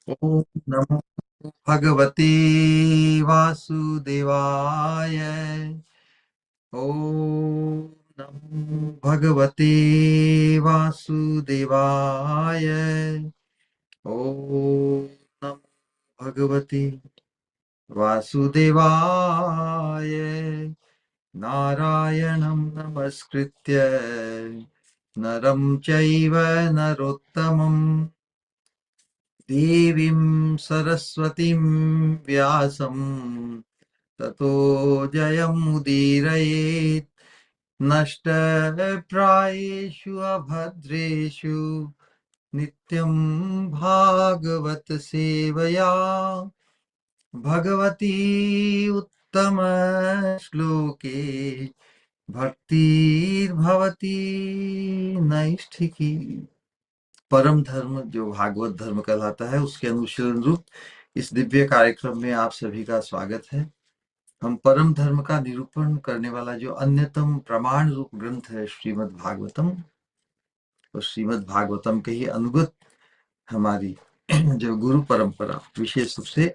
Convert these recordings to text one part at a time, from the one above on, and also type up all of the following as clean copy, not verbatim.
ओम नमो भगवते वासुदेवाय। ओम नमो भगवते वासुदेवाय। ओम नमो भगवते वासुदेवाय। नारायणं नमस्कृत्य नरं चैव नरोत्तमं देवीं सरस्वतीं व्यासं ततो जयमुदीरयेत्। नष्टप्रायेषु अभद्रेषु नित्यं भागवत सेवया भगवती उत्तम श्लोके भक्तिर्भवती नैष्ठिकी। परम धर्म जो भागवत धर्म कहलाता है उसके अनुशीलन रूप इस दिव्य कार्यक्रम में आप सभी का स्वागत है। हम परम धर्म का निरूपण करने वाला जो अन्यतम प्रमाण रूप ग्रंथ है श्रीमद् भागवतम, और श्रीमद् भागवतम के ही अनुगत हमारी जो गुरु परंपरा, विशेष रूप से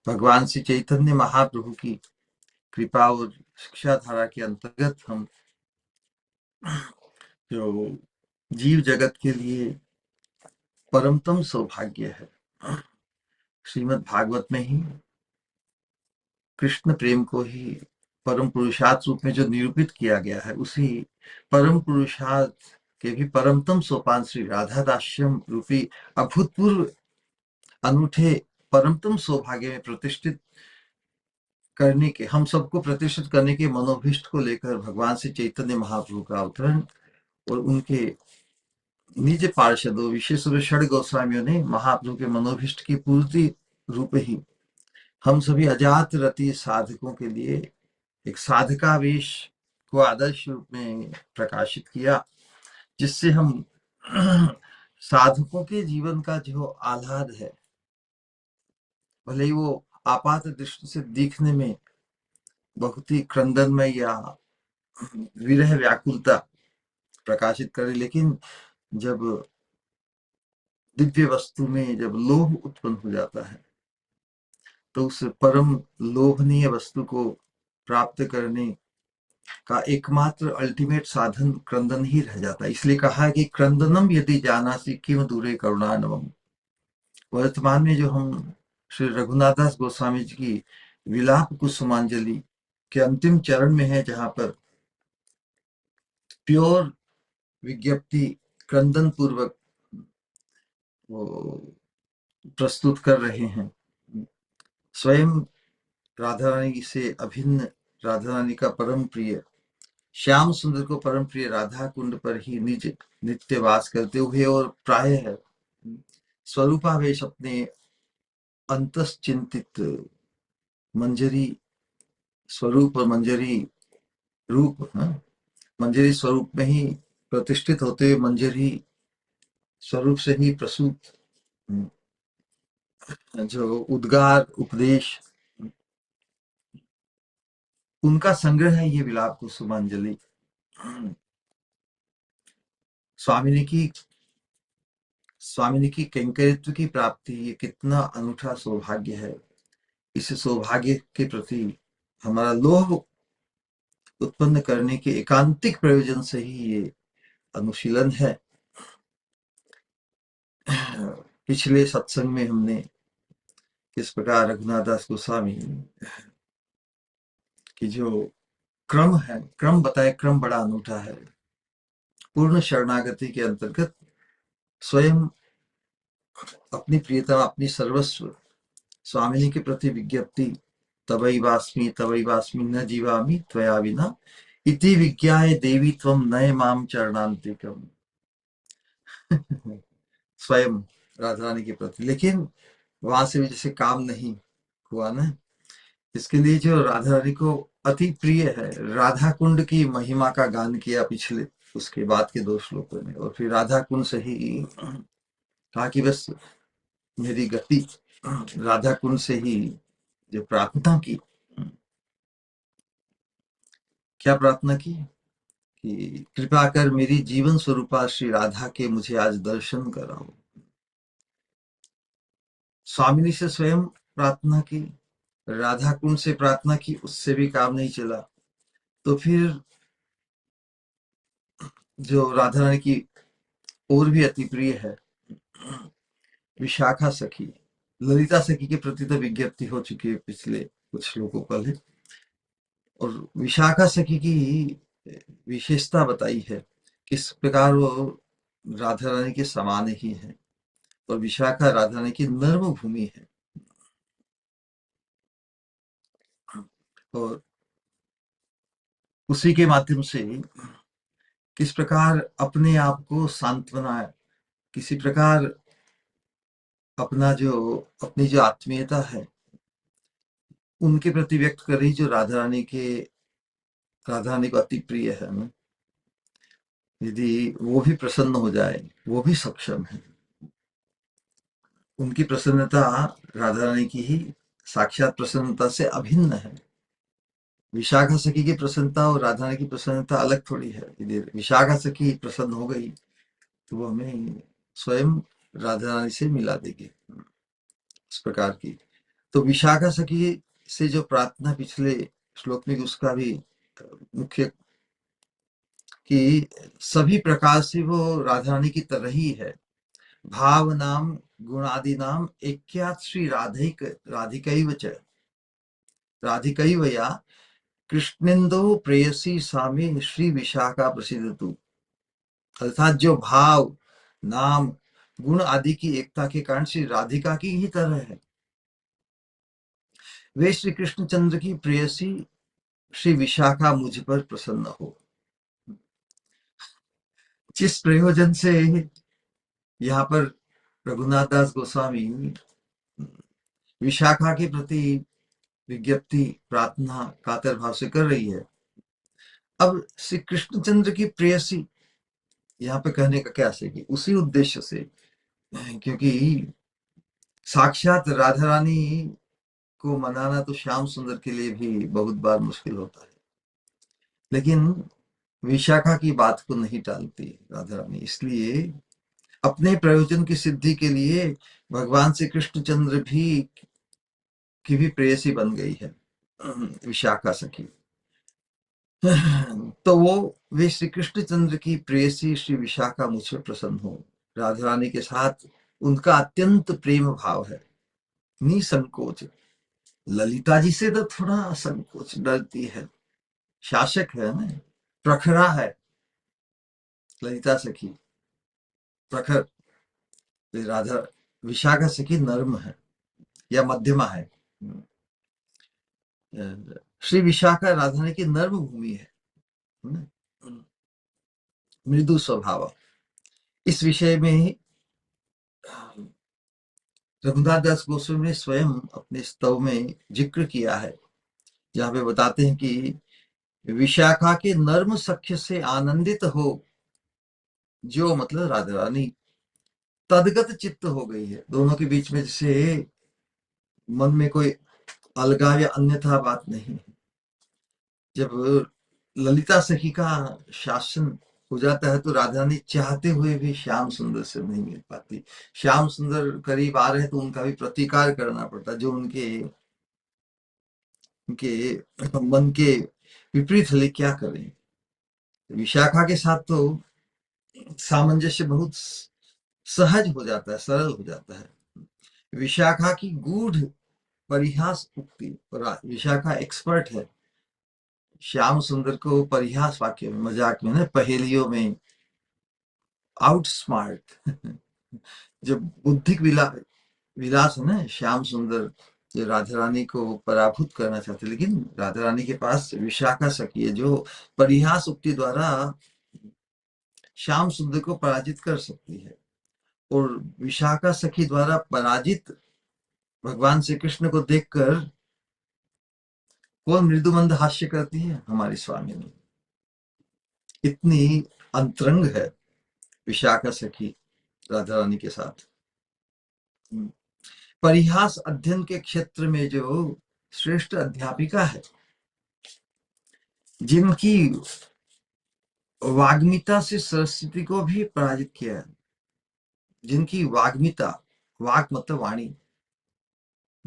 भगवान श्री चैतन्य महाप्रभु की कृपा और शिक्षा धारा के अंतर्गत हम जो जीव जगत के लिए परमतम सौभाग्य है, श्रीमद् भागवत में ही कृष्ण प्रेम को ही परम पुरुषार्थ रूप में जो निरूपित किया गया है, उसी परम पुरुषार्थ के भी परमतम सोपान श्री राधा दास्यम रूपी अभूतपूर्व अनूठे परमतम सौभाग्य में प्रतिष्ठित करने के, हम सबको प्रतिष्ठित करने के मनोभिष्ट को लेकर भगवान श्री चैतन्य महाप्रभु का अवतरण और उनके निज पार्षदों विशेष रूप से षड गोस्वामियों ने महाप्रभु के मनोभिष्ट की पूर्ति रूप ही हम सभी अजात रति साधकों के लिए एक साधकावेश को आदर्श रूप में प्रकाशित किया, जिससे हम साधकों के जीवन का जो आह्लाद है, भले ही वो आपात दृष्टि से दिखने में बहुत ही क्रंदनमय या विरह व्याकुलता प्रकाशित करे, लेकिन जब दिव्य वस्तु में जब लोभ उत्पन्न हो जाता है तो उस परम लोभनीय वस्तु को प्राप्त करने का एकमात्र अल्टीमेट साधन क्रंदन ही रह जाता है। इसलिए कहा है कि क्रंदनम यदि जानासि किम दूरे करुणानवम। वर्तमान में जो हम श्री रघुनाथदास गोस्वामी जी की विलाप कुसुमांजलि के अंतिम चरण में है, जहां पर प्योर विज्ञप्ति क्रंदन पूर्वक वो प्रस्तुत कर रहे हैं। स्वयं राधा रानी से अभिन्न राधा रानी का परम प्रिय श्याम सुंदर को परम प्रिय राधा कुंड पर ही निज नित्य वास करते हुए और प्राय है स्वरूपावेश अपने अंतश्चिंतित मंजरी स्वरूप और मंजरी रूप, मंजरी स्वरूप में ही प्रतिष्ठित होते हुए मंजरी स्वरूप से ही प्रसूत जो उद्गार उपदेश, उनका संग्रह है ये विलाप कुसुमांजलि। स्वामिनी की कैंकरित्व की प्राप्ति, ये कितना अनूठा सौभाग्य है। इस सौभाग्य के प्रति हमारा लोभ उत्पन्न करने के एकांतिक प्रयोजन से ही ये अनुशीलन है। पिछले सत्संग में हमने किस प्रकार रघुनाथ दास गोस्वामी की जो क्रम है, क्रम बताए, क्रम बड़ा अनूठा है। पूर्ण शरणागति के अंतर्गत स्वयं अपनी प्रियतमा, अपनी सर्वस्व स्वामिनी के प्रति विज्ञप्ति, तवैवास्मि न जीवामि त्वया विना इति विज्ञाय देवी त्वं नय माम चरणान्तिकम। स्वयं राधा रानी के प्रति, लेकिन वहां से भी जैसे काम नहीं हुआ ना, इसके लिए जो राधा रानी को अति प्रिय है, राधा कुंड की महिमा का गान किया पिछले उसके बाद के 2 श्लोकों में, और फिर राधा कुंड से ही कहा कि बस मेरी गति राधा कुंड से ही जो प्रार्थना की। क्या प्रार्थना की कि कृपा कर मेरी जीवन स्वरूपा श्री राधा के मुझे आज दर्शन कराओ। स्वामिनी से स्वयं प्रार्थना की, राधा कुंड से प्रार्थना की, उससे भी काम नहीं चला। तो फिर जो राधा रानी की और भी अति प्रिय है, विशाखा सखी, ललिता सखी के प्रति तो विज्ञप्ति हो चुकी है पिछले कुछ श्लोकों पहले, और विशाखा सखी की विशेषता बताई है, किस प्रकार वो राधा रानी के समान ही है, और विशाखा राधा रानी की नर्म भूमि है। और उसी के माध्यम से किस प्रकार अपने आप को सांत्वना, किसी प्रकार अपनी जो आत्मीयता है उनके प्रति व्यक्त कर रही, जो राधा रानी को अति प्रिय है ना, यदि वो भी प्रसन्न हो जाए, वो भी सक्षम है। उनकी प्रसन्नता राधा रानी की ही साक्षात प्रसन्नता से अभिन्न है। विशाखा सखी की प्रसन्नता और राधा रानी की प्रसन्नता अलग थोड़ी है। यदि विशाखा सखी प्रसन्न हो गई तो वो हमें स्वयं राधा रानी से मिला देगी, इस प्रकार की। तो विशाखा सखी से जो प्रार्थना पिछले श्लोक में, उसका भी मुख्य कि सभी प्रकार से वो राधा रानी की तरह ही है। भाव नाम गुणादि नाम एख्यात श्री राधिकैव च, राधिकैव या कृष्णेन्दो प्रेयसी सामे श्री विशाखा प्रसिद्ध तू। अर्थात जो भाव नाम गुण आदि की एकता के कारण श्री राधिका की ही तरह है, वे श्री कृष्ण चंद्र की प्रेयसी श्री विशाखा मुझ पर प्रसन्न हो। जिस प्रयोजन से यहाँ पर रघुनाथ दास गोस्वामी विशाखा के प्रति विज्ञप्ति प्रार्थना कातर भाव से कर रही है, अब श्री कृष्णचंद्र की प्रेयसी यहाँ पे कहने का क्या से कि उसी उद्देश्य से, क्योंकि साक्षात राधा रानी को मनाना तो श्याम सुंदर के लिए भी बहुत बार मुश्किल होता है, लेकिन विशाखा की बात को नहीं टालती राधा रानी, इसलिए अपने प्रयोजन की सिद्धि के लिए भगवान श्री कृष्णचंद्र भी की भी प्रेयसी बन गई है विशाखा सखी। तो वे श्री कृष्णचंद्र की प्रेयसी श्री विशाखा मुझ पर प्रसन्न हो। राधा रानी के साथ उनका अत्यंत प्रेम भाव है, निसंकोच। ललिता जी से तो थोड़ा संकोच, डरती है, शासक है ना, प्रखरा है ललिता सखी, प्रखर। राधा विशाखा सखी नर्म है या मध्यमा है। श्री विशाखा राधा रानी की नर्म भूमि है, मृदु स्वभाव। इस विषय में रघुनाथ दास गोस्वामी ने स्वयं अपने स्तव में जिक्र किया है, जहां पे बताते हैं कि विशाखा के नर्म सख्य से आनंदित हो जो, मतलब राधा रानी तदगत चित्त हो गई है। दोनों के बीच में जैसे मन में कोई अलगाव या अन्यथा बात नहीं है। जब ललिता सखी का शासन हो जाता है तो राधा रानी चाहते हुए भी श्याम सुंदर से नहीं मिल पाती। श्याम सुंदर करीब आ रहे हैं तो उनका भी प्रतिकार करना पड़ता, जो उनके उनके मन के विपरीत है, क्या करें। विशाखा के साथ तो सामंजस्य बहुत सहज हो जाता है, सरल हो जाता है। विशाखा की गूढ़ परिहास उक्ति, और विशाखा एक्सपर्ट है श्याम सुंदर को परिहास वाक्य में, मजाक में ना, पहेलियों में आउटस्मार्ट जो बुद्धिक विलास है ना, श्याम सुंदर जो राधा रानी को पराभूत करना चाहते, लेकिन राधा रानी के पास विशाखा सखी है जो परिहास उक्ति द्वारा श्याम सुंदर को पराजित कर सकती है। और विशाखा सखी द्वारा पराजित भगवान श्री कृष्ण को देखकर कौन मृदुमंद हास्य करती है, हमारी स्वामिनी। इतनी अंतरंग है विशाखा सखी राधा रानी के साथ। परिहास अध्ययन के क्षेत्र में जो श्रेष्ठ अध्यापिका है, जिनकी वाग्मिता से सरस्वती को भी पराजित किया है, जिनकी वाग्मिता, वाक मतलब वाणी,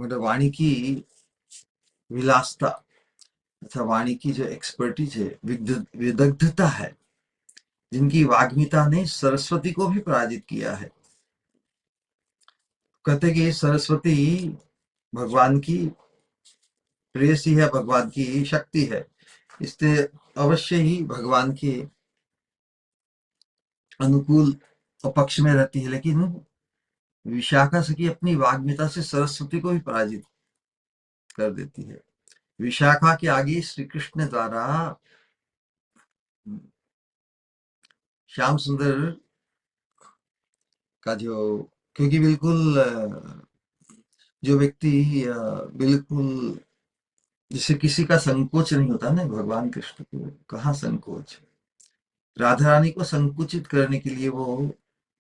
मतलब वाणी की विलासता तथा वाणी की जो एक्सपर्टीज है, विदग्धता है, जिनकी वाग्मिता ने सरस्वती को भी पराजित किया है। कहते कि सरस्वती भगवान की प्रेयसी है, भगवान की शक्ति है, इसलिए अवश्य ही भगवान के अनुकूल और पक्ष में रहती है। लेकिन विशाखा सखी अपनी वाग्मिता से सरस्वती को भी पराजित कर देती है। विशाखा के आगे श्री कृष्ण द्वारा श्याम सुंदर का जो, क्योंकि बिल्कुल जो व्यक्ति बिल्कुल, जिसे किसी का संकोच नहीं होता ना, भगवान कृष्ण को कहाँ संकोच। राधा रानी को संकुचित करने के लिए वो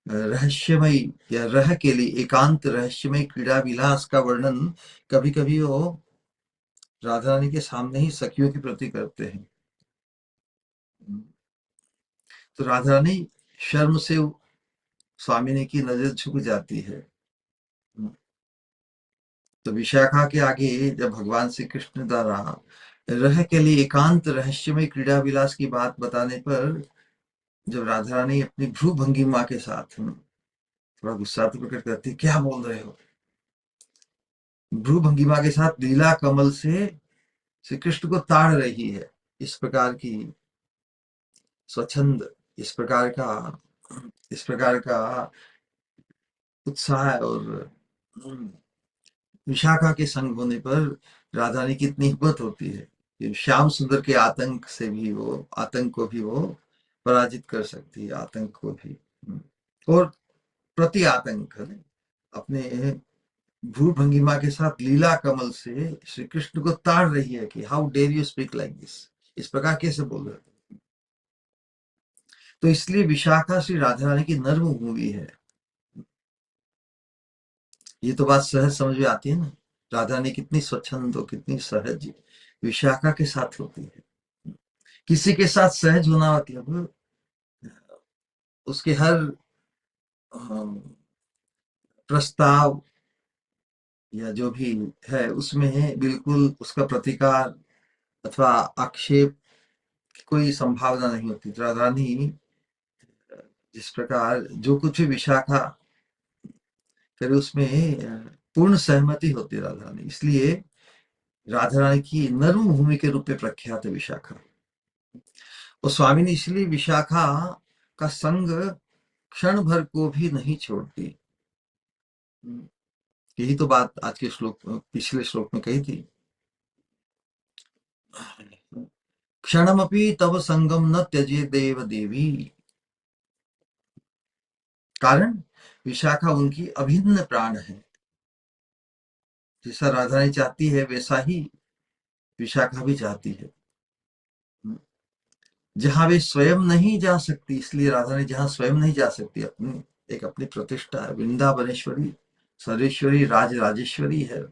रहस्यमय या रह के लिए एकांत रहस्यमय क्रीड़ा विलास का वर्णन कभी कभी वो राधा रानी के सामने ही सखियों के प्रति करते हैं। तो राधा रानी शर्म से स्वामिनी की नजर झुक जाती है। तो विशाखा के आगे जब भगवान श्री कृष्ण द्वारा रह के लिए एकांत रहस्यमय क्रीड़ा विलास की बात बताने पर जब राधा रानी अपनी भ्रू भंगिमा के साथ थोड़ा गुस्सा तो प्रकट करती, क्या बोल रहे हो, भ्रू भंगिमा के साथ लीला कमल से श्री कृष्ण को ताड़ रही है। इस प्रकार की स्वच्छंद, इस प्रकार का उत्साह और विशाखा के संग होने पर राधा रानी की इतनी हिम्मत होती है कि श्याम सुंदर के आतंक से भी वो, आतंक को भी वो पराजित कर सकती है, आतंक को भी। और प्रति आतंक है, अपने भ्रू भंगिमा के साथ लीला कमल से श्री कृष्ण को ताड़ रही है कि how dare you speak like this, इस प्रकार कैसे बोल रहे हो। तो इसलिए विशाखा श्री राधा रानी की नर्म भूमि है। ये तो बात सहज समझ में आती है ना, राधा रानी कितनी स्वच्छंद और कितनी सहज विशाखा के साथ होती है। किसी के साथ सहज होना मतलब उसके हर प्रस्ताव या जो भी है उसमें बिल्कुल उसका प्रतिकार अथवा आक्षेप की कोई संभावना नहीं होती। तो राधा रानी जिस प्रकार जो कुछ भी विशाखा फिर उसमें पूर्ण सहमति होती है राधा रानी, इसलिए राधा रानी की नर्म भूमि के रूप में प्रख्यात है विशाखा। और स्वामी ने इसलिए विशाखा का संग क्षण भर को भी नहीं छोड़ती। यही तो बात आज के श्लोक, पिछले श्लोक में कही थी, क्षणमपि तव संगम न त्यजे देव देवी। कारण विशाखा उनकी अभिन्न प्राण है। जैसा राधा रानी चाहती है वैसा ही विशाखा भी चाहती है। जहां वे स्वयं नहीं जा सकती, इसलिए राधा रानी जहां स्वयं नहीं जा सकती, अपनी एक अपनी प्रतिष्ठा है, वृंदावनेश्वरी सर्वेश्वरी राज राजेश्वरी है।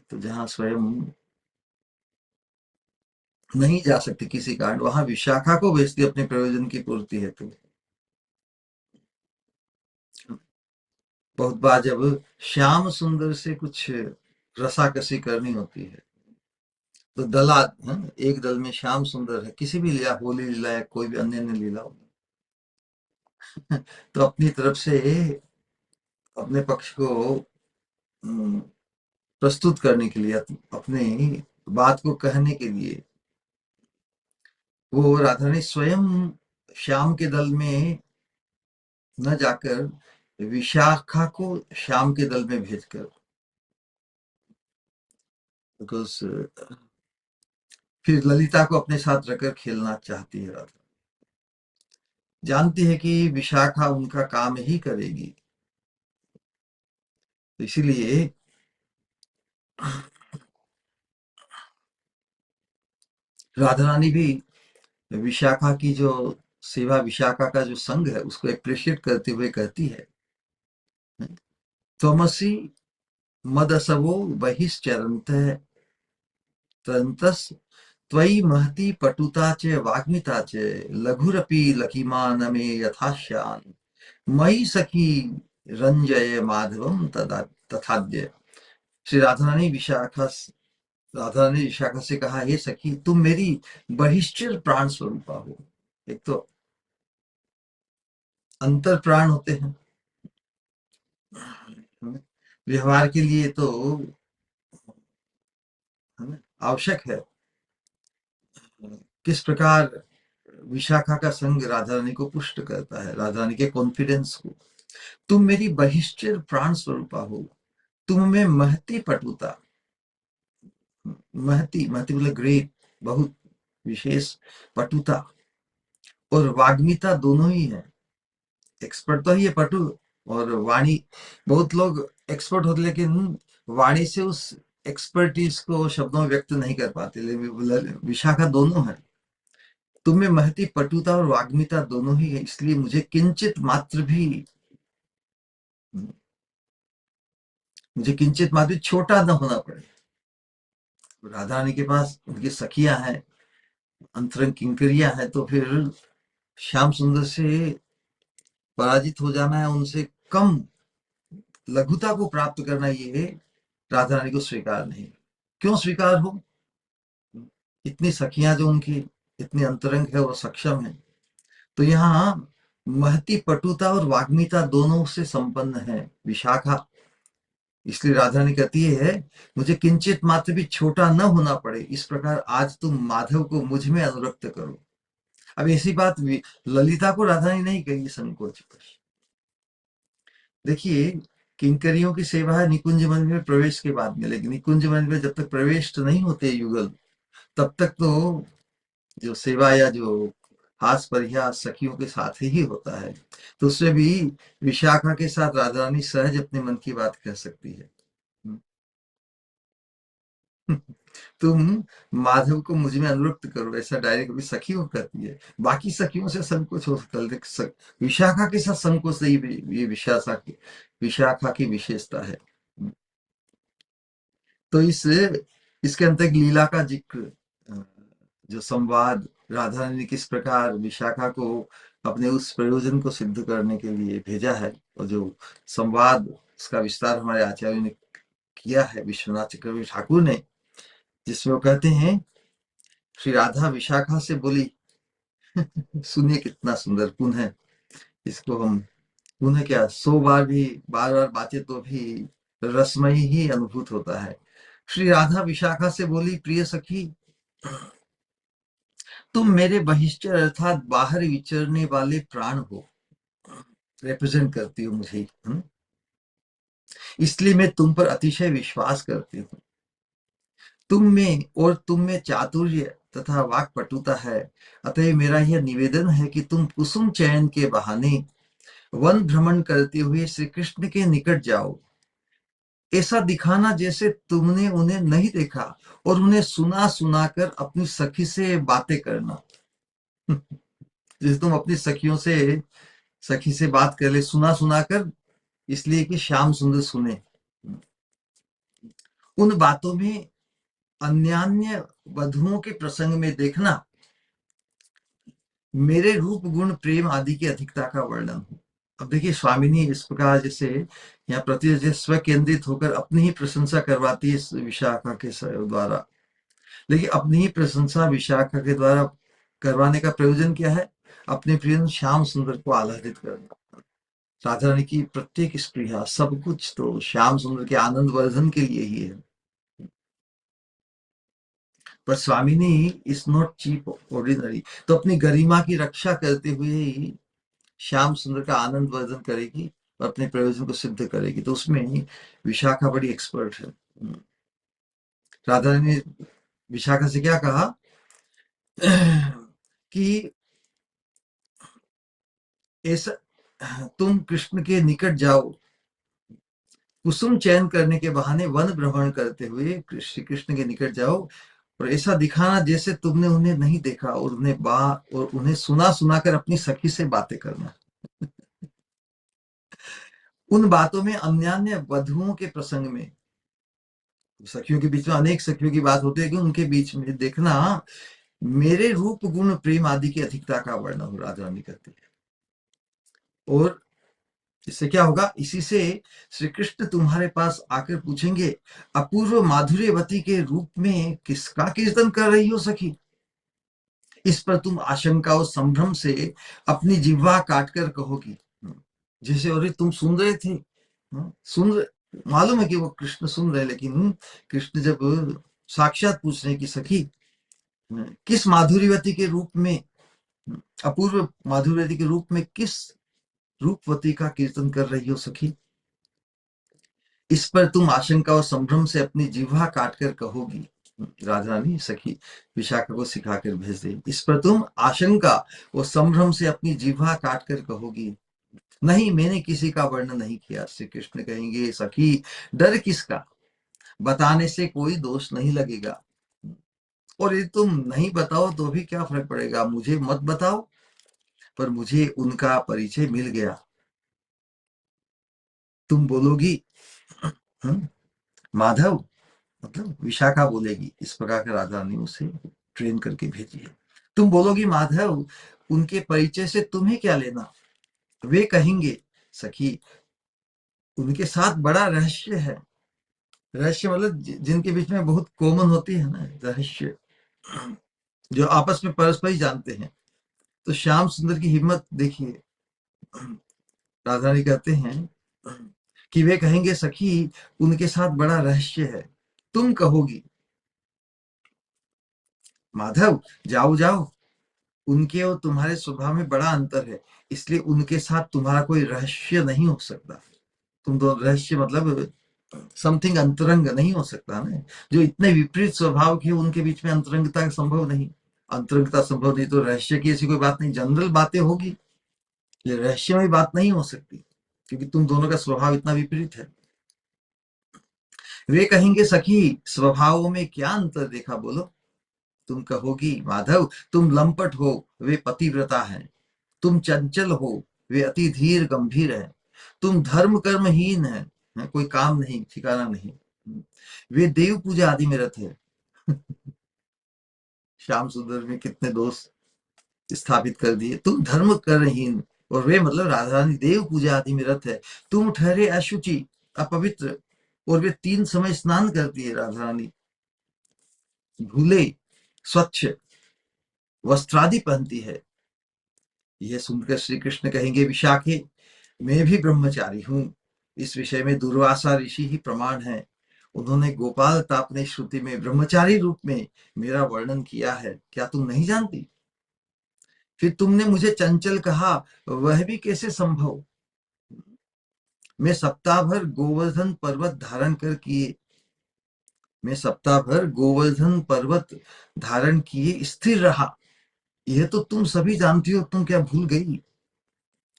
तो जहां स्वयं नहीं जा सकती किसी कारण, वहां विशाखा को भेजती अपने प्रयोजन की पूर्ति हेतु। बहुत बार जब श्याम सुंदर से कुछ रसाकसी करनी होती है तो एक दल में श्याम सुंदर है, किसी भी लीला, होली लीला या कोई भी अन्य लीला हो, तो अपनी तरफ से अपने पक्ष को प्रस्तुत करने के लिए, अपने बात को कहने के लिए वो राधा रानी स्वयं श्याम के दल में न जाकर विशाखा को श्याम के दल में भेजकर, बिकॉज फिर ललिता को अपने साथ रखकर खेलना चाहती है राधा, जानती है कि विशाखा उनका काम ही करेगी। तो इसीलिए राधा रानी भी विशाखा की जो सेवा, विशाखा का जो संग है उसको अप्रिशिएट करते हुए कहती है, त्वमसि मदसवो बहिश्चरन्त तरन्तस् त्वयि महती पटुता च वाग्मिता च लघुरपि लघिमा न मे यथाश्यान् मयि सखी रंजय माधवम तदा तथाद्य। श्री राधा ने विशाखा से कहा, हे सखी, तुम मेरी बहिश्चर प्राण स्वरूपा हो। एक तो अंतर प्राण होते हैं, व्यवहार के लिए तो आवश्यक है। किस प्रकार विशाखा का संग राधा रानी को पुष्ट करता है, राधा रानी के कॉन्फिडेंस को। तुम मेरी बहिश्चर प्राण स्वरूपा हो, तुम में महती पटुता, महती महती मतलब ग्रेट, बहुत विशेष, पटुता और वाग्मिता दोनों ही है। एक्सपर्ट तो ही है पटु, और वाणी, बहुत लोग एक्सपर्ट होते लेकिन वाणी से उस एक्सपर्टीज को शब्दों में व्यक्त नहीं कर पाते, लेकिन विशाखा दोनों है। तुम्हें महती पटुता और वाग्मिता दोनों ही है, इसलिए मुझे किंचित मात्र भी, मुझे किंचित मात्र भी छोटा न होना पड़े। राधा रानी के पास उनकी सखियां हैं, अंतरंग किंकरियां हैं, तो फिर श्याम सुंदर से पराजित हो जाना है, उनसे कम लघुता को प्राप्त करना, ये राधा रानी को स्वीकार नहीं। क्यों स्वीकार हो? इतनी सखियां जो उनकी इतनी अंतरंग है, वो सक्षम है। तो यहाँ महती पटुता और वाग्मिता दोनों से संपन्न है विशाखा। इसलिए राधा रानी कहती है, मुझे किंचित मात्र भी छोटा न होना पड़े, इस प्रकार आज तुम माधव को मुझ में अनुरक्त करो। अब ऐसी बात ललिता को राधा रानी नहीं कही संकोच। देखिए, किंकरियों की सेवा है निकुंज वन में प्रवेश के बाद में, लेकिन निकुंज वन में जब तक प्रवेश नहीं होते युगल, तब तक तो जो सेवा या जो हास परिहास सखियों के साथ ही होता है। तो उससे भी विशाखा के साथ राधा रानी सहज अपने मन की बात कह सकती है। तुम माधव को मुझ में अनुरक्त करो, ऐसा डायरेक्ट भी सखियों कहती है। बाकी सखियों से संकोच हो सकता है, लेकिन विशाखा के साथ संकोच नहीं, ये विशाखा की विशेषता है। तो इसके अंत एक लीला का जिक्र, जो संवाद राधा रानी ने किस प्रकार विशाखा को अपने उस प्रयोजन को सिद्ध करने के लिए भेजा है, और जो संवाद उसका विस्तार हमारे आचार्य ने किया है, विश्वनाथ चक्रवर्ती ठाकुर ने, जिसमें वो कहते हैं, श्री राधा विशाखा से बोली, सुनिए कितना सुंदर पुनः, इसको हम पुनः क्या 100 बार भी बार बार बातें तो भी रसमयी ही अनुभूत होता है। श्री राधा विशाखा से बोली, प्रिय सखी, तुम मेरे बहिश्चर अर्थात बाहर विचरने वाले प्राण हो, रिप्रेजेंट करती हो मुझे, इसलिए मैं तुम पर अतिशय विश्वास करती हूँ। तुम में चातुर्य तथा वाक पटुता है, अतः मेरा यह निवेदन है कि तुम कुसुम चयन के बहाने वन भ्रमण करते हुए श्री कृष्ण के निकट जाओ, ऐसा दिखाना जैसे तुमने उन्हें नहीं देखा, और उन्हें सुना सुनाकर अपनी सखी से बातें करना। जैसे तुम अपनी सखी से बात कर ले, सुना सुनाकर, इसलिए कि श्याम सुंदर सुने। उन बातों में अन्यान्य वधुओं के प्रसंग में देखना मेरे रूप गुण प्रेम आदि की अधिकता का वर्णन हो। अब देखिए, स्वामिनी इस प्रकार जैसे यहाँ प्रति जैसे स्व केंद्रित होकर अपनी ही प्रशंसा करवाती है इस विशाखा के द्वारा, लेकिन अपनी ही प्रशंसा विशाखा के द्वारा करवाने का प्रयोजन क्या है? अपने प्रिय श्याम सुंदर को आह्लादित करना। राधा रानी की प्रत्येक स्पृहा, सब कुछ तो श्याम सुंदर के आनंद वर्धन के लिए ही है। पर स्वामिनी इज नॉट चीप ऑर्डिनरी, तो अपनी गरिमा की रक्षा करते हुए ही श्याम सुंदर का आनंद वर्धन करेगी और अपने प्रयोजन को सिद्ध करेगी। तो उसमें विशाखा बड़ी एक्सपर्ट है। राधा रानी ने विशाखा से क्या कहा कि ऐसा, तुम कृष्ण के निकट जाओ, कुसुम चयन करने के बहाने वन भ्रमण करते हुए श्री कृष्ण के निकट जाओ, और ऐसा दिखाना जैसे तुमने उन्हें नहीं देखा, और उन्हें सुना सुनाकर अपनी सखी से बातें करना। उन बातों में अन्यान्य वधुओं के प्रसंग में, सखियों के बीच में अनेक सखियों की बात होती है, कि उनके बीच में देखना मेरे रूप गुण प्रेम आदि की अधिकता का वर्णन हो, राधा रानी कहती है। और इससे क्या होगा? इसी से श्री कृष्ण तुम्हारे पास आकर पूछेंगे, अपूर्व माधुर्यवती के रूप में किसका कीर्तन कर रही हो सखी? इस पर तुम आशंका और संभ्रम से अपनी जिह्वा काटकर कहोगी, जैसे अरे तुम सुन रहे थे, मालूम है कि वो कृष्ण सुन रहे, लेकिन कृष्ण जब साक्षात पूछ रहे हैं कि सखी किस माधुर्यवती के रूप में, अपूर्व माधुर्यवती के रूप में किस रूपवती का कीर्तन कर रही हो सखी? इस पर तुम आशंका और संभ्रम से अपनी जिह्वा काटकर कहोगी। राधा रानी सखी विशाखा को सिखाकर भेज दे, इस पर तुम आशंका और संभ्रम से अपनी जिह्वा काटकर कहोगी, नहीं मैंने किसी का वर्णन नहीं किया। श्री कृष्ण कहेंगे, सखी डर किसका, बताने से कोई दोष नहीं लगेगा, और यदि तुम नहीं बताओ तो भी क्या फर्क पड़ेगा, मुझे मत बताओ, पर मुझे उनका परिचय मिल गया। तुम बोलोगी माधव, मतलब विशाखा बोलेगी, इस प्रकार का राधा रानी उसे ट्रेन करके भेजी है। तुम बोलोगी माधव, उनके परिचय से तुम्हें क्या लेना? वे कहेंगे, सखी उनके साथ बड़ा रहस्य है। रहस्य मतलब जिनके बीच में बहुत कॉमन होती है ना रहस्य, जो आपस में परस्पर ही जानते हैं। तो श्याम सुंदर की हिम्मत देखिए, राधा रानी कहते हैं कि वे कहेंगे, सखी उनके साथ बड़ा रहस्य है। तुम कहोगी माधव, जाओ जाओ, उनके और तुम्हारे स्वभाव में बड़ा अंतर है, इसलिए उनके साथ तुम्हारा कोई रहस्य नहीं हो सकता। तुम दो रहस्य मतलब समथिंग अंतरंग नहीं हो सकता ना, जो इतने विपरीत स्वभाव के उनके बीच में अंतरंगता संभव नहीं। अंतरंगता संभव नहीं तो रहस्य की ऐसी कोई बात नहीं, जनरल बातें होगी, ये रहस्यमय बात नहीं हो सकती, क्योंकि तुम दोनों का स्वभाव इतना विपरीत है। वे कहेंगे, सखी स्वभावों में क्या अंतर देखा बोलो? तुम कहोगी माधव, तुम लंपट हो, वे पतिव्रता हैं। तुम चंचल हो, वे अति धीर गंभीर है। तुम धर्म कर्महीन है, कोई काम नहीं, ठिकाना नहीं। वे देव पूजा आदि में रत है। श्याम सुंदर में कितने दोष स्थापित कर दिए। तुम धर्म कर्महीन, और वे मतलब राधा रानी देव पूजा आदि में रत है। तुम ठहरे अशुचि, अपवित्र, और वे 3 समय स्नान करती है राधा रानी। भूले, स्वच्छ वस्त्रादि पहनती है। यह सुनकर श्री कृष्ण कहेंगे, विशाखे मैं भी ब्रह्मचारी हूं। इस विषय में दुर्वासा ऋषि ही प्रमाण है। उन्होंने गोपाल तापने श्रुति में ब्रह्मचारी रूप में मेरा वर्णन किया है, क्या तुम नहीं जानती? फिर तुमने मुझे चंचल कहा, वह भी कैसे संभव? मैं सप्ताह भर गोवर्धन पर्वत धारण कर किए, मैं सप्ताह भर गोवर्धन पर्वत धारण किए स्थिर रहा। यह तो तुम सभी जानती हो, तुम क्या भूल गई?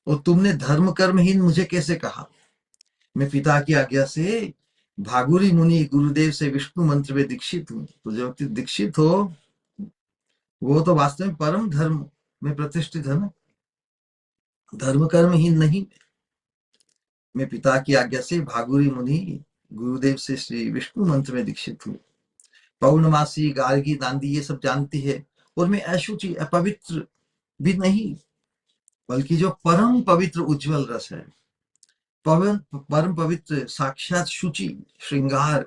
और तुमने धर्म कर्महीन मुझे कैसे कहा? मैं पिता की आज्ञा से भागुरी मुनि गुरुदेव से विष्णु मंत्र में दीक्षित हूँ। तो जो व्यक्ति दीक्षित हो वो तो वास्तव में परम धर्म में प्रतिष्ठित है ना, धर्म कर्महीन नहीं। मैं पिता की आज्ञा से भागुरी मुनि गुरुदेव से श्री विष्णु मंत्र में दीक्षित हूँ। पौर्णमासी गार्गी दांडी ये सब जानती है, और मैं अशुचि अपवित्र भी नहीं, बल्कि जो परम पवित्र उज्जवल रस है, परम पवित्र साक्षात शुचि श्रृंगार,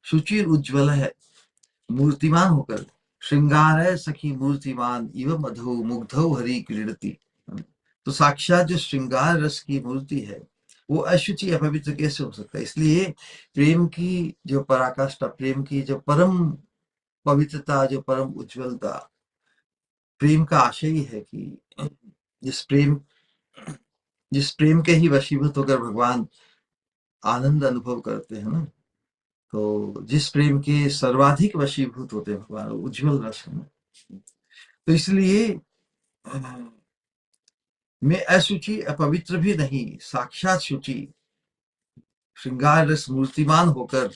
शुचि उज्ज्वल है, मूर्तिमान होकर। श्रृंगार है सखी मूर्तिमान, इव मधु मुग्धौ हरि क्रीडति। तो साक्षात जो श्रृंगार रस की मूर्ति है वो अशुचि अपवित्र कैसे हो सकता है? इसलिए प्रेम की जो पराकाष्ठा, प्रेम की जो परम पवित्रता, जो परम उज्ज्वलता, प्रेम का आशय ही है कि जिस प्रेम जिस प्रेम के ही वशीभूत होकर भगवान आनंद अनुभव करते हैं ना, तो जिस प्रेम के सर्वाधिक वशीभूत होते हैं भगवान, उज्जवल रस है ना। तो इसलिए मैं अशुचि अपवित्र भी नहीं, साक्षात शुचि श्रृंगार रस मूर्तिमान होकर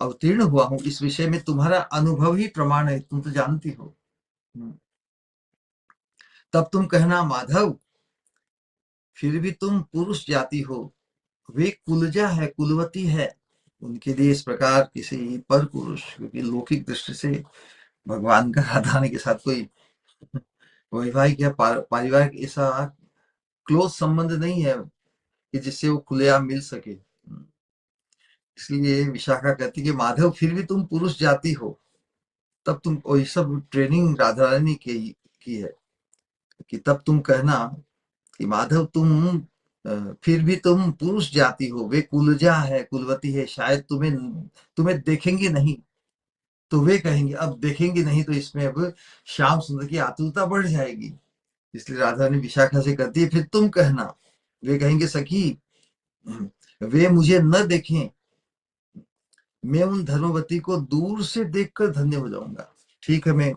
अवतीर्ण हुआ हूं। इस विषय में तुम्हारा अनुभव ही प्रमाण है, तुम तो जानती हो। तब तुम कहना माधव, फिर भी तुम पुरुष जाति हो, वे कुलजा है, कुलवती है। उनके लिए इस प्रकार किसी पर पुरुष, क्योंकि लौकिक दृष्टि से भगवान का राधा के साथ कोई वैवाहिक या पारिवारिक ऐसा क्लोज संबंध नहीं है, कि जिससे वो खुलेआम मिल सके। इसलिए विशाखा कहती कि माधव फिर भी तुम पुरुष जाति हो, तब तुम, और ये सब ट्रेनिंग राधा रानी की है, कि तब तुम कहना कि माधव तुम फिर भी तुम पुरुष जाति हो, वे कुलजा है, कुलवती है, शायद तुम्हें तुम्हें देखेंगे नहीं। तो वे कहेंगे, अब देखेंगे नहीं तो इसमें अब श्याम सुंदर की आतुरता बढ़ जाएगी। इसलिए राधा रानी विशाखा से कहती है, फिर तुम कहना। वे कहेंगे, सखी वे मुझे न देखें, मैं उन धर्मवती को दूर से देखकर धन्य हो जाऊंगा। ठीक है, मैं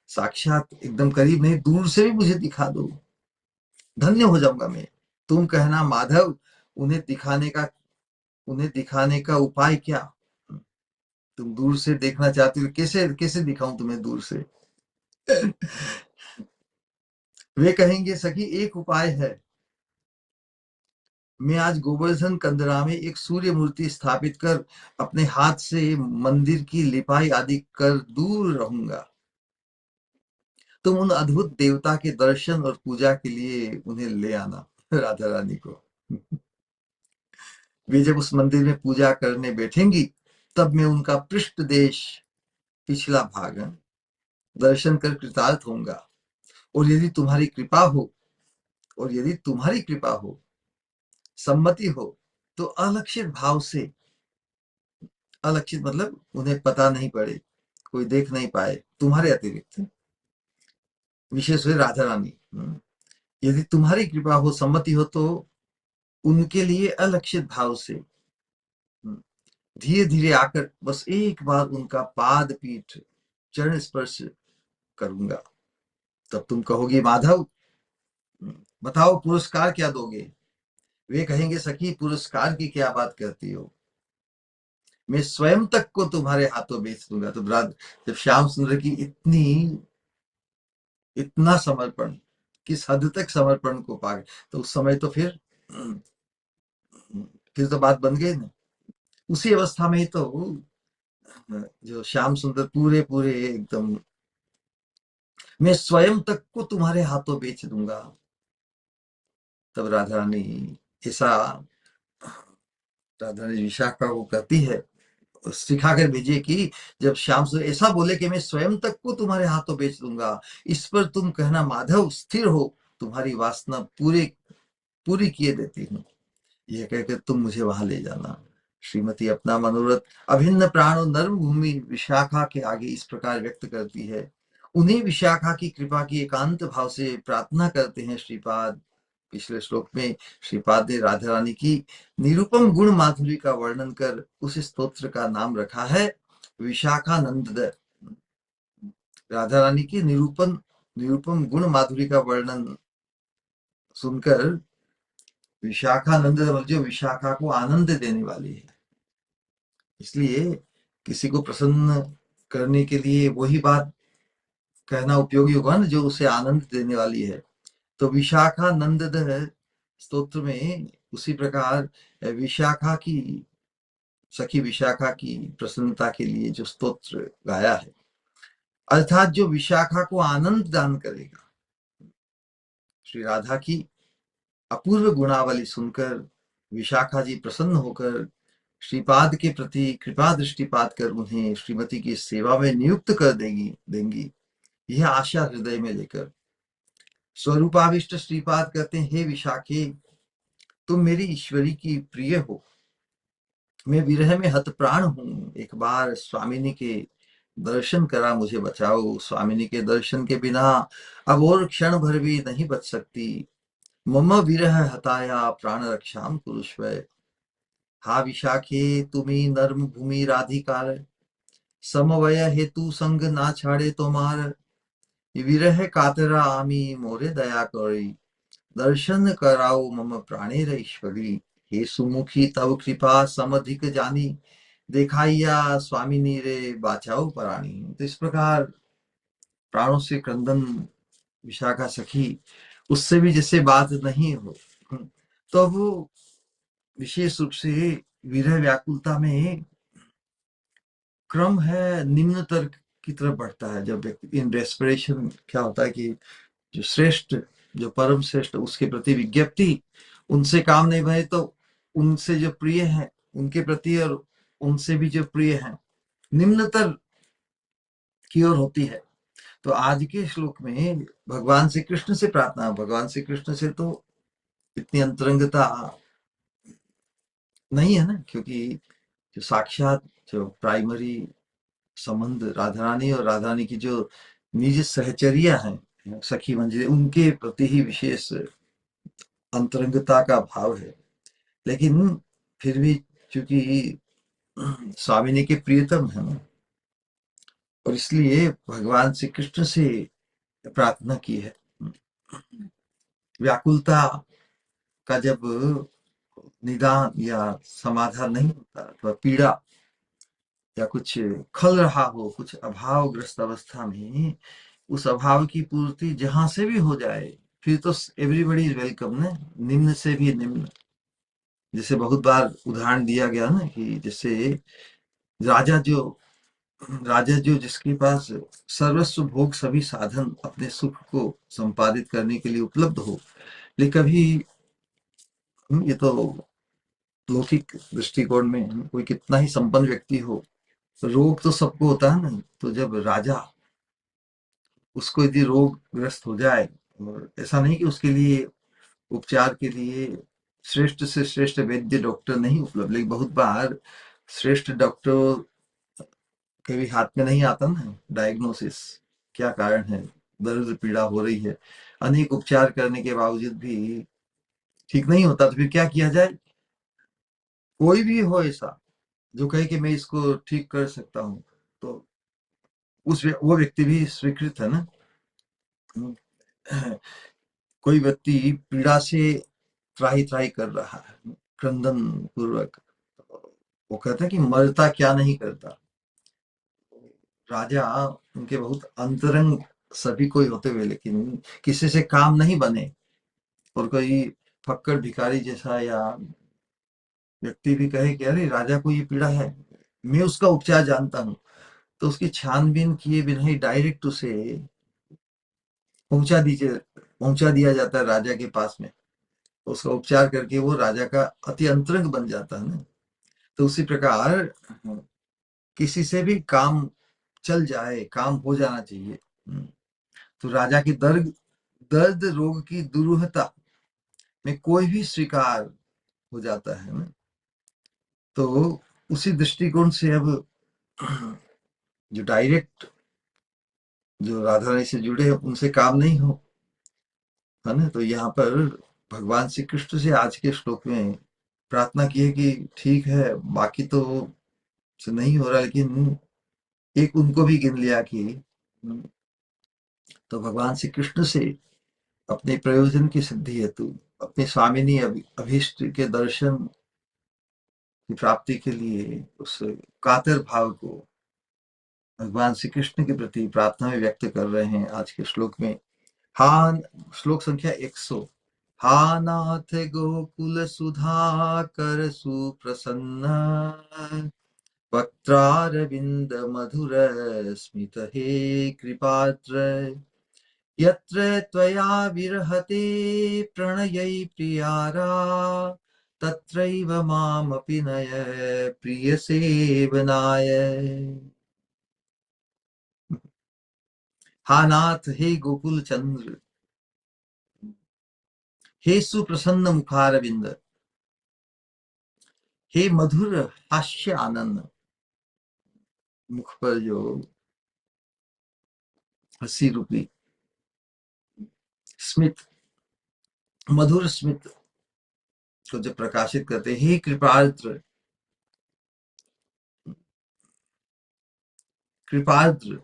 साक्षात एकदम करीब नहीं, दूर से भी मुझे दिखा दो, धन्य हो जाऊंगा मैं। तुम कहना माधव, उन्हें दिखाने का उन्हें दिखाने का उपाय क्या? तुम दूर से देखना चाहती हो, कैसे कैसे दिखाऊं तुम्हें दूर से? वे कहेंगे, सखी एक उपाय है, मैं आज गोवर्धन कंदरा में एक सूर्य मूर्ति स्थापित कर अपने हाथ से मंदिर की लिपाई आदि कर दूर रहूंगा। तुम उन अद्भुत देवता के दर्शन और पूजा के लिए उन्हें ले आना, राधा रानी को। वे जब उस मंदिर में पूजा करने बैठेंगी, तब मैं उनका पृष्ठ देश, पिछला भाग दर्शन कर कृतार्थ होऊंगा। और यदि तुम्हारी कृपा हो, और यदि तुम्हारी कृपा हो, सम्मति हो, तो अलक्षित भाव से, अलक्षित मतलब उन्हें पता नहीं पड़े, कोई देख नहीं पाए तुम्हारे अतिरिक्त, विशेष हुए राधा रानी, यदि तुम्हारी कृपा हो, सम्मति हो, तो उनके लिए अलक्षित भाव से धीरे धीरे आकर बस एक बार उनका पाद पीठ चरण स्पर्श करूंगा। तब तुम कहोगी, माधव बताओ पुरस्कार क्या दोगे? वे कहेंगे, सखी पुरस्कार की क्या बात करती हो, मैं स्वयं तक को तुम्हारे हाथों बेच दूंगा। तो जब श्याम सुंदर की इतना समर्पण, किस हद तक समर्पण को पा गए, तो उस समय तो फिर तो बात बन गई ना। उसी अवस्था में ही तो जो श्याम सुंदर पूरे पूरे एकदम, मैं स्वयं तक को तुम्हारे हाथों बेच दूंगा। तब राधा रानी ऐसा, राधा रानी विशाखा को कहती है, सिखाकर भेजिए कि जब श्याम सुंदर ऐसा बोले कि मैं स्वयं तक को तुम्हारे हाथों बेच दूंगा, इस पर तुम कहना माधव स्थिर हो, तुम्हारी वासना पूरी किए देती हूँ। यह कहकर तुम मुझे वहां ले जाना। श्रीमती अपना मनोरथ अभिन्न प्राण और नर्म भूमि विशाखा के आगे इस प्रकार व्यक्त करती है। उन्हीं विशाखा की कृपा की एकांत भाव से प्रार्थना करते हैं श्रीपाद। पिछले श्लोक में श्रीपाद ने राधा रानी की निरुपम गुण माधुरी का वर्णन कर उस स्तोत्र का नाम रखा है विशाखानंद। राधा रानी की निरुपम गुण माधुरी का वर्णन सुनकर विशाखानंद, जो विशाखा को आनंद देने वाली है, इसलिए किसी को प्रसन्न करने के लिए वही बात कहना उपयोगी होगा ना जो उसे आनंद देने वाली है। तो विशाखानंद स्तोत्र में उसी प्रकार विशाखा की, सखी विशाखा की प्रसन्नता के लिए जो स्तोत्र गाया है, अर्थात जो विशाखा को आनंद दान करेगा। श्री राधा की अपूर्व गुणावली सुनकर विशाखा जी प्रसन्न होकर श्रीपाद के प्रति कृपा दृष्टिपात कर उन्हें श्रीमती की सेवा में नियुक्त कर देंगी। यह आशा हृदय में लेकर स्वरूपाविष्ट श्रीपाद कहते हैं, हे विशाखे, तुम मेरी ईश्वरी की प्रिय हो, मैं विरह में हतप्राण हूं, एक बार स्वामिनी के दर्शन करा मुझे बचाओ। स्वामिनी के दर्शन के बिना अब और क्षण भर भी नहीं बच सकती। मम विरह हताया प्राण रक्षाम कुरुष्व। हा विशाखे, तुम्ही नर्म भूमि राधिकार, समवय हेतु संग ना छाड़े तोमार। विरह कातरा आमी मोरे दया करी, दर्शन कराओ मम प्राणेर ईश्वरी। हे सुमुखी तव कृपा समधिक जानी, देखाइया स्वामिनी रे बाचाओ प्राणी। तो इस प्रकार प्राणों से क्रंदन विशाखा सखी, उससे भी जैसे बात नहीं हो, तो वो विशेष रूप से विरह व्याकुलता में क्रम है निम्नतर की तरफ बढ़ता है। जब इन डेस्परेशन क्या होता है कि जो श्रेष्ठ, जो परम श्रेष्ठ, उसके प्रति विज्ञप्ति उनसे काम नहीं बने तो उनसे जो प्रिय है उनके प्रति, और उनसे भी जो प्रिय है निम्नतर की ओर होती है। तो आज के श्लोक में भगवान श्री कृष्ण से प्रार्थना, भगवान श्री कृष्ण से तो इतनी अंतरंगता नहीं है ना, क्योंकि जो साक्षात जो प्राइमरी संबंध राधा रानी और राधा रानी की जो निज सहचर्या है, सखी मंजिलें, उनके प्रति ही विशेष अंतरंगता का भाव है। लेकिन फिर भी चूंकि स्वामिनी के प्रियतम है ना, और इसलिए भगवान श्री कृष्ण से प्रार्थना की है। व्याकुलता का जब निदान या समाधान नहीं होता, अथवा पीड़ा या कुछ खल रहा हो, कुछ अभावग्रस्त अवस्था में, उस अभाव की पूर्ति जहां से भी हो जाए, फिर तो एवरीबडी इज वेलकम ना, निम्न से भी निम्न। जैसे बहुत बार उदाहरण दिया गया ना, कि जैसे राजा जो राजा जो जिसके पास सर्वस्व भोग सभी साधन अपने सुख को संपादित करने के लिए उपलब्ध हो, लेकिन कभी ये तो लौकिक दृष्टिकोण में कोई कितना ही संपन्न व्यक्ति हो, रोग तो सबको होता है ना। तो जब राजा, उसको यदि रोग ग्रस्त हो जाए, और ऐसा नहीं कि उसके लिए उपचार के लिए श्रेष्ठ से श्रेष्ठ वैद्य डॉक्टर नहीं उपलब्ध, लेकिन बहुत बार श्रेष्ठ डॉक्टर के भी हाथ में नहीं आता ना डायग्नोसिस, क्या कारण है, दर्द पीड़ा हो रही है, अनेक उपचार करने के बावजूद भी ठीक नहीं होता, तो फिर क्या किया जाए? कोई भी हो ऐसा जो कहे कि मैं इसको ठीक कर सकता हूँ, तो वो व्यक्ति भी स्वीकृत है ना। कोई व्यक्ति पीड़ा से त्राही त्राही कर रहा है, क्रंदन पूर्वक, वो कहता है कि मरता क्या नहीं करता। राजा, उनके बहुत अंतरंग सभी कोई होते हुए, लेकिन किसी से काम नहीं बने, और कोई फक्कड़ भिखारी जैसा या व्यक्ति भी कहे कि अरे राजा को ये पीड़ा है, मैं उसका उपचार जानता हूँ, तो उसकी छानबीन किए बिना ही डायरेक्ट उसे पहुंचा दिया जाता है राजा के पास में। तो उसका उपचार करके वो राजा का अति अंतरंग बन जाता है ना। तो उसी प्रकार किसी से भी काम चल जाए, काम हो जाना चाहिए। तो राजा की दर्द दर्द रोग की दुरूहता में कोई भी स्वीकार हो जाता है ना। तो उसी दृष्टिकोण से अब जो डायरेक्ट जो राधा रानी से जुड़े हैं उनसे काम नहीं हो, है ना। तो यहाँ पर भगवान श्री कृष्ण से आज के श्लोक में प्रार्थना की है कि ठीक है, बाकी तो से नहीं हो रहा, लेकिन एक उनको भी गिन लिया कि तो भगवान श्री कृष्ण से अपने प्रयोजन की सिद्धि हेतु, अपने स्वामिनी अभीष्ट के दर्शन की प्राप्ति के लिए उस कातर भाव को भगवान श्री कृष्ण के प्रति प्रार्थना में व्यक्त कर रहे हैं आज के श्लोक में। हान, श्लोक संख्या 100। हा नाथ गोकुल सुधाकर सुप्रसन्न, वक्त्रारविंद मधुर स्मित हे कृपात्र, यत्र त्वया विरहते प्रणयै प्रियारा, तत्रैव मामपि नय प्रिय सेवनाय। हा नाथ, हे गोकुल चंद्र, हे सुप्रसन्न मुखारविंद, हे मधुर हास्य आनंद, मुख पर जो हंसी रूपी स्मित, मधुर स्मित को जो प्रकाशित करते, हे कृपाद्र, कृपाद्र,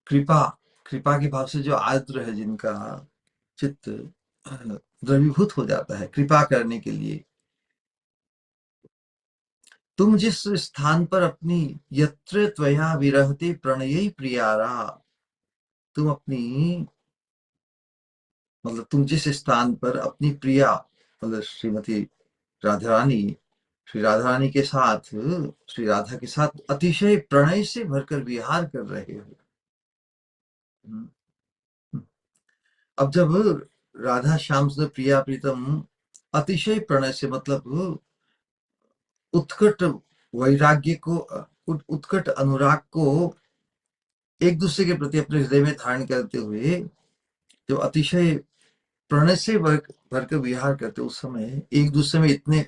कृपा, कृपा के भाव से जो आर्द्र है, जिनका चित्त द्रवीभूत हो जाता है कृपा करने के लिए। तुम जिस स्थान पर अपनी, यत्र त्वया विरहते प्रणयी प्रियारा, तुम अपनी, मतलब तुम जिस स्थान पर अपनी प्रिया, मतलब श्रीमती राधा रानी, श्री राधा रानी के साथ, श्री राधा के साथ अतिशय प्रणय से भरकर विहार कर रहे हो। अब जब राधा श्याम सुंदर प्रिया प्रीतम अतिशय प्रणय से, मतलब उत्कट वैराग्य को, उत्कट अनुराग को एक दूसरे के प्रति अपने हृदय में धारण करते हुए जो अतिशय प्रणय से भर कर विहार करते, उस समय एक दूसरे में इतने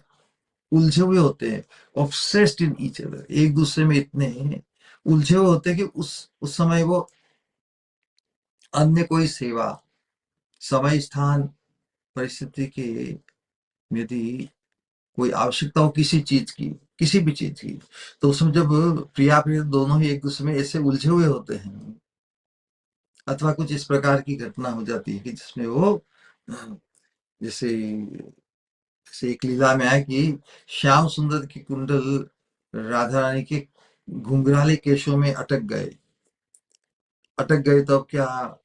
उलझे हुए होते हैं, ऑब्सेस्ड इन ईच अदर, एक दूसरे में इतने उलझे हुए होते हैं कि उस समय वो अन्य कोई सेवा, समय स्थान परिस्थिति के, यदि कोई आवश्यकता हो किसी चीज की, किसी भी चीज की, तो उसमें जब प्रिया प्रिय दोनों ही एक दूसरे में ऐसे उलझे हुए होते हैं, अथवा कुछ इस प्रकार की घटना हो जाती है कि जिसमें वो जैसे जैसे एक लीला में आया कि श्याम सुंदर की कुंडल राधा रानी के घुंघराले केशों में अटक गए, तो अब क्या,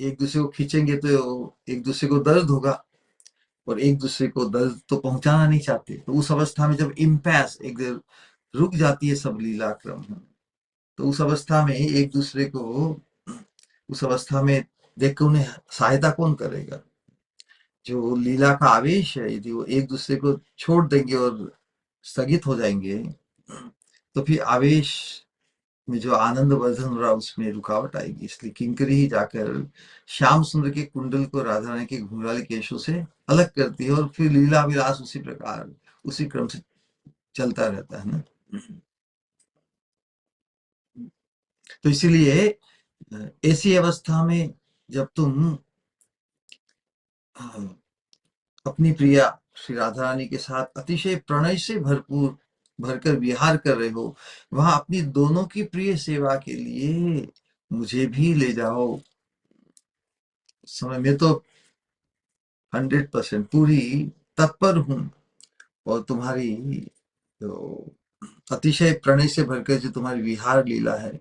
एक दूसरे को खींचेंगे तो एक दूसरे को दर्द होगा, और एक दूसरे को दर्द तो पहुंचाना नहीं चाहते, तो उस अवस्था में जब इम्पैस एक देर रुक जाती है सब लीला क्रम, तो उस अवस्था में एक दूसरे को, उस अवस्था में देख कर उन्हें सहायता कौन करेगा? जो लीला का आवेश है, यदि वो एक दूसरे को छोड़ देंगे और स्थगित हो जाएंगे, तो फिर आवेश में जो आनंद वर्धन हो रहा है उसमें रुकावट आएगी। इसलिए किंकरी ही जाकर श्याम सुंदर के कुंडल को राधा रानी के घुंघराले केशों से अलग करती है, और फिर लीला विलास उसी प्रकार उसी क्रम से चलता रहता है ना। तो इसीलिए ऐसी अवस्था में जब तुम अ, अपनी प्रिया श्री राधा रानी के साथ अतिशय प्रणय से भरपूर भरकर विहार कर रहे हो, वहां अपनी दोनों की प्रिय सेवा के लिए मुझे भी ले जाओ। उस समय में तो 100% पूरी तत्पर हूँ, और तुम्हारी जो अतिशय प्रणय से भरकर जो तुम्हारी विहार लीला है,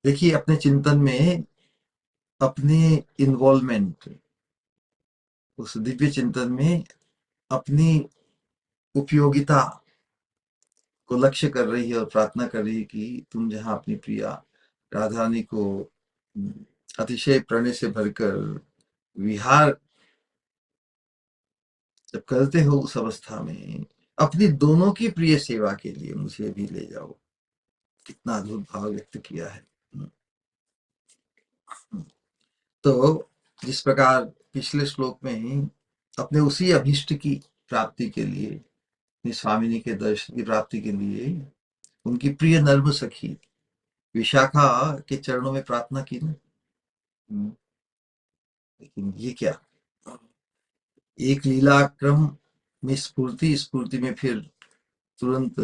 देखिए अपने चिंतन में अपने इन्वॉल्वमेंट, उस दिव्य चिंतन में अपनी उपयोगिता को लक्ष्य कर रही है और प्रार्थना कर रही है कि तुम जहाँ अपनी प्रिया राधा रानी को अतिशय प्रणय से भरकर विहार जब करते हो, उस अवस्था में अपनी दोनों की प्रिय सेवा के लिए मुझे भी ले जाओ। कितना अद्भुत भाव व्यक्त किया है। तो जिस प्रकार पिछले श्लोक में अपने उसी अभिष्ट की प्राप्ति के लिए, स्वामिनी के दर्शन की प्राप्ति के लिए उनकी प्रिय नर्म सखी विशाखा के चरणों में प्रार्थना की ना। लेकिन ये क्या, एक लीला क्रम में स्फूर्ति स्फूर्ति में फिर तुरंत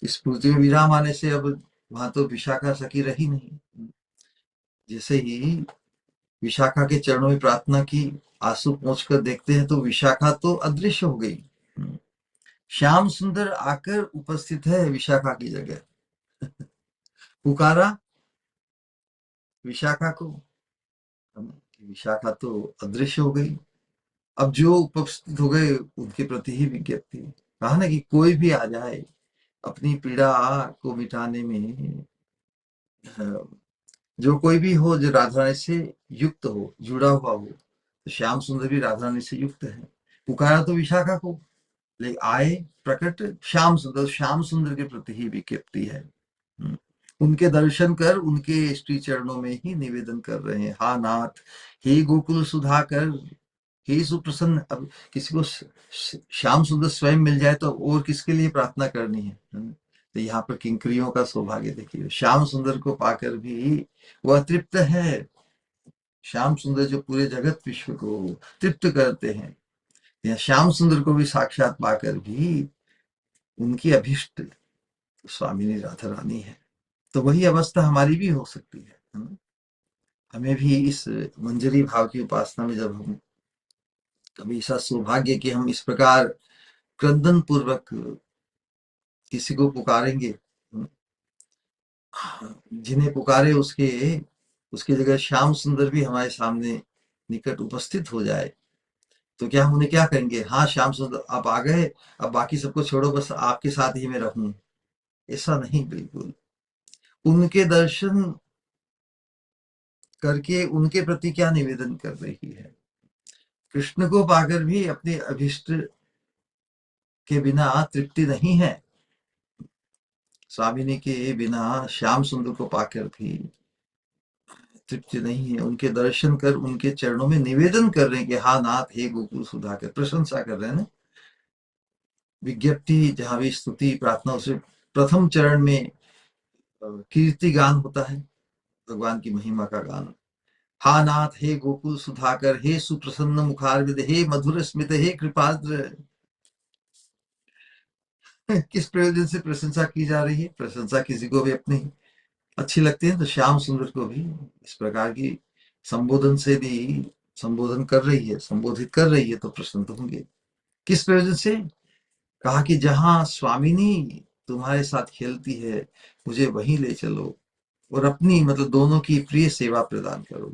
स्फूर्ति में विराम आने से अब वहां तो विशाखा सखी रही नहीं। जैसे ही विशाखा के चरणों में प्रार्थना की, आंसू पहुंच कर देखते हैं तो विशाखा तो अदृश्य हो गई। श्याम सुंदर आकर उपस्थित है विशाखा की जगह, पुकारा विशाखा को, विशाखा तो अदृश्य हो गई। अब जो उपस्थित हो गए उनके प्रति ही विज्ञप्ति, कहा ना कि कोई भी आ जाए अपनी पीड़ा को मिटाने में, जो कोई भी हो जो राधा रानी से युक्त हो, जुड़ा हुआ हो, तो श्याम सुंदर भी राधा रानी से युक्त है। पुकारा तो विशाखा को, ले आए प्रकट श्याम सुंदर के प्रति ही विज्ञप्ति है। उनके दर्शन कर उनके श्री चरणों में ही निवेदन कर रहे हैं, हा नाथ, हे गोकुल सुधाकर, हे सुप्रसन्न। अब किसी को श्याम सुंदर स्वयं मिल जाए तो और किसके लिए प्रार्थना करनी है? तो यहाँ पर किंकरियों का सौभाग्य देखिए, श्याम सुंदर को पाकर भी वह तृप्त है। श्याम सुंदर जो पूरे जगत विश्व को तृप्त करते हैं, या श्याम सुंदर को भी साक्षात पाकर भी उनकी अभिष्ट स्वामिनी राधा रानी है। तो वही अवस्था हमारी भी हो सकती है ना? हमें भी इस मंजरी भाव की उपासना में जब हम कभी ऐसा सौभाग्य कि हम इस प्रकार क्रंदन पूर्वक किसी को पुकारेंगे, जिन्हें पुकारे उसके उसकी जगह श्याम सुंदर भी हमारे सामने निकट उपस्थित हो जाए, तो क्या हम उन्हें क्या कहेंगे? हाँ श्याम सुंदर आप आ गए, अब बाकी सबको छोड़ो, बस आपके साथ ही मैं रहूं। ऐसा नहीं, बिल्कुल। उनके दर्शन करके उनके प्रति क्या निवेदन कर रही है। कृष्ण को पाकर भी अपने अभिष्ट के बिना तृप्ति नहीं है, स्वामिनी के बिना श्याम सुंदर को पाकर भी तृप्ति नहीं है। उनके दर्शन कर उनके चरणों में निवेदन कर रहे हैं कि हा नाथ हे गोकुल सुधाकर, प्रशंसा कर रहे हैं ना। विज्ञप्ति जहां भी स्तुति प्रार्थना, उसे प्रथम चरण में कीर्ति गान होता है, भगवान की महिमा का गान। हा नाथ हे गोकुल सुधाकर, हे सुप्रसन्न मुखारविद, हे मधुर स्मित, हे कृपाद्र। किस प्रयोजन से प्रशंसा की जा रही है? प्रशंसा किसी को भी अपनी अच्छी लगती है, तो श्याम सुंदर को भी इस प्रकार की संबोधन से भी संबोधन कर रही है, संबोधित कर रही है, तो प्रसन्न तो होंगे। किस प्रयोजन से? कहा कि जहां स्वामिनी तुम्हारे साथ खेलती है, मुझे वहीं ले चलो और अपनी मतलब दोनों की प्रिय सेवा प्रदान करो।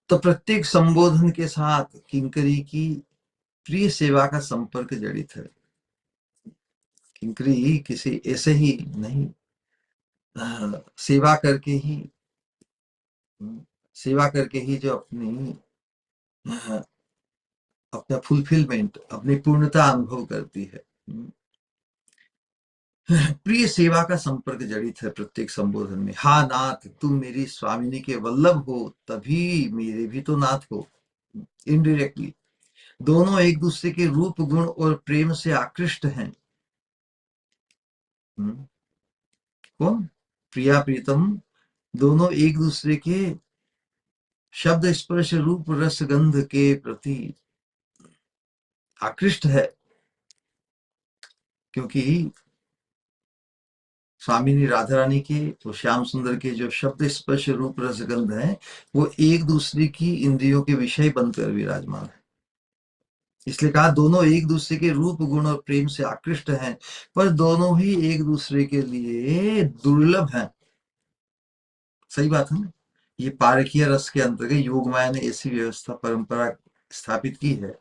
तो प्रत्येक संबोधन के साथ किंकरी की प्रिय सेवा का संपर्क जड़ित है। किंकरी किसी ऐसे ही नहीं, सेवा करके ही, सेवा करके ही जो अपनी अपना फुलफिलमेंट, अपनी पूर्णता अनुभव करती है। प्रिय सेवा का संपर्क जड़ित है प्रत्येक संबोधन में। हा नाथ, तुम मेरी स्वामिनी के वल्लभ हो, तभी मेरे भी तो नाथ हो। इनडायरेक्टली दोनों एक दूसरे के रूप गुण और प्रेम से आकृष्ट हैं। कौन? प्रिया प्रीतम दोनों एक दूसरे के शब्द स्पर्श रूप रस गंध के प्रति आकृष्ट है, क्योंकि स्वामिनी राधा रानी के तो श्याम सुंदर के जो शब्द स्पर्श रूप रस गंध है, वो एक दूसरे की इंद्रियों के विषय बनकर विराजमान है। इसलिए कहा दोनों एक दूसरे के रूप गुण और प्रेम से आकृष्ट हैं, पर दोनों ही एक दूसरे के लिए दुर्लभ हैं। सही बात है ना। ये पारकीय रस के अंतर्गत योग माया ने ऐसी व्यवस्था परंपरा स्थापित की है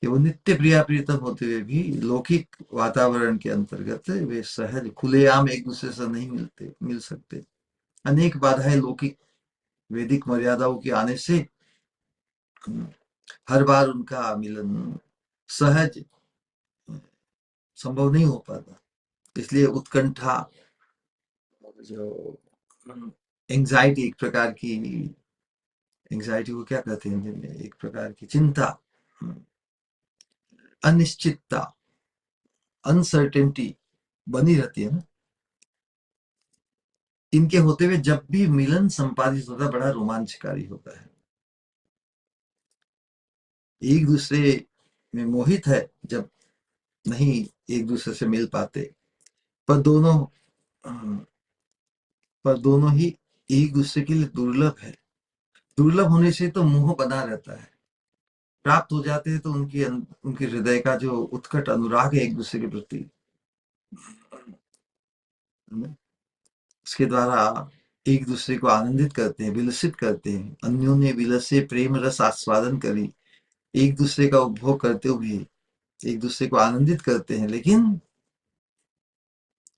कि वो नित्य प्रिया प्रीतम होते हुए भी लौकिक वातावरण के अंतर्गत वे सहज खुलेआम एक दूसरे से नहीं मिल सकते। अनेक बाधाएं लौकिक वैदिक मर्यादाओं के आने से हर बार उनका मिलन सहज संभव नहीं हो पाता। इसलिए उत्कंठा, जो एंजाइटी, एक प्रकार की एंजाइटी को क्या कहते हैं हिंदी में, एक प्रकार की चिंता, अनिश्चितता, अनसर्टेनिटी बनी रहती है ना। इनके होते हुए जब भी मिलन संपादित होता है, बड़ा रोमांचकारी होता है। एक दूसरे में मोहित है जब नहीं एक दूसरे से मिल पाते, पर दोनों पर दोनों ही एक दूसरे के लिए दुर्लभ है। दुर्लभ होने से तो मोह बना रहता है। प्राप्त हो जाते हैं तो उनके हृदय का जो उत्कट अनुराग है एक दूसरे के प्रति, उसके द्वारा एक दूसरे को आनंदित करते हैं, विलसित करते हैं। अन्योन्य विलसे प्रेम रस आस्वादन करी, एक दूसरे का उपभोग करते हुए एक दूसरे को आनंदित करते हैं, लेकिन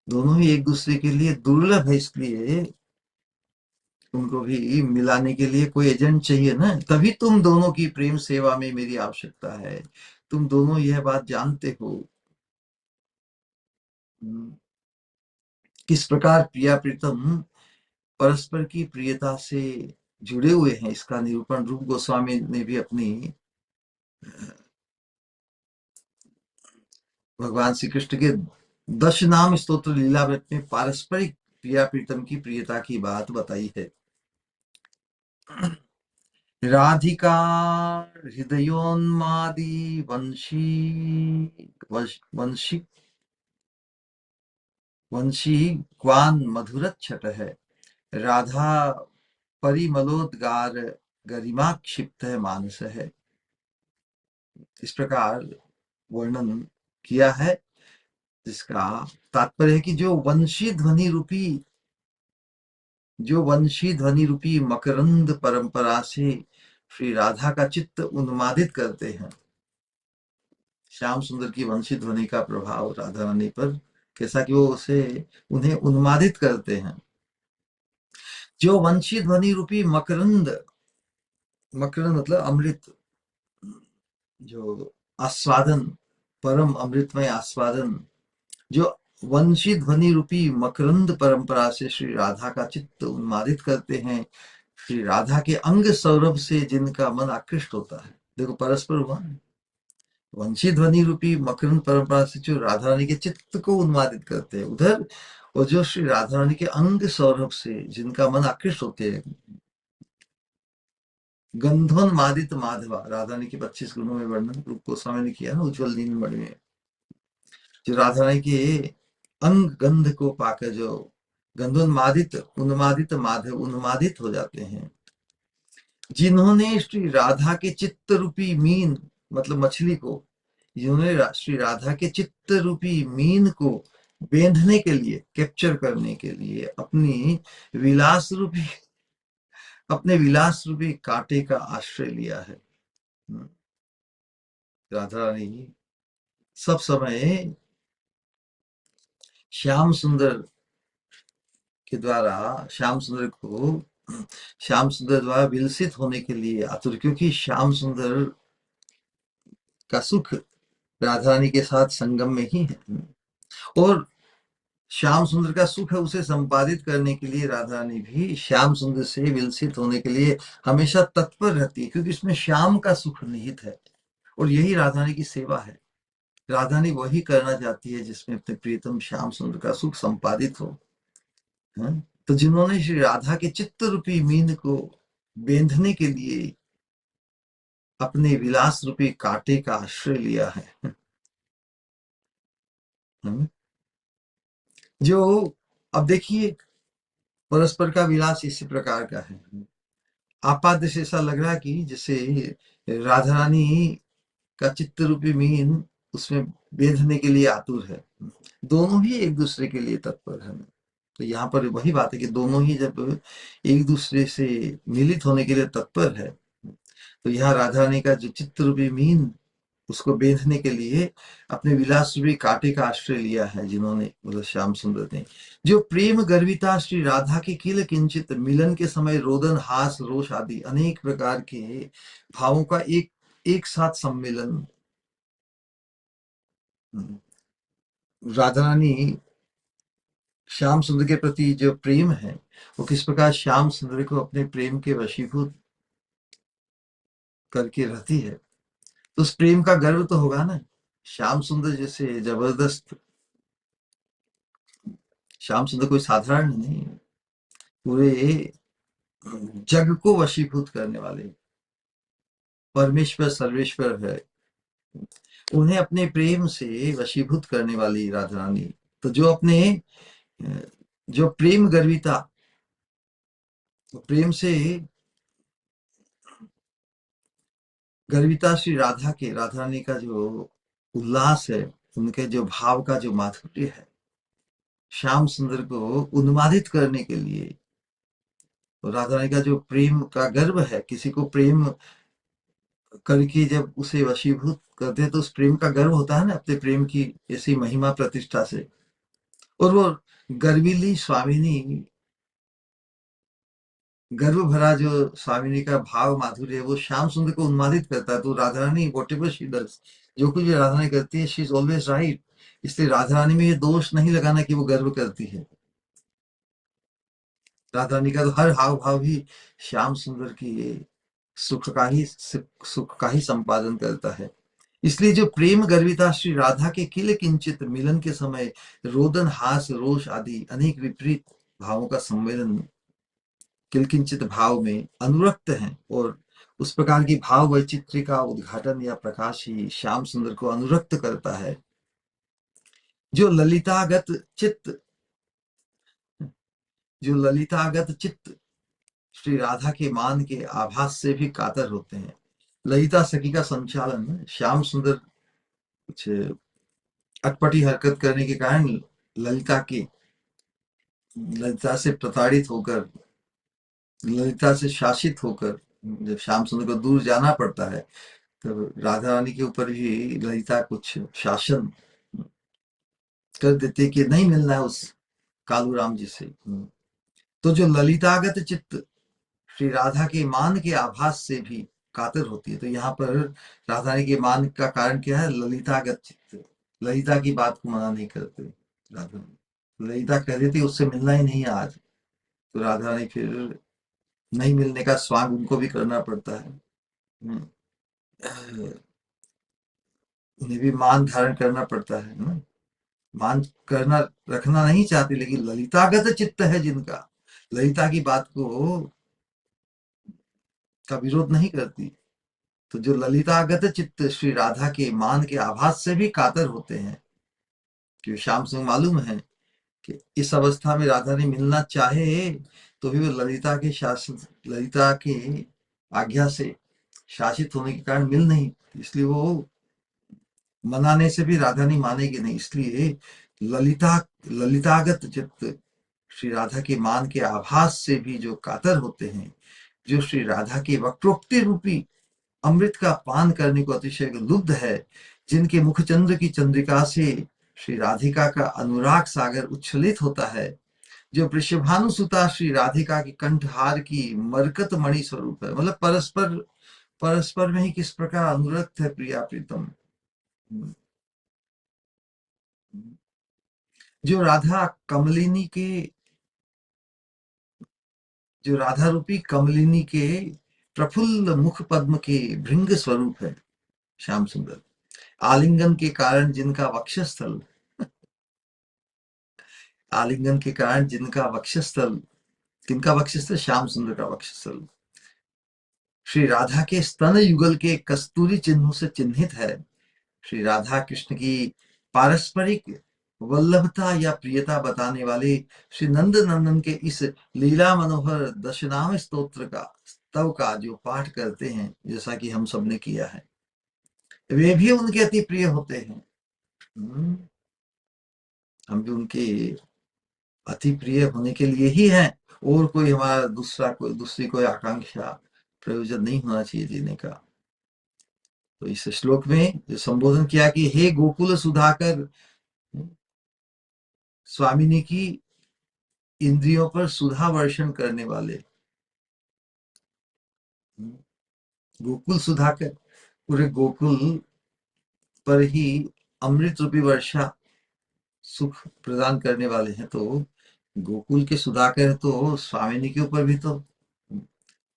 दोनों ही एक दूसरे के लिए दुर्लभ है। इसलिए उनको भी मिलाने के लिए कोई एजेंट चाहिए ना। तभी तुम दोनों की प्रेम सेवा में मेरी आवश्यकता है। तुम दोनों यह बात जानते हो। किस प्रकार प्रिया प्रीतम परस्पर की प्रियता से जुड़े हुए हैं, इसका निरूपण रूप गोस्वामी ने भी अपनी भगवान श्री कृष्ण के दश नाम स्तोत्र लीलामृत में पारस्परिक प्रिया प्रीतम की प्रियता की बात बताई है। राधिका हृदयोन्मादी वंशी वंशी क्वान मधुरच्छट है, राधा परिमलोद्गार गरिमा क्षिप्त है मानस है। इस प्रकार वर्णन किया है, जिसका तात्पर्य है कि जो वंशी ध्वनि रूपी मकरंद परंपरा से श्री राधा का चित्त उन्मादित करते हैं। श्याम सुंदर की वंशी ध्वनि का प्रभाव राधा रानी पर कैसा कि वो उन्हें उन्मादित करते हैं। जो वंशी ध्वनि रूपी मकरंद, मकरंद मतलब अमृत, जो आस्वादन, परम अमृतमय आस्वादन, जो वंशी ध्वनि रूपी मकरंद परंपरा से श्री राधा का चित्त उन्मादित करते हैं, श्री राधा के अंग सौरभ से जिनका मन आकृष्ट होता है। देखो परस्पर हुआ, वंशी ध्वनि रूपी मकरंद परंपरा से जो राधा रानी के चित्त को उन्मादित करते हैं उधर, और जो श्री राधा रानी के अंग सौरभ से जिनका मन आकृष्ट होते हैं, गंधोन्मादित माधवा, राधा रानी के 25 गुणों में वर्णन रूप गोस्वामी ने किया ना उज्जवल नीलमणि में। जो राधा रानी के अंग गंध को पाकर जो गंधोन्मादित उन्मादित माधव उन्मादित हो जाते हैं, जिन्होंने श्री राधा के चित्त रूपी मीन, मतलब मछली को, जिन्होंने श्री राधा के चित्त रूपी मीन को बेंधने के लिए, कैप्चर करने के लिए विलास रूपी अपने विलास रूपी कांटे का आश्रय लिया है। राधा रानी सब समय श्याम सुंदर के द्वारा, श्याम सुंदर द्वारा विलसित होने के लिए आतुर, क्योंकि श्याम सुंदर का सुख राधा रानी के साथ संगम में ही है, और श्याम सुंदर का सुख है उसे संपादित करने के लिए राधा रानी भी श्याम सुंदर से विलसित होने के लिए हमेशा तत्पर रहती है, क्योंकि इसमें श्याम का सुख निहित है, और यही राधा रानी की सेवा है। राधा रानी वही करना चाहती है जिसमें अपने प्रियतम श्याम सुंदर का सुख संपादित हो, है? तो जिन्होंने श्री राधा के चित्त रूपी मीन को बेंधने के लिए अपने विलास रूपी कांटे का आश्रय लिया है, जो अब देखिए परस्पर का विलास इसी प्रकार का है। आपात से ऐसा लग रहा है कि जैसे राधा रानी का चित्त रूपी मीन उसमें बेंधने के लिए आतुर है, दोनों ही एक दूसरे के लिए तत्पर है। तो यहाँ पर वही बात है कि दोनों ही जब एक दूसरे से मिलित होने के लिए तत्पर है, तो यहाँ राधा रानी का जो चित्त रूपी मीन उसको बेंधने के लिए अपने विलास रूपी कांटे का आश्रय लिया है, जिन्होंने, मतलब श्याम सुंदर ने, जो प्रेम गर्विता श्री राधा के किल किंचित मिलन के समय रोदन हास रोष आदि अनेक प्रकार के भावों का एक साथ सम्मेलन। राधा रानी श्याम सुंदर के प्रति जो प्रेम है वो किस प्रकार श्याम सुंदर को अपने प्रेम के वशीभूत करके रहती है, तो उस प्रेम का गर्व तो होगा ना। श्याम सुंदर जैसे जबरदस्त, श्याम सुंदर कोई साधारण नहीं, पूरे जग को वशीभूत करने वाले परमेश्वर सर्वेश्वर है, उन्हें अपने प्रेम से वशीभूत करने वाली राधा रानी। तो जो प्रेम गर्विता, प्रेम से गर्विता श्री राधा रानी का जो उल्लास है, उनके जो भाव का जो माधुर्य है, श्याम सुंदर को उन्मादित करने के लिए, तो राधा रानी का जो प्रेम का गर्व है, किसी को प्रेम करके जब उसे वशीभूत करते हैं तो उस प्रेम का गर्व होता है ना, अपने प्रेम की ऐसी महिमा प्रतिष्ठा से। और वो गर्वीली स्वामिनी, गर्व भरा जो स्वामिनी का भाव माधुर्य है वो श्याम सुंदर को उन्मादित करता है। तो Radha Rani what ever she does, जो कुछ भी राधा रानी करती है, शी इज ऑलवेज राइट। इसलिए राधा रानी में ये दोष नहीं लगाना कि वो गर्व करती है। राधा रानी का तो हर हाव भाव ही श्याम सुंदर की सुख का ही संपादन करता है। इसलिए जो प्रेम गर्विता श्री राधा के किल किंचित मिलन के समय रोदन हास रोष आदि अनेक विपरीत भावों का सम्मेलन किलकिंचित भाव में अनुरक्त हैं, और उस प्रकार की भाव वैचित्र्य का उद्घाटन या प्रकाश ही श्याम सुंदर को अनुरक्त करता है। जो ललितागत चित्त जो ललितागत चित्त श्री राधा के मान के आभास से भी कातर होते हैं। ललिता सखी का संचालन श्याम सुंदर कुछ अटपटी हरकत करने के कारण ललिता से प्रताड़ित होकर, ललिता से शासित होकर जब श्याम सुंदर को दूर जाना पड़ता है, तो राधा रानी के ऊपर भी ललिता कुछ शासन कर देती है कि नहीं मिलना है उस कालू राम जी से। तो जो ललितागत चित्त श्री राधा के मान के आभास से भी कातर होती है। तो यहाँ पर राधा रानी के मान का कारण क्या है? ललितागत चित्त, ललिता की बात को मना नहीं करते राधा रानी। ललिता कह देती उससे मिलना ही नहीं है आज, तो राधा रानी फिर नहीं मिलने का स्वांग उनको भी करना पड़ता है। हम्म, उन्हें भी मान धारण करना पड़ता है ना। मान करना रखना नहीं चाहती, लेकिन ललितागत चित्त है जिनका, ललिता की बात को का विरोध नहीं करती। तो जो ललितागत चित्त श्री राधा के मान के आभास से भी कातर होते हैं, कि श्याम सिंह मालूम है कि इस अवस्था में राधा ने मिलना चाहे तो भी वो ललिता के शासन, ललिता के आज्ञा से शासित होने के कारण मिल नहीं, इसलिए वो मनाने से भी राधा नहीं मानेगी नहीं, इसलिए ललिता ललितागत चित्त श्री राधा के मान के आभास से भी जो कातर होते हैं, जो श्री राधा के वक्रोक्ति रूपी अमृत का पान करने को अतिशय लुब्ध है, जिनके मुखचंद्र की चंद्रिका से श्री राधिका का अनुराग सागर उच्छलित होता है, जो वृषभानुसुता श्री राधिका की कंठहार की मरकत मणि स्वरूप है, मतलब परस्पर परस्पर में ही किस प्रकार अनुरक्त है प्रिया प्रीतम। जो राधा कमलिनी के, जो राधा रूपी कमलिनी के प्रफुल्ल मुख पद्म के भृंग स्वरूप है श्याम सुंदर, आलिंगन के कारण जिनका वक्षस्थल, आलिंगन के कारण जिनका वक्षस्थल, किनका वक्षस्थल? श्याम सुंदर का वक्षस्थल श्री राधा के स्तन युगल के कस्तूरी चिन्हों से चिन्हित है। श्री राधा कृष्ण की पारस्परिक वल्लभता या प्रियता बताने वाले श्री नंद नंदन के इस लीला मनोहर दशनाम स्तोत्र का, स्तव का जो पाठ करते हैं, जैसा कि हम सबने किया है, वे भी उनके अति प्रिय होते हैं। हम भी उनके अति प्रिय होने के लिए ही हैं, और कोई हमारा दूसरी कोई आकांक्षा प्रयोजन नहीं होना चाहिए जीने का। तो इस श्लोक में जो संबोधन किया कि हे गोकुल सुधाकर, स्वामिनी की इंद्रियों पर सुधा वर्षण करने वाले, गोकुल सुधाकर पूरे गोकुल पर ही अमृत रूपी वर्षा सुख प्रदान करने वाले हैं। तो गोकुल के सुधाकर तो स्वामिनी के ऊपर भी तो,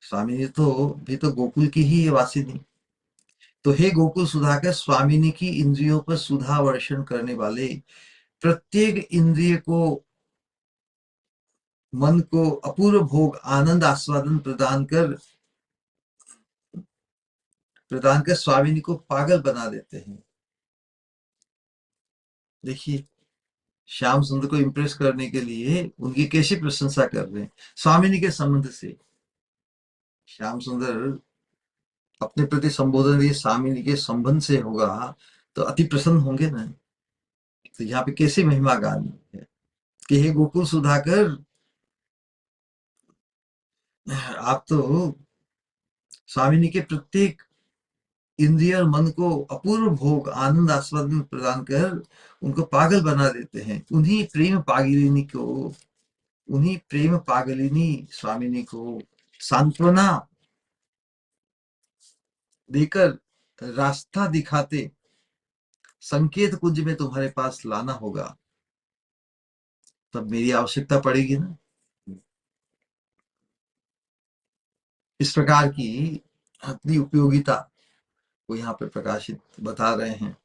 स्वामिनी तो भी तो गोकुल की ही है वासिनी। तो हे गोकुल सुधाकर, स्वामिनी की इंद्रियों पर सुधा वर्षण करने वाले, प्रत्येक इंद्रिय को, मन को अपूर्व भोग आनंद आस्वादन प्रदान कर स्वामिनी को पागल बना देते हैं। देखिए श्याम सुंदर को इंप्रेस करने के लिए उनकी कैसी प्रशंसा कर रहे हैं स्वामिनी के संबंध से। श्याम सुंदर अपने प्रति संबोधन ये स्वामिनी के संबंध से होगा तो अति प्रसन्न होंगे ना। तो यहाँ पे कैसी महिमा गानी है कि हे गोकुल सुधाकर, आप तो स्वामिनी के प्रत्येक इंद्रिय और मन को अपूर्व भोग आनंद आस्वादन प्रदान कर उनको पागल बना देते हैं। उन्हीं प्रेम पागलिनी स्वामिनी को सांत्वना देकर रास्ता दिखाते संकेत कुंज में तुम्हारे पास लाना होगा, तब मेरी आवश्यकता पड़ेगी ना। इस प्रकार की अपनी उपयोगिता को यहाँ पे प्रकाशित बता रहे हैं।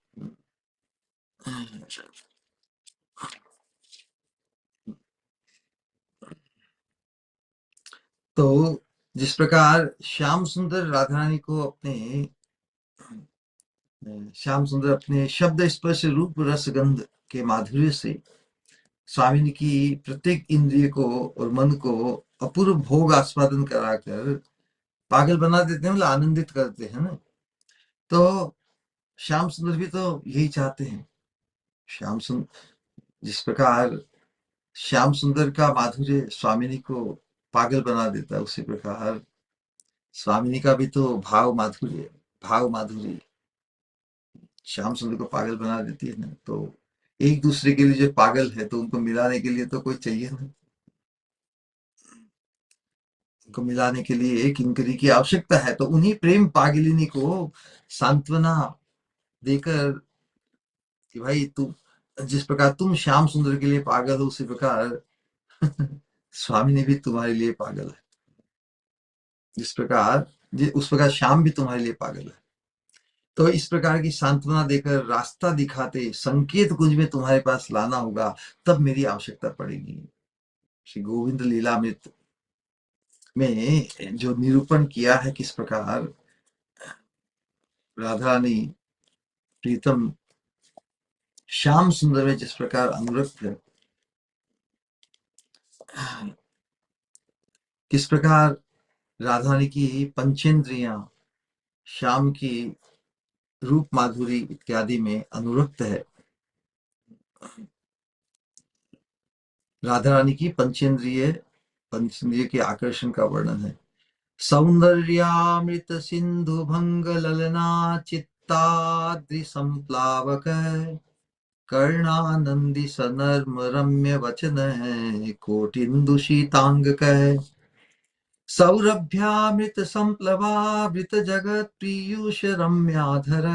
तो जिस प्रकार श्याम सुंदर राधा रानी को अपने, श्याम सुंदर अपने शब्द स्पर्श रूप रस गंध के माधुर्य से स्वामिनी की प्रत्येक इंद्रिय को और मन को अपूर्व भोग आस्वादन कराकर पागल बना देते हैं, मतलब आनंदित करते हैं ना। तो श्याम सुंदर भी तो यही चाहते हैं। श्याम सुंदर, जिस प्रकार श्याम सुंदर का माधुर्य स्वामिनी को पागल बना देता है, उसी प्रकार स्वामिनी का भी तो भाव माधुर्य श्याम सुंदर को पागल बना देती है ना। तो एक दूसरे के लिए जो पागल है, तो उनको मिलाने के लिए तो कोई चाहिए ना। को मिलाने के लिए किंकरी की आवश्यकता है। तो उन्हीं प्रेम पागलिनी को सांत्वना देकर कि भाई तू, जिस प्रकार तुम श्याम सुंदर के लिए पागल हो, उसी प्रकार स्वामी ने भी तुम्हारे लिए पागल है। जिस प्रकार उस प्रकार श्याम भी तुम्हारे लिए पागल है। तो इस प्रकार की सांत्वना देकर रास्ता दिखाते संकेत कुंज में तुम्हारे पास लाना होगा, तब मेरी आवश्यकता पड़ेगी। श्री गोविंद लीलामृत में जो निरूपण किया है किस प्रकार राधा रानी प्रीतम श्याम सुंदर में जिस प्रकार अनुरक्त है, किस प्रकार राधा रानी की पंचेंद्रियां श्याम की रूप माधुरी इत्यादि में अनुरक्त है। राधा रानी की पंचेंद्रिय के आकर्षण का वर्णन है। सौंदर्यामृत सिंधु भंग ललना चित्ताद्रि संप्लावक, कर्णानंदी सनर्म रम्य वचन है, कोटिंदु शीतांग कह। सौरभ्यामृत संप्लवावृत जगत पीयूष रम्याधर,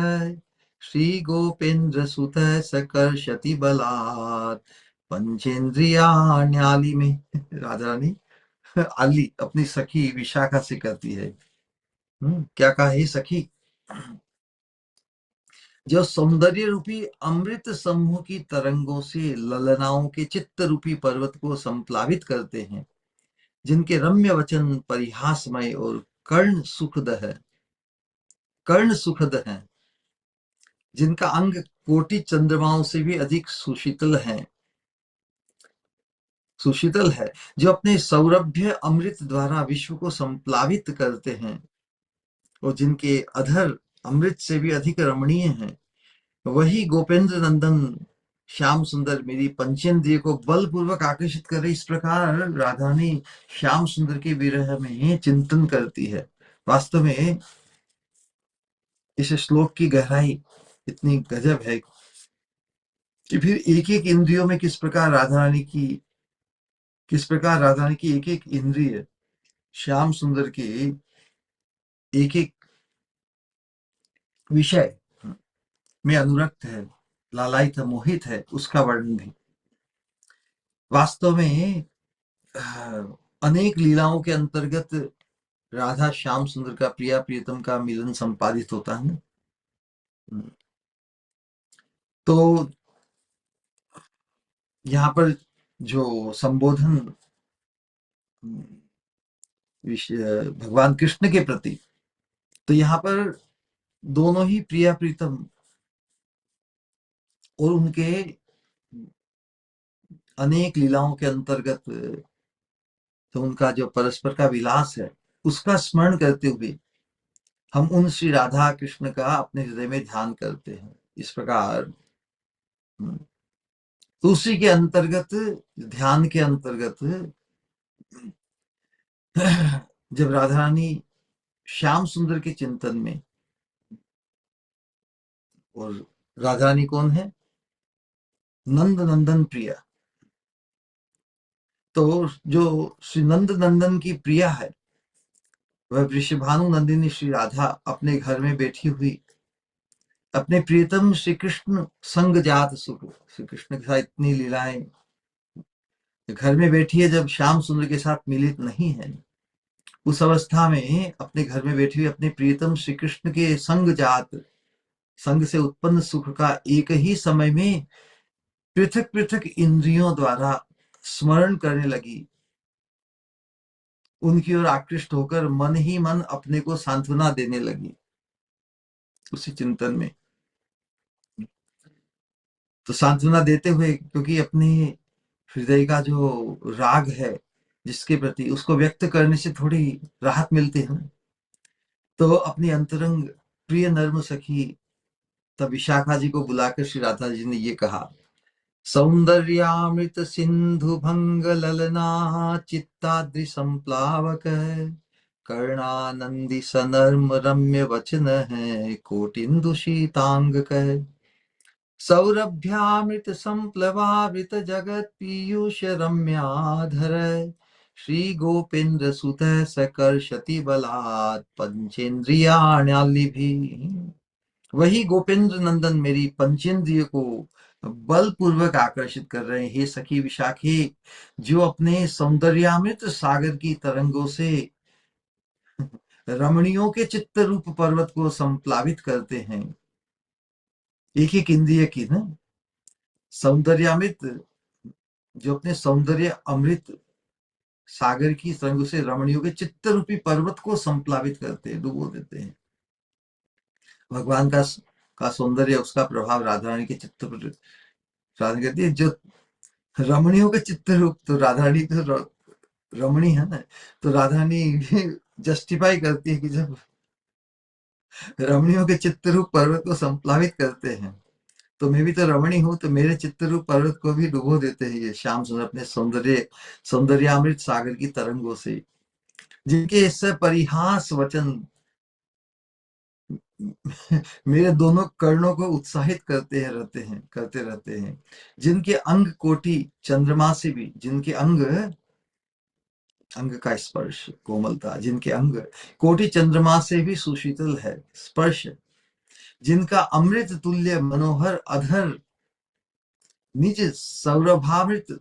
श्री गोपेन्द्र सुत सकर्षति बलात्, पंचेन्द्रियाण्याली में राधा रानी अली अपनी सखी विशाखा से कहती है। क्या कहा, हे सखी, जो सौंदर्य रूपी अमृत समूह की तरंगों से ललनाओं के चित्त रूपी पर्वत को संप्लावित करते हैं, जिनके रम्य वचन परिहासमय और कर्ण सुखद है, जिनका अंग कोटि चंद्रमाओं से भी अधिक सुशीतल है, जो अपने सौरभ्य अमृत द्वारा विश्व को संप्लावित करते हैं और जिनके अधर अमृत से भी अधिक रमणीय हैं, वही गोपेंद्र नंदन श्याम सुंदर मेरी पंचेंद्रिय को बलपूर्वक आकर्षित कर रही। इस प्रकार राधानी श्याम सुंदर के विरह में चिंतन करती है। वास्तव में इस श्लोक की गहराई इतनी गजब है कि फिर एक एक इंद्रियों में किस प्रकार राधा रानी की एक एक इंद्रिय श्याम सुंदर के एक एक विषय में अनुरक्त है, लालायित मोहित है, उसका वर्णन भी। वास्तव में अनेक लीलाओं के अंतर्गत राधा श्याम सुंदर का प्रिया प्रियतम का मिलन संपादित होता है ना। तो यहाँ पर जो संबोधन भगवान कृष्ण के प्रति, तो यहाँ पर दोनों ही प्रिया प्रीतम और उनके अनेक लीलाओं के अंतर्गत तो उनका जो परस्पर का विलास है उसका स्मरण करते हुए हम उन श्री राधा कृष्ण का अपने हृदय में ध्यान करते हैं। इस प्रकार तो उसी के अंतर्गत, ध्यान के अंतर्गत, जब राधा रानी श्याम सुंदर के चिंतन में, और राधा रानी कौन है, नंद नंदन प्रिया, तो जो श्री नंद नंदन की प्रिया है वह वृषभानु नंदिनी श्री राधा अपने घर में बैठी हुई अपने प्रियतम श्री कृष्ण संग जात सुख, श्री कृष्ण के साथ इतनी लीलाएं घर में बैठी है, जब श्याम सुंदर के साथ मिलित नहीं है, उस अवस्था में अपने घर में बैठी हुई अपने प्रियतम श्री कृष्ण के संग से उत्पन्न सुख का एक ही समय में पृथक पृथक इंद्रियों द्वारा स्मरण करने लगी। उनकी ओर आकृष्ट होकर मन ही मन अपने को सांत्वना देने लगी उसी चिंतन में। तो सांत्वना देते हुए, क्योंकि अपने हृदय का जो राग है जिसके प्रति, उसको व्यक्त करने से थोड़ी राहत मिलती है, तो अपनी अंतरंग प्रिय नर्म सखी तब विशाखा जी को बुलाकर श्री राधा जी ने ये कहा, सौंदर्यामृत सिंधु भंग ललना चित्ताद्रि संप्लावक, कर्णानंदी सनर्म रम्य वचन है, कोटिंदु शीतांग कह। सौरभ्यामृत संप्लवावृत जगत पीयूष रम्याधर, श्री गोपेंद्र सुत सकर्षति बलात् पंचेन्द्रियाण्यलिभिः। वही गोपेंद्र नंदन मेरी पंचेंद्रिय को बलपूर्वक आकर्षित कर रहे हैं। हे सखी विशाखे, जो अपने सौंदर्यामृत सागर की तरंगों से रमणियों के चित्त रूप पर्वत को संप्लावित करते हैं। एक एक इंद्रिय की ना सौंदर्यामृत, जो अपने सौंदर्य अमृत सागर की तरंगों से रमणियों के चित्त रूपी पर्वत को संप्लावित करते हैं, डुबो देते हैं। भगवान का सौंदर्य, उसका प्रभाव राधा रानी के चित्त पर साधन करती है। जो रमणियों के चित्त रूप, तो राधा रानी तो रमणी है ना, तो राधा रानी जस्टिफाई करती है कि जब रमणियों के चित्त रूप पर्वत को संप्लावित करते हैं, तो मैं भी तो रमणी हूं, तो मेरे चित्त रूप पर्वत को भी डुबो देते हैं ये श्याम सुंदर अपने सौंदर्यामृत सागर की तरंगों से, जिनके इससे परिहास वचन मेरे दोनों कर्णों को उत्साहित करते रहते हैं। जिनके अंग कोटि चंद्रमा से भी, जिनके अंग अंग का स्पर्श कोमलता, जिनके अंग कोटि चंद्रमा से भी सुशीतल है स्पर्श, जिनका अमृत तुल्य मनोहर अधर निज सौरभामृत,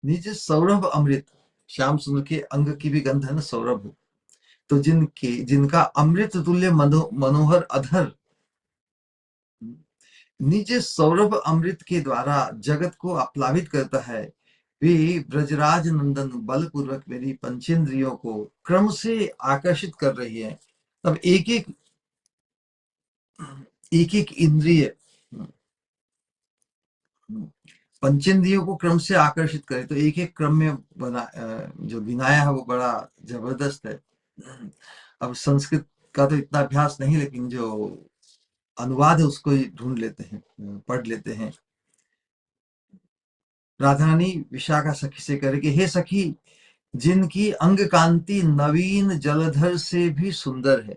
निज सौरभ अमृत, श्याम सुंदर के अंग की भी गंध है ना सौरभ, तो जिनका अमृत तुल्य मनोहर अधर निज सौरभ अमृत के द्वारा जगत को आप्लावित करता है, वे ब्रजराज नंदन बलपूर्वक मेरी पंचेंद्रियों को क्रम से आकर्षित कर रही है। अब एक एक इंद्रिय पंचेंद्रियों को क्रम से आकर्षित करे, तो एक एक क्रम में जो गिनाया है वो बड़ा जबरदस्त है। अब संस्कृत का तो इतना अभ्यास नहीं, लेकिन जो अनुवाद है उसको ही ढूंढ लेते हैं, पढ़ लेते हैं। राधा रानी विशाखा सखी से करे कि हे सखी, जिनकी अंग कांति नवीन जलधर से भी सुंदर है,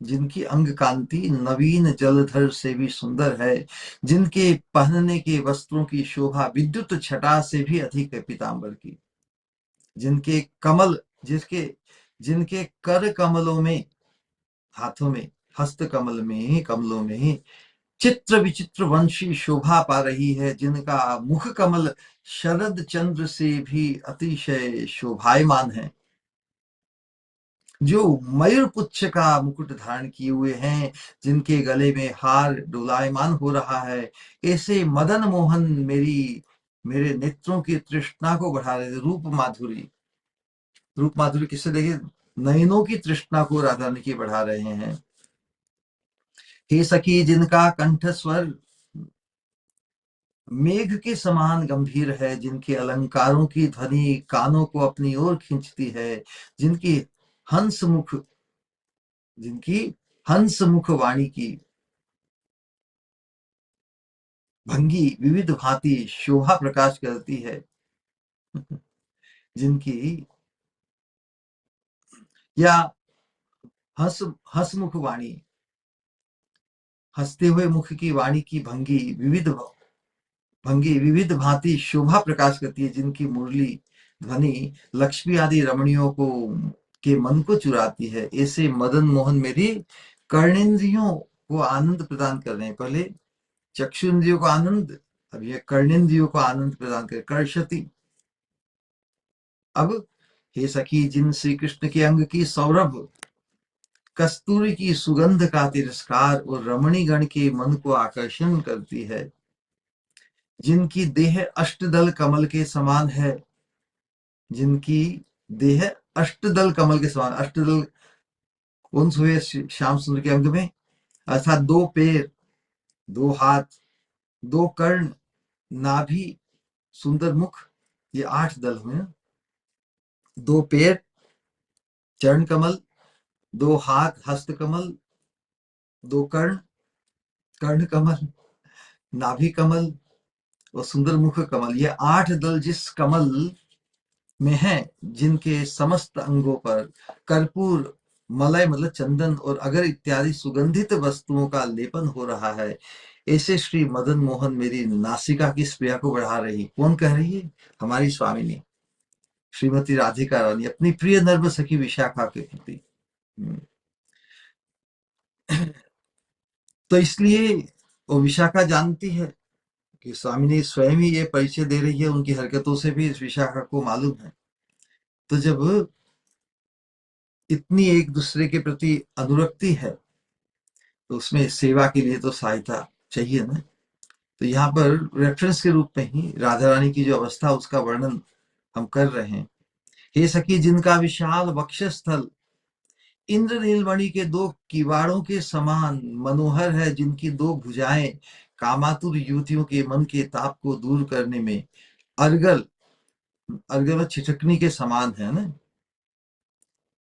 जिनकी अंग कांति नवीन जलधर से भी सुंदर है, जिनके पहनने के वस्त्रों की शोभा विद्युत छटा से भी अधिक है पीतांबर की, जिनके कमल, जिनके कर कमलों में, हाथों में, हस्त कमलों में चित्र विचित्र वंशी शोभा पा रही है, जिनका मुख कमल शरद चंद्र से भी अतिशय शोभायमान है, जो मयूर पुच्छ का मुकुट धारण किए हुए हैं, जिनके गले में हार डोलायमान हो रहा है, ऐसे मदन मोहन मेरे नेत्रों की तृष्णा को बढ़ा रहे। रूप माधुरी किससे देखिए, नयनों की तृष्णा को राधा रानी की बढ़ा रहे हैं। हे सखी, जिनका कंठ स्वर मेघ के समान गंभीर है, जिनके अलंकारों की ध्वनि कानों को अपनी ओर खींचती है, जिनकी हंस मुख वाणी की भंगी विविध भांति शोभा प्रकाश करती है, जिनकी या हंसमुख वाणी, हंसते हुए मुख की वाणी की भंगी विविध भांति शोभा प्रकाश करती है, जिनकी मुरली ध्वनि लक्ष्मी आदि रमणियों के मन को चुराती है। ऐसे मदन मोहन मेरी कर्णेंद्रियों को आनंद प्रदान कर रहे हैं। पहले चक्षु इंद्रियों को आनंद, अब ये कर्णेंद्रियों को आनंद प्रदान कर कर्षति। अब हे सखी, जिन श्री कृष्ण के अंग की सौरभ कस्तूरी की सुगंध का तिरस्कार और रमणीगण के मन को आकर्षण करती है, जिनकी देह अष्टदल कमल के समान है, जिनकी देह अष्टदल कमल के समान, अष्टदल कौन से हुए श्याम सुंदर के अंग में, अर्थात 2 पैर, 2 हाथ, 2 कर्ण, नाभि, सुंदर मुख, ये 8 दल हुए। 2 पैर चरण कमल, 2 हाथ हस्त कमल, 2 कर्ण कमल, नाभि कमल और सुंदर मुख कमल, ये 8 दल जिस कमल में है, जिनके समस्त अंगों पर कर्पूर मलय मतलब चंदन और अगर इत्यादि सुगंधित वस्तुओं का लेपन हो रहा है, ऐसे श्री मदन मोहन मेरी नासिका की स्प्रिया को बढ़ा रही। कौन कह रही है? हमारी स्वामिनी श्रीमती राधिका रानी अपनी प्रिय नर्म सखी विशाखा के प्रति। हम्म। तो इसलिए वो विशाखा जानती है कि स्वामिनी स्वयं ही ये परिचय दे रही है, उनकी हरकतों से भी इस विशाखा को मालूम है। तो जब इतनी एक दूसरे के प्रति अनुरक्ति है, तो उसमें सेवा के लिए तो सहायता चाहिए ना। तो यहाँ पर रेफरेंस के रूप में ही राधा रानी की जो अवस्था उसका वर्णन हम कर रहे हैं। हे सखी, जिनका विशाल वक्षस्थल इंद्र नीलमणि के दो किवाड़ों के समान मनोहर है, जिनकी दो भुजाएं कामातुर युवतियों के मन के ताप को दूर करने में अर्गल अर्गल में छिटकनी के समान है ना।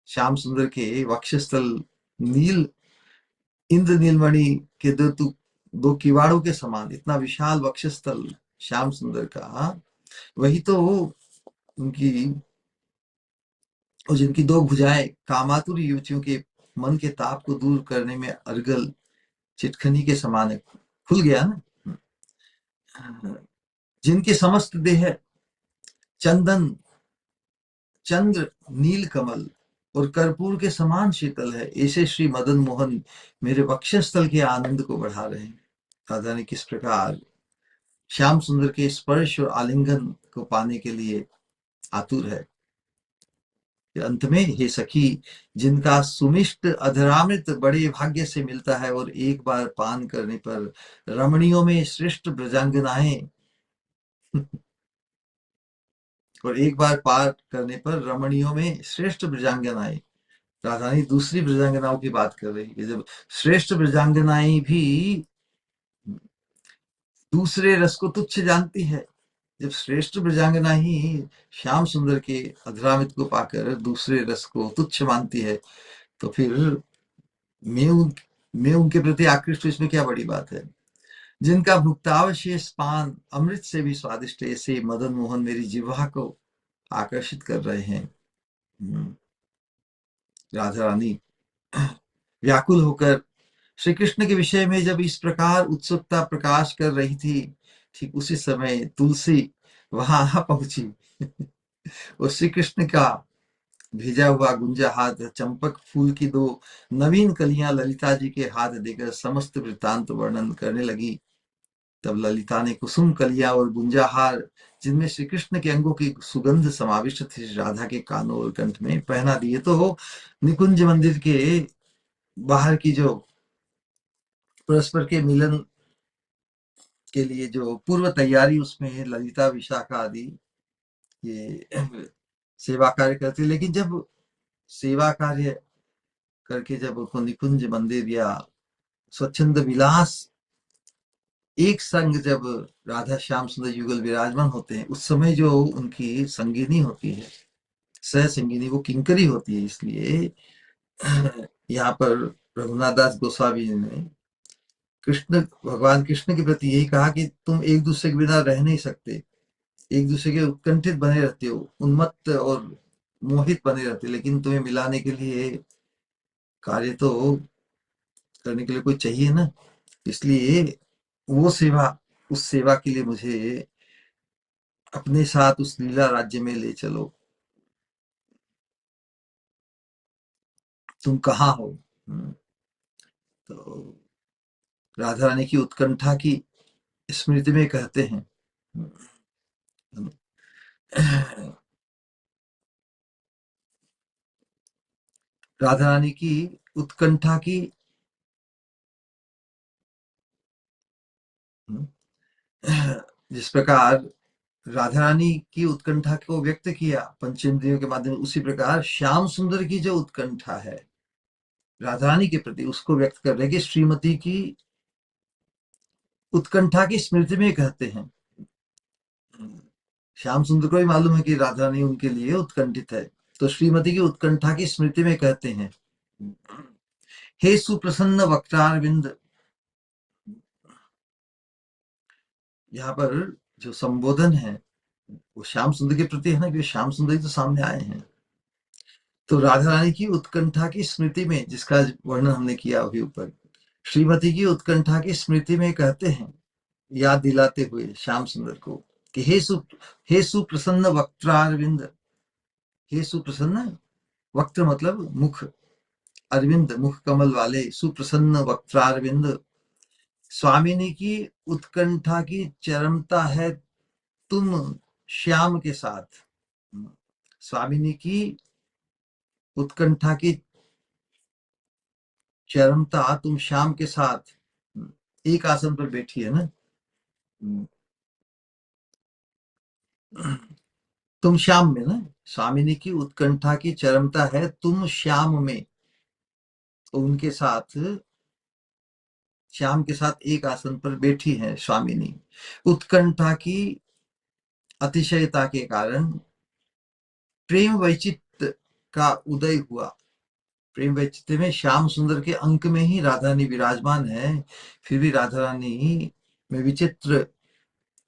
श्याम सुंदर के वक्षस्थल नील इंद्र नीलमणि के दो किवाड़ों के समान, इतना विशाल वक्षस्थल श्याम सुंदर का, वही तो उनकी, और जिनकी दो भुजाएं कामातुर युवतियों के मन के ताप को दूर करने में अर्गल चिटखनी के समान है। खुल गया ना। जिनके समस्त देह चंदन चंद्र नील कमल और कर्पूर के समान शीतल है, ऐसे श्री मदन मोहन मेरे वक्षस्थल के आनंद को बढ़ा रहे हैं। राधा ने किस प्रकार श्याम सुंदर के स्पर्श और आलिंगन को पाने के लिए आतुर है। अंत में, हे सखी, जिनका सुमिष्ट अधरामृत बड़े भाग्य से मिलता है और एक बार पान करने पर रमणियों में श्रेष्ठ ब्रजांगनाएं और एक बार पार करने पर रमणियों में श्रेष्ठ ब्रजांगनाएं, राधानी दूसरी ब्रजांगनाओं की बात कर रही है। जब श्रेष्ठ ब्रजांगनाएं भी दूसरे रस को तुच्छ जानती है, जब श्रेष्ठ ब्रजांगना ही श्याम सुंदर के अधरामित को पाकर दूसरे रस को तुच्छ मानती है, तो फिर मैं उन मैं उनके प्रति आकृष्ट हूं, इसमें क्या बड़ी बात है। जिनका भुक्तावशेष पान अमृत से भी स्वादिष्ट है, ऐसे मदन मोहन मेरी जिह्वा को आकर्षित कर रहे हैं। राधा रानी व्याकुल होकर श्री कृष्ण के विषय में जब इस प्रकार उत्सुकता प्रकाश कर रही थी, ठीक उसी समय तुलसी वहां आ पहुंची और श्री कृष्ण का भेजा हुआ गुंजा हाथ चंपक फूल की दो नवीन कलियां ललिता जी के हाथ देकर समस्त वृत्तांत वर्णन करने लगी। तब ललिता ने कुसुम कलियां और गुंजाहार, जिनमें श्री कृष्ण के अंगों की सुगंध समाविष्ट थी, राधा के कानों और कंठ में पहना दिए। तो निकुंज मंदिर के बाहर की जो परस्पर के मिलन के लिए जो पूर्व तैयारी, उसमें ललिता विशाखा आदि ये सेवा कार्य करती, लेकिन जब सेवा कार्य करके जब उनको निकुंज मंदिर या स्वच्छंद विलास एक संग जब राधा श्याम सुंदर युगल विराजमान होते हैं, उस समय जो उनकी संगिनी होती है, सह संगिनी, वो किंकरी होती है। इसलिए यहाँ पर रघुनाथ दास गोस्वामी ने कृष्ण भगवान कृष्ण के प्रति यही कहा कि तुम एक दूसरे के बिना रह नहीं सकते, एक दूसरे के उत्कंठित बने रहते हो, उन्मत्त और मोहित बने रहते, लेकिन तुम्हें मिलाने के लिए कार्य तो करने के लिए कोई चाहिए ना। इसलिए वो सेवा, उस सेवा के लिए मुझे अपने साथ उस लीला राज्य में ले चलो, तुम कहाँ हो। तो राधा रानी की उत्कंठा की स्मृति में कहते हैं, राधा रानी की उत्कंठा की, जिस प्रकार राधा रानी की उत्कंठा को व्यक्त किया पंचेंद्रियों के माध्यम, उसी प्रकार श्याम सुंदर की जो उत्कंठा है राधा रानी के प्रति, उसको व्यक्त कर रहे कि श्रीमती की उत्कंठा की स्मृति में कहते हैं। श्याम सुंदर को भी मालूम है कि राधा रानी उनके लिए उत्कंठित है, तो श्रीमती की उत्कंठा की स्मृति में कहते हैं, हे सुप्रसन्न वक्तारविंद। यहाँ पर जो संबोधन है वो श्याम सुंदर के प्रति है ना, कि श्याम सुंदर ही तो सामने आए हैं। तो राधा रानी की उत्कंठा की स्मृति में, जिसका वर्णन हमने किया अभी ऊपर, श्रीमती की उत्कंठा की स्मृति में कहते हैं, याद दिलाते हुए श्याम सुंदर को कि हे सुप्रसन्न वक्त्रारविंद, हे सुप्रसन्न, वक्त्र मतलब मुख, अरविंद मुख कमल वाले, सुप्रसन्न वक्त्रारविंद, स्वामिनी की उत्कंठा की चरमता है तुम श्याम के साथ। स्वामिनी की उत्कंठा की चरमता तुम श्याम के साथ एक आसन पर बैठी है ना। तुम श्याम में ना, स्वामिनी की उत्कंठा की चरमता है तुम श्याम में, तो उनके साथ, श्याम के साथ एक आसन पर बैठी है स्वामिनी। उत्कंठा की अतिशयता के कारण प्रेम वैचित्र का उदय हुआ। प्रेम वैचित्र में श्याम सुंदर के अंक में ही राधा रानी विराजमान है, फिर भी राधा रानी में विचित्र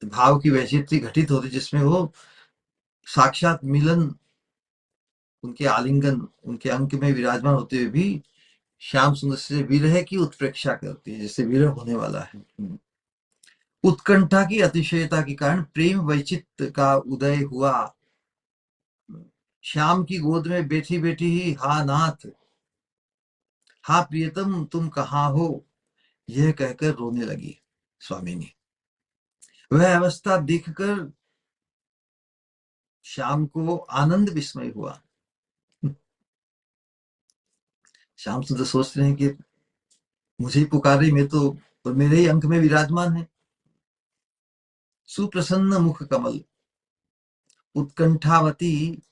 भाव की वैचित्री घटित होती, जिसमें वो साक्षात मिलन, उनके आलिंगन, उनके अंक में विराजमान होते हुए भी श्याम सुंदर से विरह की उत्प्रेक्षा करती है, जैसे विरह होने वाला है। उत्कंठा की अतिशयता के कारण प्रेम वैचित्र का उदय हुआ। श्याम की गोद में बैठी बैठी ही हा नाथ, हा प्रियतम तुम कहाँ हो, यह कहकर रोने लगी स्वामिनी। वह अवस्था देखकर श्याम को आनंद विस्मय हुआ। श्याम सुंदर सोच रहे हैं कि मुझे ही पुकार रही, मैं तो, और मेरे ही अंक में विराजमान है। सुप्रसन्न मुख कमल, उत्कंठावती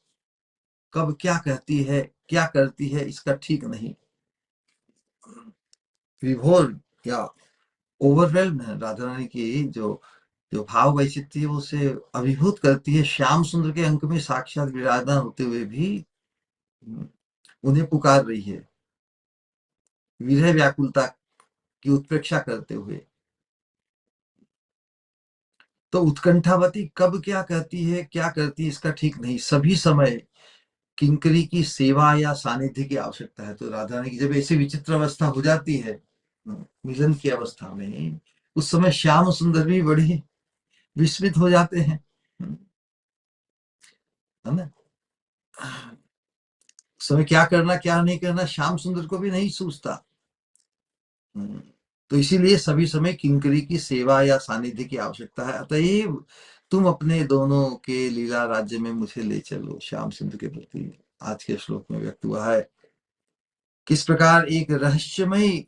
कब क्या कहती है, क्या करती है, इसका ठीक नहीं। विभोर या ओवरवेल्म है राधा रानी की, जो जो भाव वैचित्री है वो उसे अभिभूत करती है। श्याम सुंदर के अंक में साक्षात विराजमान होते हुए भी उन्हें पुकार रही है, विरह व्याकुलता की उत्प्रेक्षा करते हुए। तो उत्कंठावती कब क्या कहती है, क्या करती है, इसका ठीक नहीं। सभी समय किंकरी की सेवा या सानिध्य की आवश्यकता है। तो राधा रानी की जब ऐसी विचित्र अवस्था हो जाती है मिलन की अवस्था में, उस समय श्याम सुंदर भी बड़ी विस्मित हो जाते हैं, है ना। उस समय क्या करना क्या नहीं करना श्याम सुंदर को भी नहीं सूझता। तो इसीलिए सभी समय किंकरी की सेवा या सानिध्य की आवश्यकता है। अतएव तुम अपने दोनों के लीला राज्य में मुझे ले चलो। श्याम सुंदर के प्रति आज के श्लोक में व्यक्त हुआ है। किस प्रकार एक रहस्यमय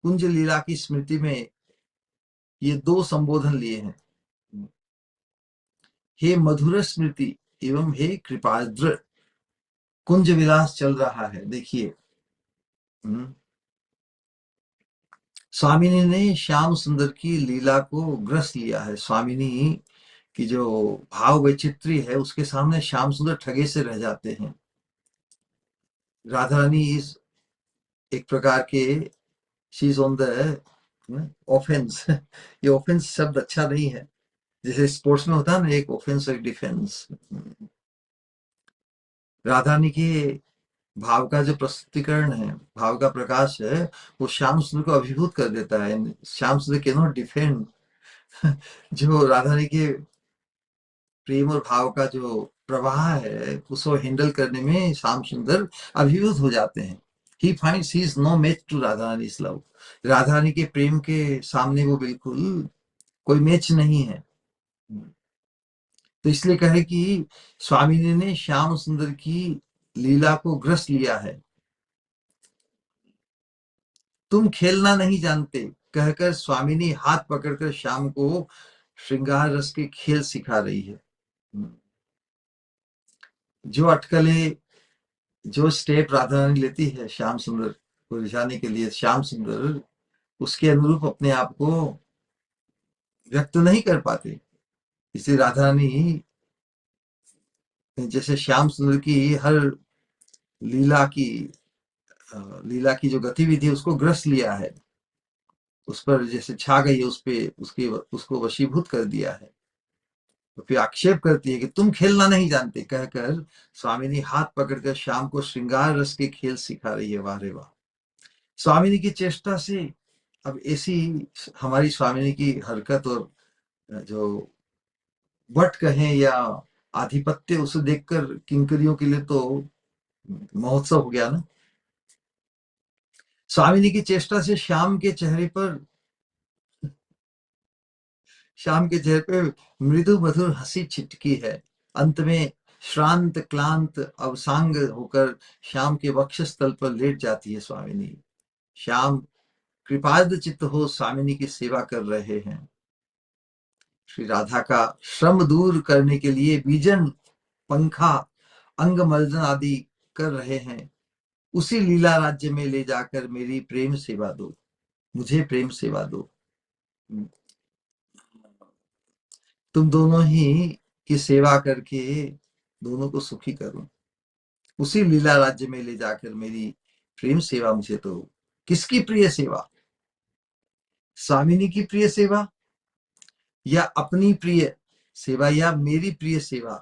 कुंज लीला की स्मृति में ये दो संबोधन लिए हैं, हे मधुर स्मृति एवं हे कृपाद्र। कुंज विलास चल रहा है, देखिए। स्वामिनी ने श्याम सुंदर की लीला को ग्रस लिया है। स्वामिनी की जो भाव वैचित्री है उसके सामने श्याम सुंदर ठगे से रह जाते हैं। राधा रानी इस एक प्रकार के she is on the offence. ये ऑफेंस शब्द अच्छा नहीं है, जैसे स्पोर्ट्स में होता है ना, एक ऑफेंस और एक डिफेंस। राधा रानी के भाव का जो प्रस्तुतिकरण है, भाव का प्रकाश है, वो श्याम सुंदर को अभिभूत कर देता है। श्याम सुंदर कैन नॉट डिफेंड। जो राधा रानी के प्रेम और भाव का जो प्रवाह है उसको हैंडल करने में श्याम सुंदर अभिभूत हो जाते हैं। He finds he is no match to Radha Rani's love. Radha Rani के प्रेम के सामने वो बिल्कुल कोई मैच नहीं है। तो इसलिए कहे कि स्वामी ने श्याम सुंदर की लीला को ग्रस लिया है। तुम खेलना नहीं जानते कहकर स्वामिनी हाथ पकड़कर श्याम को श्रृंगार रस के खेल सिखा रही है। जो अटकलें, जो स्टेप राधा रानी लेती है श्याम सुंदर को रिझाने के लिए, श्याम सुंदर उसके अनुरूप अपने आप को व्यक्त नहीं कर पाते। इसलिए राधा रानी जैसे श्याम सुंदर की हर लीला की जो गतिविधि उसको ग्रस लिया है, उस पर जैसे छा गई है, उस पे उसके उसको वशीभूत कर दिया है। तो फिर आक्षेप करती है कि तुम खेलना नहीं जानते, कहकर स्वामिनी हाथ पकड़कर श्याम को श्रृंगार रस के खेल सिखा रही है। वाह रे वाह। स्वामिनी की चेष्टा से अब ऐसी हमारी स्वामिनी की हरकत और जो वट कहें या आधिपत्य, उसे देखकर किंकरियों के लिए तो महोत्सव हो गया ना। स्वामिनी की चेष्टा से श्याम के चेहरे पे मृदु मधुर हंसी छिटकी है। अंत में श्रांत क्लांत अवसांग होकर श्याम के वक्षस्थल पर लेट जाती है स्वामिनी। श्याम कृपाद चित्त हो स्वामिनी की सेवा कर रहे हैं। श्री राधा का श्रम दूर करने के लिए बीजन, पंखा, अंग मर्दन आदि कर रहे हैं। उसी लीला राज्य में ले जाकर मेरी प्रेम सेवा दो, मुझे प्रेम सेवा दो। तुम दोनों ही की सेवा करके दोनों को सुखी करो। उसी लीला राज्य में ले जाकर मेरी प्रेम सेवा मुझे दो। किसकी प्रिय सेवा? स्वामिनी की प्रिय सेवा या अपनी प्रिय सेवा या मेरी प्रिय सेवा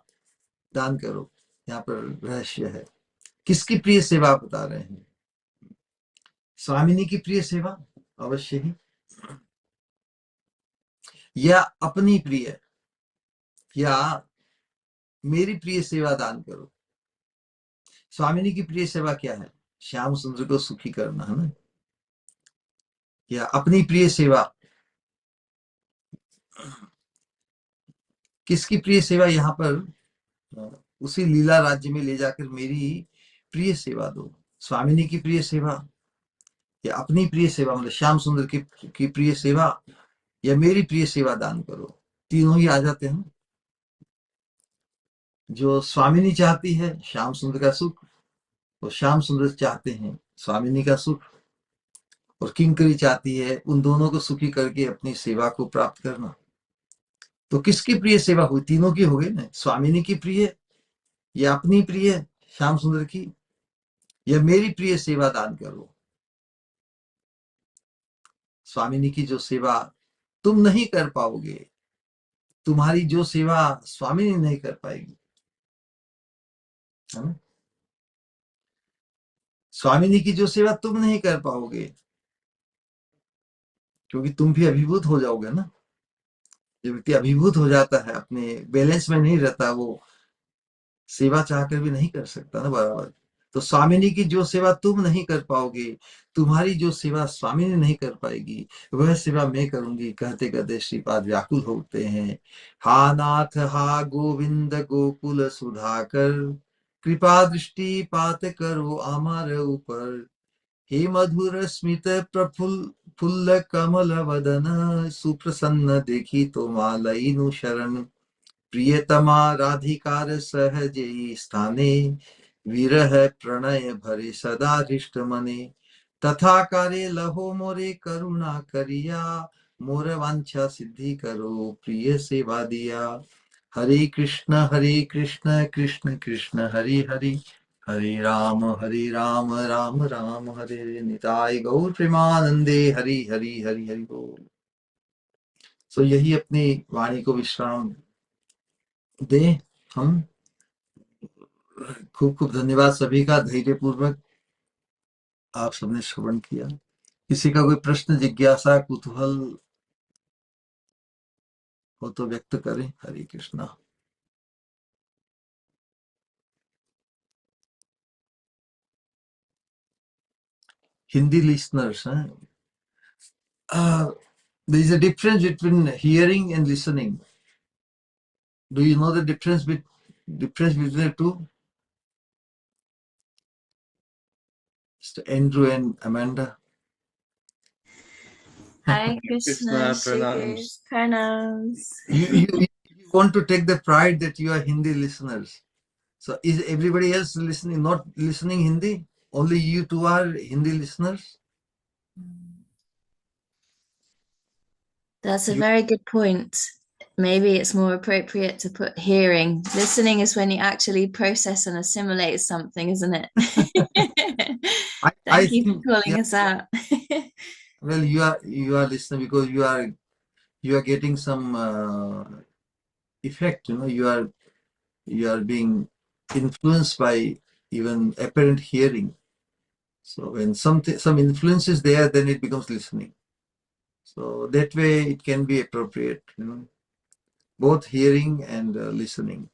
दान करो। यहाँ पर रहस्य है। किसकी प्रिय सेवा बता रहे हैं? स्वामिनी की प्रिय सेवा अवश्य ही, या अपनी प्रिय या मेरी प्रिय सेवा दान करो। स्वामिनी की प्रिय सेवा क्या है? श्याम सुंदर को सुखी करना है ना। या अपनी प्रिय सेवा, किसकी प्रिय सेवा? यहाँ पर उसी लीला राज्य में ले जाकर मेरी प्रिय सेवा दो। स्वामिनी की प्रिय सेवा या अपनी प्रिय सेवा, मतलब श्याम सुंदर की प्रिय सेवा या मेरी प्रिय सेवा दान करो। तीनों ही आ जाते हैं। जो स्वामिनी चाहती है श्याम सुंदर का सुख, और श्याम सुंदर चाहते हैं स्वामिनी का सुख, और किंकरी चाहती है उन दोनों को सुखी करके अपनी सेवा को प्राप्त करना। तो किसकी प्रिय सेवा हुई? तीनों की हो गई ना। स्वामिनी की प्रिय या अपनी प्रिय श्याम सुंदर की, या मेरी प्रिय सेवा दान करो। स्वामिनी की जो सेवा तुम नहीं कर पाओगे, तुम्हारी जो सेवा स्वामिनी नहीं कर पाएगी, है ना? स्वामिनी की जो सेवा तुम नहीं कर पाओगे, क्योंकि तुम भी अभिभूत हो जाओगे ना। जो व्यक्ति अभिभूत हो जाता है, अपने बैलेंस में नहीं रहता, वो सेवा चाहकर भी नहीं कर सकता ना बराबर। तो स्वामिनी की जो सेवा तुम नहीं कर पाओगे, तुम्हारी जो सेवा स्वामिनी नहीं कर पाएगी, वह सेवा मैं करूंगी। कहते कहते श्रीपाद व्याकुल होते हैं। हा नाथ हा गोविंद गोकुल सुधाकर, कृपा दृष्टि पात करो अमर ऊपर। हे मधुर स्मित प्रफुल्ल फुल्ल कमल वदन, सुप्रसन्न देखी तो मालईनु शरण। प्रियतमा राधिकार सहजे स्थाने, विरह प्रणय भरे सदा हृष्ट मने। तथा करे लहो मोरे करुणा करिया, मोर वांछा सिद्धि करो प्रिय सेवा दिया। हरे कृष्ण कृष्ण कृष्ण हरे हरे, हरे राम राम राम हरे हरे। निताय गौर प्रेमानंदे, हरि हरि हरि हरि बोल। सो यही अपनी वाणी को विश्राम दे हम। खूब खूब धन्यवाद सभी का, धैर्य पूर्वक आप सबने श्रवण किया। किसी का कोई प्रश्न, जिज्ञासा, कुतूहल हो तो व्यक्त करें। हरे Krishna. Hindi listeners, there is a difference between hearing and listening. Do you know the difference between the two? Mr. Andrew and Amanda. Hare Krishna, pranams. pranams. You want to take the pride that you are Hindi listeners. So is everybody else listening, not listening Hindi? Only you two are Hindi listeners? That's a very good point. Maybe it's more appropriate to put hearing. Listening is when you actually process and assimilate something, isn't it? Thank you for calling us out. Well, you are listening because you are getting some effect. You are being influenced by even apparent hearing. So when some influence is there, then it becomes listening. So that way it can be appropriate, both hearing and listening.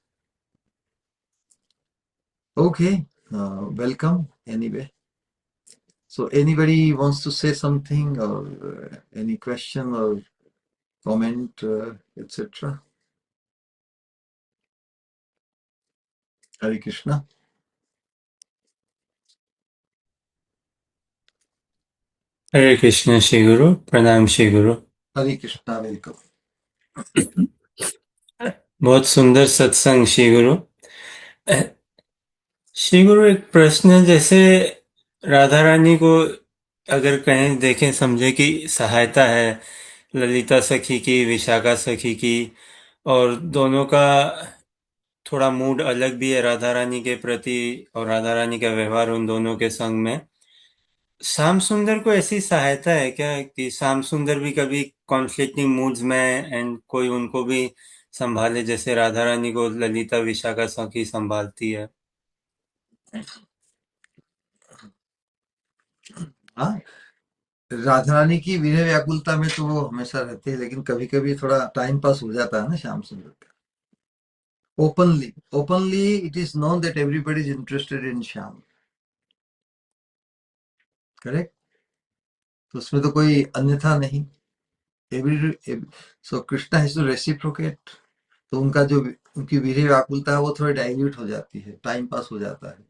Okay, welcome anyway. So anybody wants to say something, or any question or comment, etc. Hare Krishna. हरे कृष्ण श्री गुरु प्रणाम श्री गुरु Hare Krishna, welcome. बहुत सुंदर सत्संग श्री गुरु श्री गुरु एक प्रश्न है, जैसे राधा रानी को अगर कहीं देखें समझे कि सहायता है ललिता सखी की विशाखा सखी की, और दोनों का थोड़ा मूड अलग भी है राधा रानी के प्रति, और राधा रानी का व्यवहार उन दोनों के संग में, श्याम सुंदर को ऐसी सहायता है क्या कि श्याम सुंदर भी कभी कॉन्फ्लिक्टिंग मूड्स में एंड कोई उनको भी संभाले, जैसे राधा रानी को ललिता विशाखा सखी संभालती है? हाँ, राधा रानी की विनय व्याकुलता में तो वो हमेशा रहते हैं, लेकिन कभी कभी थोड़ा टाइम पास हो जाता है ना श्याम सुंदर का। Openly it is known that everybody is interested in Shyam, correct? तो उसमें तो कोई अन्यथा नहीं। Every so Krishna has to reciprocate. तो उनकी वीर्य व्याकुलता है, वो थोड़ी डाइल्यूट हो जाती है, टाइम पास हो जाता है।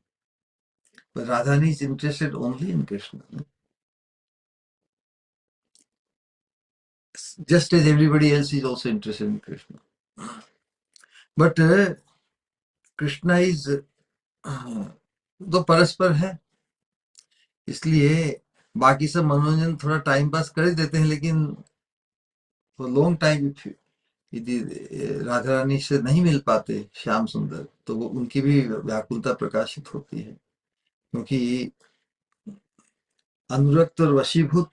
पर Radhani is interested only in Krishna, just as everybody else is also interested in Krishna. But Krishna is तो परस्पर है, इसलिए बाकी सब मनोरंजन थोड़ा टाइम पास कर ही देते हैं, लेकिन फॉर लॉन्ग टाइम यदि राधा रानी से नहीं मिल पाते श्याम सुंदर, तो वो उनकी भी व्याकुलता प्रकाशित होती है, क्योंकि अनुरक्त और वशीभूत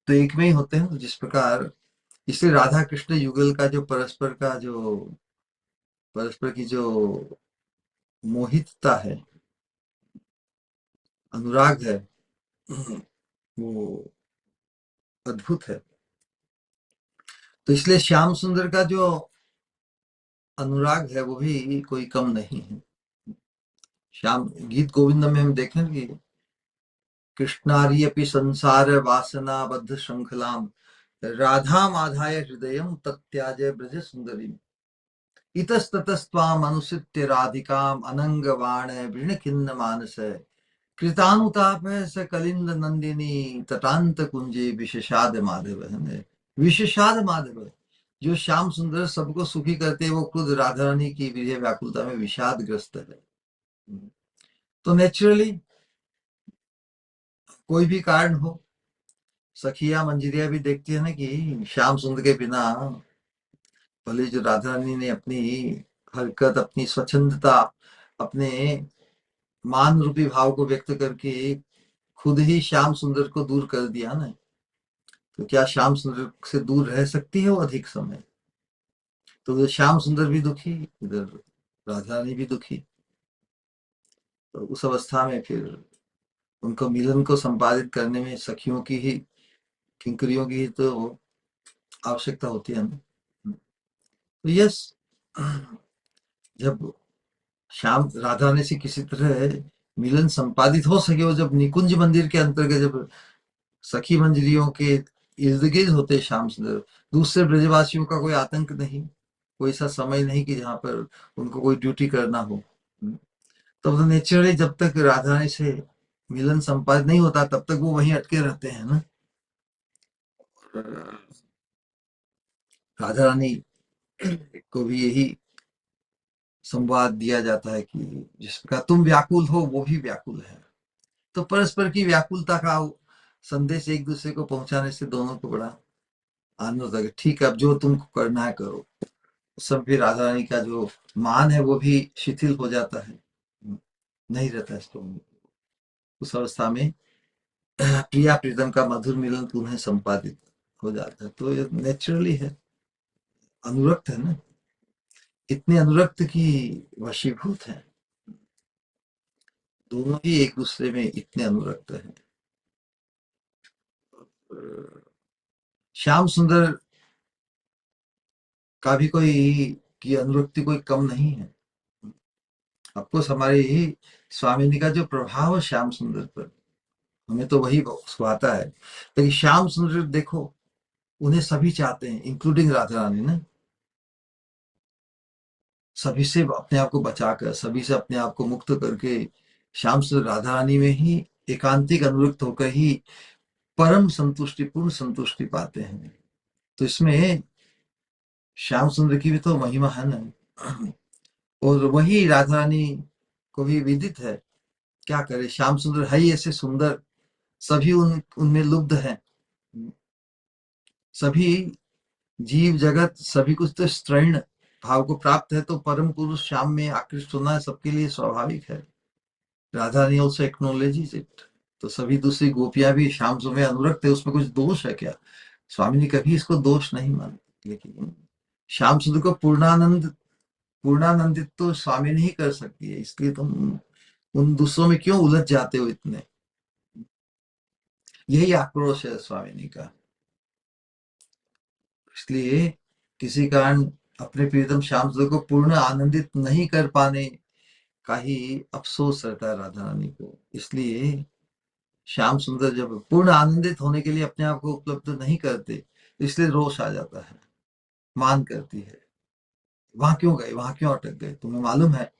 तो एक में ही होते हैं। जिस प्रकार, इसलिए राधा कृष्ण युगल का जो परस्पर की जो मोहितता है, अनुराग है, वो अद्भुत है। तो इसलिए श्याम सुंदर का जो अनुराग है वो भी कोई कम नहीं है। श्याम गीत गोविंद में हम देखेंगे, कृष्णारी अपि संसार वासना बद्ध श्रृंखलाम राधा माधाय हृदयम तत्याजय ब्रज सुंदरी इतस्ततस्त्वाम अनुसृत्य राधिकाम अनंग वाण वृण खिन्न मानस कृतानुताप स कलिंद नंदिनी तटांत कुंजे विशेषाद माधव है। विशेषाद माधव, जो श्याम सुंदर सबको सुखी करते हैं, वो खुद राधा रानी की विरह व्याकुलता में विषाद ग्रस्त है। तो नेचुरली कोई भी कारण हो, सखिया मंजरिया भी देखती है ना कि श्याम सुंदर के बिना भले जो राधा रानी ने अपनी हरकत, अपनी स्वच्छंदता, अपने मान रूपी भाव को व्यक्त करके खुद ही श्याम सुंदर को दूर कर दिया ना, तो क्या श्याम सुंदर से दूर रह सकती है वो अधिक समय? तो उधर श्याम सुंदर भी दुखी, इधर राधा रानी भी दुखी। तो उस अवस्था में फिर उनको मिलन को संपादित करने में सखियों की ही, किंकरियों की ही तो आवश्यकता होती है ना। तो यस, जब श्याम राधा रानी से किसी तरह मिलन संपादित हो सके, वो जब निकुंज मंदिर के अंतर्गत जब सखी मंजरियों के इर्द गिर्द होते श्याम सुंदर, दूसरे ब्रजवासियों का कोई आतंक नहीं, कोई ऐसा समय नहीं कि जहाँ पर उनको कोई ड्यूटी करना हो। तो नेचुरली जब तक राधा रानी से मिलन संपादित नहीं होता, तब तक वो वहीं अटके रहते हैं ना। राधा रानी को भी यही संवाद दिया जाता है कि जिस प्रकार तुम व्याकुल हो वो भी व्याकुल है। तो परस्पर की व्याकुलता का संदेश एक दूसरे को पहुंचाने से दोनों को बड़ा आनंद होता है। ठीक है, अब जो तुमको करना है करो। सब भी राधा रानी का जो मान है वो भी शिथिल हो जाता है, नहीं रहता है इसको। उस अवस्था में प्रिया प्रीतम का मधुर मिलन पुनः संपादित हो जाता है। तो ये नेचुरली है, अनुरक्त है ना। इतने अनुरक्त की वशीभूत हैं, दोनों ही एक दूसरे में इतने अनुरक्त हैं। श्याम सुंदर का भी कोई की अनुरक्ति कोई कम नहीं है। ऑफकोर्स हमारी स्वामिनी का जो प्रभाव है श्याम सुंदर पर, हमें तो वही सुहाता है। लेकिन श्याम सुंदर देखो, उन्हें सभी चाहते हैं, इंक्लूडिंग राधा रानी ना। सभी से अपने आप को बचाकर, सभी से अपने आप को मुक्त करके श्याम सुंदर राधा रानी में ही एकांतिक अनुरक्त होकर ही परम संतुष्टि, पूर्ण संतुष्टि पाते हैं। तो इसमें श्याम सुंदर की भी तो महिमा है ना। और वही राधा रानी को भी विदित है। क्या करे, श्याम सुंदर है ही ऐसे सुंदर, सभी उनमें लुब्ध हैं। सभी जीव जगत सभी कुछ तो स्तृण भाव को प्राप्त है, तो परम पुरुष श्याम में आकृष्ट होना सबके लिए स्वाभाविक है। Radha Rani also acknowledges it. तो सभी दूसरी गोपियां भी श्याम में अनुरक्त है, उसमें कुछ दोष है क्या? स्वामी ने कभी इसको दोष नहीं माना। लेकिन श्याम सुंदर को पूर्णानंदित तो स्वामी नहीं कर सकती है, इसलिए तुम उन दूसरों में क्यों उलझ जाते हो इतने? यही आक्रोश है स्वामिनी का। इसलिए किसी कारण अपने प्रियतम श्याम सुंदर को पूर्ण आनंदित नहीं कर पाने का ही अफसोस रहता है राधा रानी को। इसलिए श्याम सुंदर जब पूर्ण आनंदित होने के लिए अपने आप को उपलब्ध नहीं करते, इसलिए रोष आ जाता है, मान करती है, वहां क्यों गए, वहां क्यों अटक गए? तुम्हें मालूम है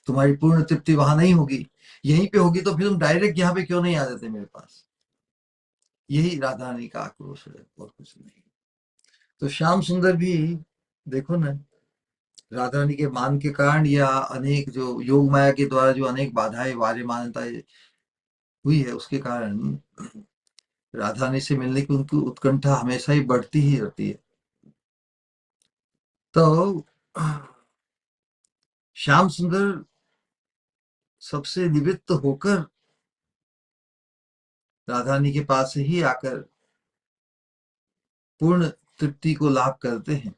तुम्हारी पूर्ण तृप्ति वहां नहीं होगी, यहीं पे होगी, तो फिर तुम डायरेक्ट यहाँ पे क्यों नहीं आ जाते मेरे पास? यही राधा रानी का आक्रोश है और कुछ नहीं। तो श्याम सुंदर भी देखो ना, राधा रानी के मान के कारण या अनेक जो योग माया के द्वारा जो अनेक बाधाएं वार्य मान्यताएं हुई है, उसके कारण राधा रानी से मिलने की उनकी उत्कंठा हमेशा ही बढ़ती ही रहती है। तो श्याम सुंदर सबसे निवृत्त होकर राधा रानी के पास ही आकर पूर्ण तृप्ति को लाभ करते हैं।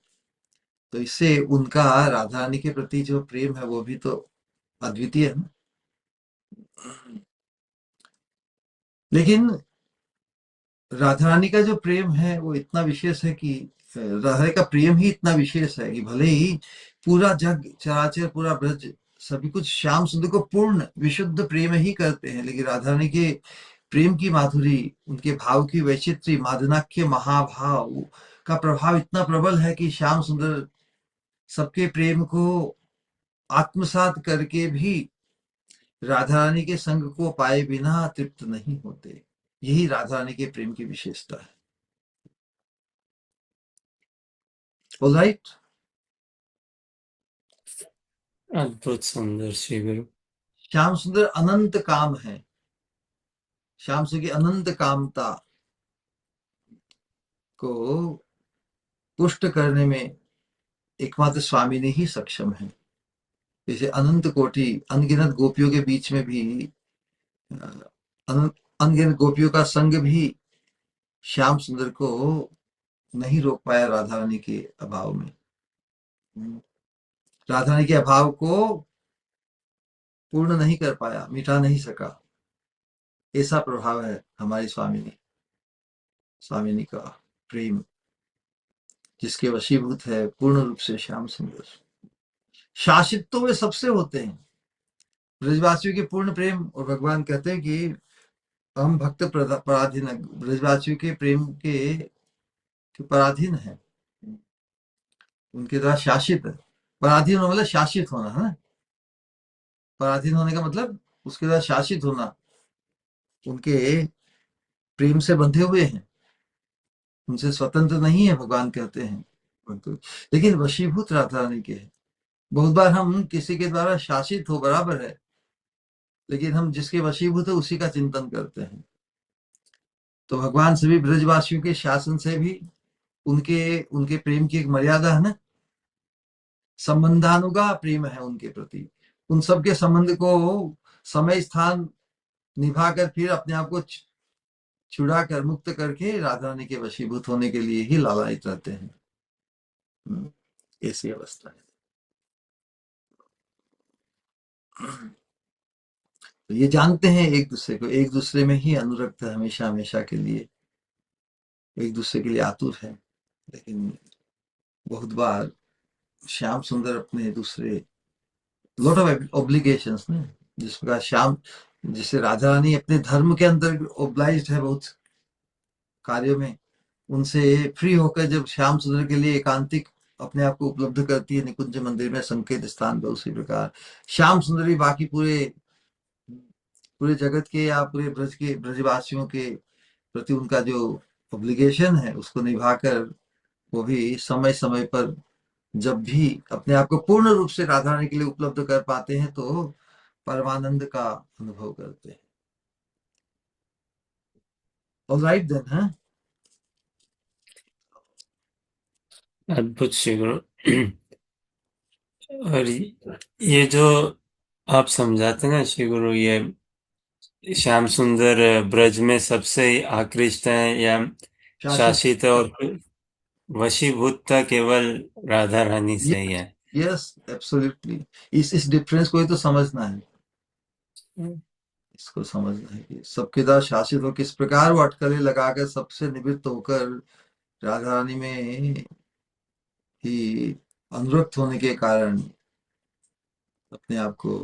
तो इससे उनका राधा रानी के प्रति जो प्रेम है वो भी तो अद्वितीय है ना। लेकिन राधा रानी का जो प्रेम है वो इतना विशेष है कि राधा रानी का प्रेम ही इतना विशेष है कि भले ही पूरा जग चराचर, पूरा ब्रज, सभी कुछ श्याम सुंदर को पूर्ण विशुद्ध प्रेम ही करते हैं, लेकिन राधा रानी के प्रेम की माधुरी, उनके भाव की वैचित्री, मादनाख्य महाभाव का प्रभाव इतना प्रबल है कि श्याम सुंदर सबके प्रेम को आत्मसात करके भी राधा रानी के संग को पाए बिना तृप्त नहीं होते। यही राधा रानी के प्रेम की विशेषता है। ऑलराइट, अद्भुत सुंदर श्री गुरु। श्याम सुंदर अनंत काम है। श्याम सुंदर की अनंत कामता को पुष्ट करने में एकमात्र स्वामी ने ही सक्षम है। जैसे अनंत कोटि अनगिनत गोपियों के बीच में भी अनगिनत गोपियों का संग भी श्याम सुंदर को नहीं रोक पाया राधा रानी के अभाव में। राधा रानी के अभाव को पूर्ण नहीं कर पाया, मिटा नहीं सका। ऐसा प्रभाव है हमारी स्वामिनी का प्रेम, जिसके वशीभूत है पूर्ण रूप से श्याम सुंदर। शासित तो वे सबसे होते हैं, ब्रजवासियों के पूर्ण प्रेम, और भगवान कहते हैं कि हम भक्त पराधीन, ब्रजवासियों के प्रेम के पराधीन है, उनके द्वारा शासित है। पराधीन होना मतलब शासित होना है ना। पराधीन होने का मतलब उसके द्वारा शासित होना, उनके प्रेम से बंधे हुए हैं, उनसे स्वतंत्र नहीं है, भगवान कहते हैं। लेकिन वशीभूत राधा रानी के हैं। बहुत बार हम किसी के द्वारा शासित हो बराबर है, लेकिन हम जिसके वशीभूत है उसी का चिंतन करते हैं। तो भगवान सभी ब्रजवासियों के शासन से भी उनके उनके प्रेम की एक मर्यादा है ना, संबंधानुगा प्रेम है उनके प्रति। उन सबके संबंध को समय स्थान निभाकर फिर अपने आप को छुड़ा कर, मुक्त करके राधा रानी के वशीभूत होने के लिए ही लालायित रहते हैं। ऐसी अवस्था है। तो ये जानते हैं एक दूसरे को, एक दूसरे में ही अनुरक्त है, हमेशा हमेशा के लिए एक दूसरे के लिए आतुर है। लेकिन बहुत बार श्याम सुंदर अपने दूसरे लॉट ऑफ ऑब्लिगेशंस ना, जिस प्रकार श्याम, जिसे राधा रानी अपने धर्म के अंदर ओब्लाइज्ड है बहुत कार्यों में, उनसे फ्री होकर जब श्याम सुंदर के लिए एकांतिक अपने आप को उपलब्ध करती है निकुंज मंदिर में संकेत स्थान पर, उसी प्रकार श्याम सुंदर भी बाकी पूरे पूरे जगत के या पूरे ब्रज के ब्रजवासियों के प्रति उनका जो ऑब्लिगेशन है उसको निभाकर वो भी समय समय पर जब भी अपने आप को पूर्ण रूप से राधा रानी के लिए उपलब्ध कर पाते हैं तो परमानंद का अनुभव करते हैं। ऑलराइट देन, हाँ। अद्भुत श्री गुरु। और ये जो आप समझाते हैं ना श्री गुरु, ये श्याम सुंदर ब्रज में सबसे आकृष्ट हैं या शासित, शासित और वशीभूत केवल राधा रानी से ही है। Yes absolutely. इस डिफरेंस को ही तो समझना है, इसको समझना है कि सबके द्वारा शासित हो, किस प्रकार वो अटकलें लगाकर सबसे निवृत्त होकर राधा रानी में ही अनुरक्त होने के कारण अपने आप को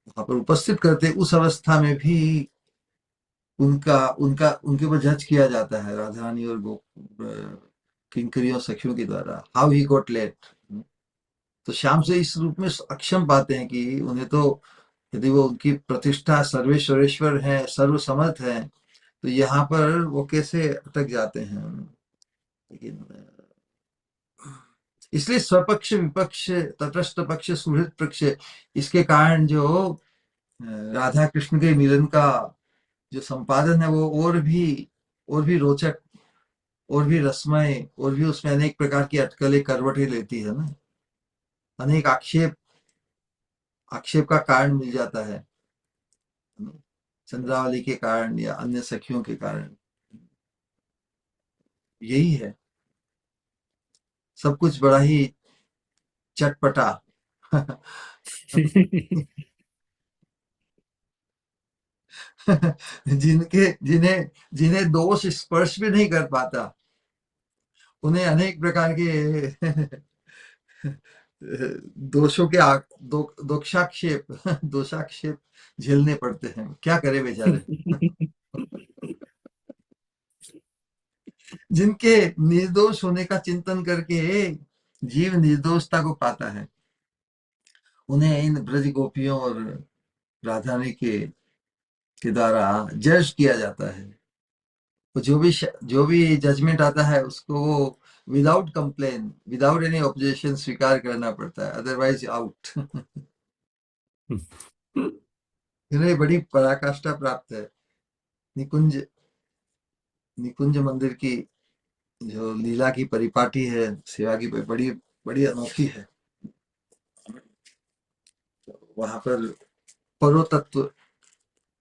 वहां पर उपस्थित करते, उस अवस्था में भी उनका उनका उनके ऊपर जज किया जाता है राधा रानी और किंकरियों सखियों के द्वारा, हाउ ही गॉट लेट। तो श्याम से इस रूप में अक्षम पाते हैं कि उन्हें तो, यदि वो उनकी प्रतिष्ठा सर्वेश्वरेश्वर है, सर्वसमर्थ है, तो यहाँ पर वो कैसे अटक जाते हैं। लेकिन इसलिए स्वपक्ष विपक्ष तटस्थ पक्ष सुहृद पक्ष, इसके कारण जो राधा कृष्ण के मिलन का जो संपादन है वो और भी रोचक, और भी रसमय, और भी उसमें अनेक प्रकार की अटकलें करवटें लेती है ना, अनेक आक्षेप आक्षेप का कारण मिल जाता है ना? चंद्रावली के कारण या अन्य सखियों के कारण, यही है सब कुछ बड़ा ही चटपटा। जिन्हें जिन्हें दोष स्पर्श भी नहीं कर पाता, उन्हें अनेक प्रकार के दोषों के दोषाक्षेप दोषाक्षेप झेलने पड़ते हैं, क्या करे बेचारे। जिनके निर्दोष होने का चिंतन करके जीव निर्दोषता को पाता है, उन्हें इन ब्रज गोपियों और राधा रानी के द्वारा जज किया जाता है। तो जो भी जजमेंट आता है उसको वो without complain, without any objection स्वीकार करना पड़ता है, अदरवाइज आउट। इन्हें बड़ी पराकाष्ठा प्राप्त है। निकुंज निकुंज मंदिर की जो लीला की परिपाटी है, सेवा की बड़ी बड़ी अनोखी है। वहां पर परो तत्व,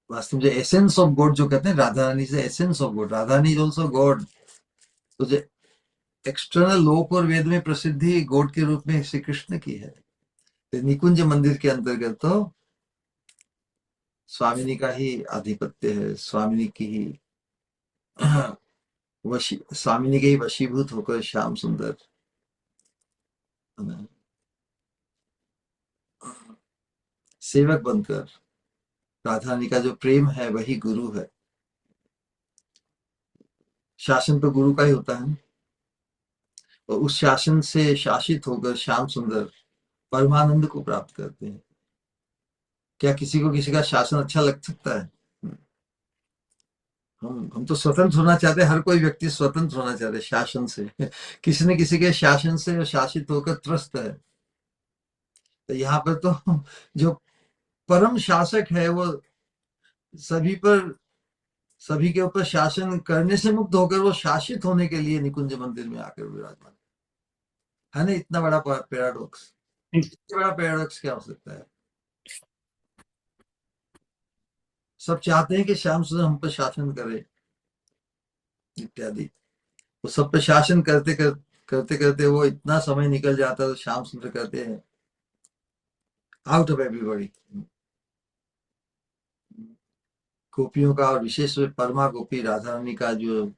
वास्तव में एसेंस ऑफ गॉड जो कहते हैं, राधा रानी से essence of God, Radha Rani is also God. तो जो एक्सटर्नल लोक और वेद में प्रसिद्धि गॉड के रूप में श्री कृष्ण की है, तो निकुंज मंदिर के अंतर्गत तो स्वामिनी का ही आधिपत्य है, स्वामिनी की ही स्वामिनी के ही वशीभूत होकर श्याम सुंदर सेवक बनकर, राधा रानी का जो प्रेम है वही गुरु है। शासन तो गुरु का ही होता है, और उस शासन से शासित होकर श्याम सुंदर परमानंद को प्राप्त करते हैं। क्या किसी को किसी का शासन अच्छा लग सकता है? हम तो स्वतंत्र होना चाहते हैं, हर कोई व्यक्ति स्वतंत्र होना चाहते हैं शासन से। किसी न किसी के शासन से शासित होकर त्रस्त है। तो यहाँ पर तो जो परम शासक है वो सभी पर, सभी के ऊपर शासन करने से मुक्त होकर वो शासित होने के लिए निकुंज मंदिर में आकर विराजमान है ना। इतना बड़ा पैराडॉक्स, इससे बड़ा पैराडॉक्स क्या हो सकता है। सब चाहते हैं कि श्याम सुंदर हम पर शासन करे इत्यादि। वो सब पे शासन करते करते वो इतना समय निकल जाता है, तो श्याम सुंदर कहते हैं आउट ऑफ एवरीबॉडी, गोपियों का और विशेष रूप परमा गोपी राधा रानी का जो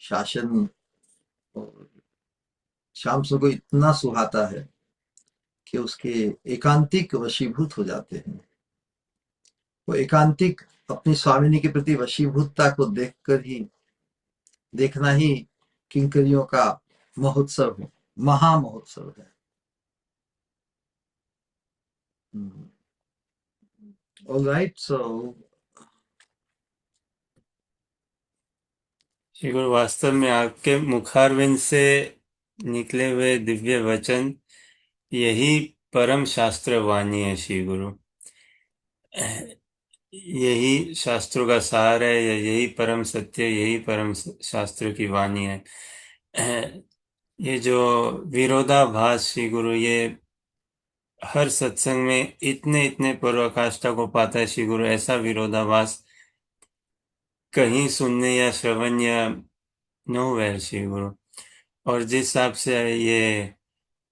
शासन और श्याम सुंदर को इतना सुहाता है कि उसके एकांतिक वशीभूत हो जाते हैं। वो एकांतिक अपनी स्वामिनी के प्रति वशीभूतता को देखना ही किंकरियों का महोत्सव है, महामहोत्सव है। All right, so श्री गुरु, वास्तव में आपके मुखारविंद से निकले हुए दिव्य वचन यही परम शास्त्र वाणी है श्री गुरु। यही शास्त्रों का सार है, यही परम सत्य, यही परम शास्त्र की वाणी है। ये जो विरोधाभास श्री गुरु, ये हर सत्संग में इतने इतने पराकाष्ठा को पाता है श्री गुरु। ऐसा विरोधाभास कहीं सुनने या श्रवण या नोवेयर श्री गुरु। और जिस हिसाब से ये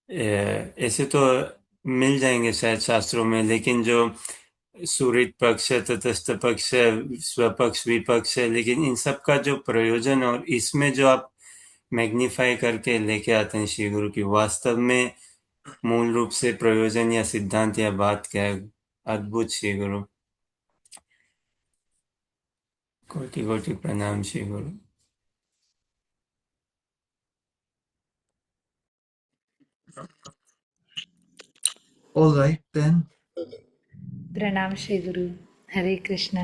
ऐसे तो मिल जाएंगे शायद शास्त्रों में, लेकिन जो सुहृद पक्ष है, तटस्थ पक्ष है, स्वपक्ष विपक्ष है, लेकिन इन सब का जो प्रयोजन और इसमें जो आप मैग्नीफाई करके लेके आते हैं श्री गुरु की, वास्तव में मूल रूप से प्रयोजन या सिद्धांत या बात क्या है। अद्भुत श्री गुरु, कोटि कोटि प्रणाम श्री गुरु। all right then. प्रणाम श्री गुरु। हरे कृष्णा।